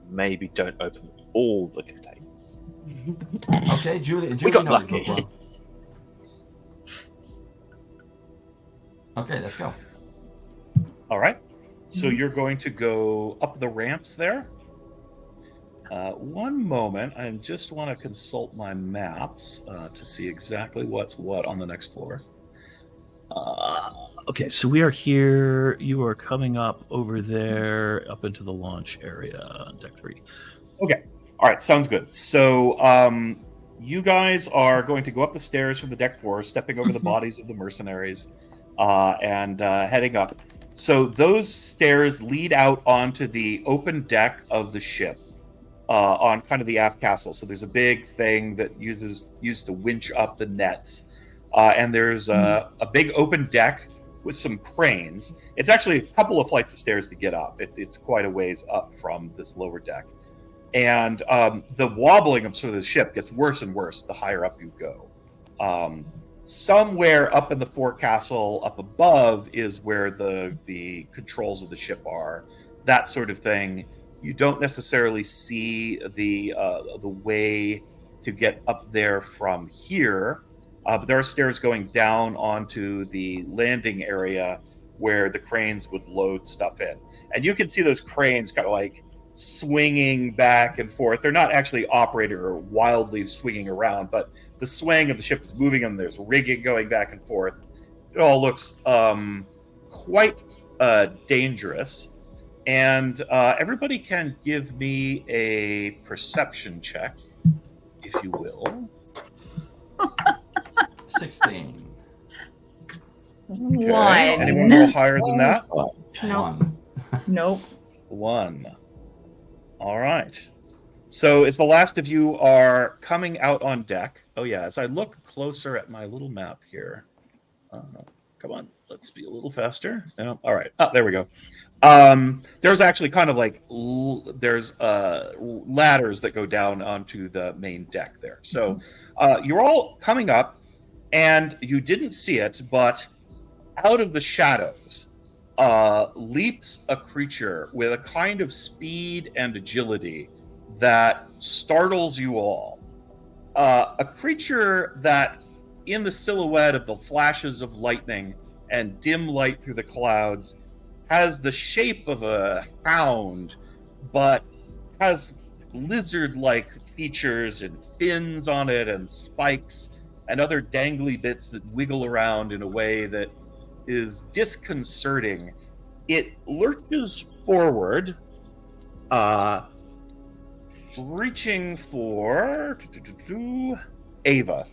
Speaker 9: maybe don't open all the containers.
Speaker 6: Okay, Julie
Speaker 9: we got lucky.
Speaker 6: Okay, let's go.
Speaker 11: All right. So you're going to go up the ramps there. One moment. I just want to consult my maps to see exactly what's what on the next floor.
Speaker 12: Okay, so we are here. You are coming up over there, up into the launch area on deck 3.
Speaker 11: Okay. All right. Sounds good. So you guys are going to go up the stairs from the deck 4, stepping over the bodies of the mercenaries and heading up. So those stairs lead out onto the open deck of the ship on kind of the aft castle. So there's a big thing that used to winch up the nets. And there's a big open deck with some cranes. It's actually a couple of flights of stairs to get up. It's quite a ways up from this lower deck. And the wobbling of sort of the ship gets worse and worse the higher up you go. Somewhere up in the forecastle up above is where the controls of the ship are. That sort of thing. You don't necessarily see the way to get up there from here. But there are stairs going down onto the landing area where the cranes would load stuff in. And you can see those cranes kind of like swinging back and forth. They're not actually operated or wildly swinging around, but the swing of the ship is moving them. There's rigging going back and forth. It all looks quite dangerous. And everybody can give me a perception check, if you will.
Speaker 6: 16.
Speaker 11: Okay.
Speaker 8: 1.
Speaker 11: Anyone roll higher than that?
Speaker 6: No.
Speaker 8: Nope.
Speaker 11: 1. All right. So as the last of you are coming out on deck. Oh yeah, as I look closer at my little map here. Come on, let's be a little faster. No, all right. Oh, there we go. There's actually kind of like there's ladders that go down onto the main deck there. So you're all coming up, and you didn't see it, but out of the shadows leaps a creature with a kind of speed and agility that startles you all. a creature that, in the silhouette of the flashes of lightning and dim light through the clouds, has the shape of a hound, but has lizard-like features and fins on it and spikes and other dangly bits that wiggle around in a way that is disconcerting. It lurches forward, reaching for Ava.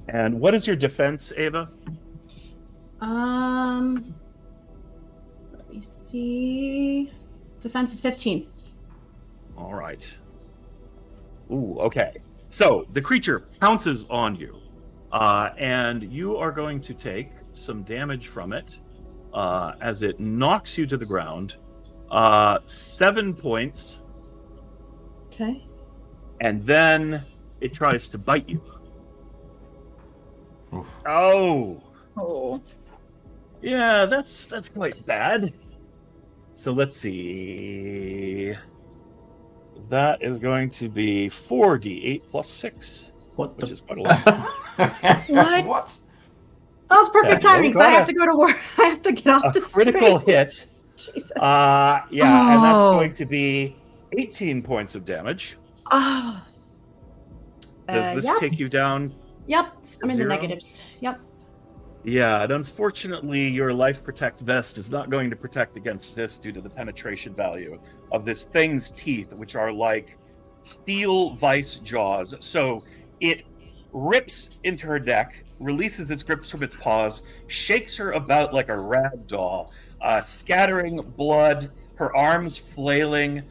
Speaker 11: And what is your defense, Ava?
Speaker 10: Let me see. Defense is 15.
Speaker 11: All right. Ooh, okay. So the creature pounces on you, and you are going to take some damage from it as it knocks you to the ground. 7 points.
Speaker 10: Okay.
Speaker 11: And then it tries to bite you.
Speaker 6: Oof.
Speaker 11: Oh.
Speaker 8: Oh.
Speaker 11: Yeah, that's quite bad. So let's see. That is going to be 4d8 plus 6, which is quite a lot.
Speaker 6: What?
Speaker 10: Oh, it's perfect
Speaker 11: Yeah,
Speaker 10: timing because I have to go to work. I have to get off
Speaker 11: A
Speaker 10: the
Speaker 11: critical
Speaker 10: street.
Speaker 11: hit.
Speaker 10: Jesus.
Speaker 11: Yeah, and that's
Speaker 8: Oh.
Speaker 11: going to be 18 points of damage.
Speaker 8: Ah.
Speaker 11: Does this
Speaker 10: Yep.
Speaker 11: take you down?
Speaker 10: Yep. I'm in the
Speaker 11: 0?
Speaker 10: negatives. Yep.
Speaker 11: Yeah, and unfortunately, your Life Protect vest is not going to protect against this due to the penetration value of this thing's teeth, which are like steel vice jaws. So it rips into her neck, releases its grips from its paws, shakes her about like a rag doll, scattering blood, her arms flailing,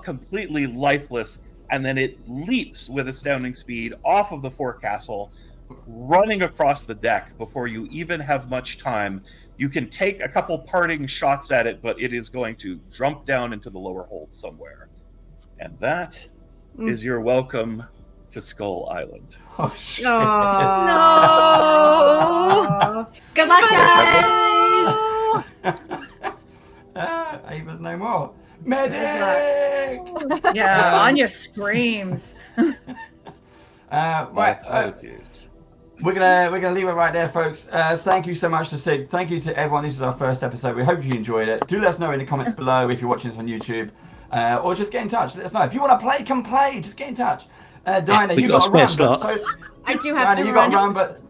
Speaker 11: completely lifeless, and then it leaps with astounding speed off of the forecastle, running across the deck before you even have much time. You can take a couple parting shots at it, but it is going to jump down into the lower hold somewhere. And that is your welcome to Skull Island.
Speaker 6: Oh, shit.
Speaker 10: No. Good luck, guys.
Speaker 6: Ava's no more. Medic!
Speaker 8: Yeah, Anya screams.
Speaker 6: Right.
Speaker 11: Apologies.
Speaker 6: We're gonna leave it right there, folks. Thank you so much to Sig. Thank you to everyone. This is our first episode. We hope you enjoyed it. Do let us know in the comments below if you're watching this on YouTube, or just get in touch. Let us know if you want to play. Come play. Just get in touch. Diana,
Speaker 7: We
Speaker 6: you
Speaker 7: got
Speaker 6: got
Speaker 7: a
Speaker 6: to run.
Speaker 7: spare
Speaker 6: But,
Speaker 7: slot.
Speaker 10: I do have
Speaker 6: Diana,
Speaker 10: to
Speaker 6: you
Speaker 10: run.
Speaker 6: got to run. But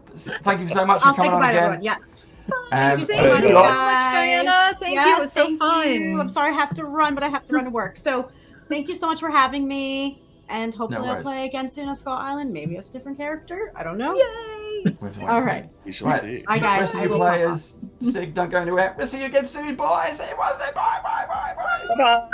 Speaker 6: thank you so much
Speaker 10: I'll
Speaker 6: for
Speaker 10: say
Speaker 6: coming on
Speaker 10: goodbye to
Speaker 6: again.
Speaker 10: everyone. Yes.
Speaker 8: Thank you so
Speaker 6: good
Speaker 8: much,
Speaker 6: luck.
Speaker 8: Diana. Thank you. It was so
Speaker 10: thank
Speaker 8: fun.
Speaker 10: you. I'm sorry I have to run, but I have to run to work. So thank you so much for having me. And hopefully I'll
Speaker 6: worries.
Speaker 10: play again soon on Skull Island. Maybe as a different character. I don't know.
Speaker 8: Yay!
Speaker 10: All right.
Speaker 11: We shall
Speaker 6: Right.
Speaker 11: see.
Speaker 10: Bye, guys.
Speaker 6: Rest of
Speaker 10: I
Speaker 6: you
Speaker 10: will pop
Speaker 6: players, Sig, don't go anywhere. We'll see you again soon, boys. Everyone say bye, bye, bye, bye.
Speaker 11: Bye-bye.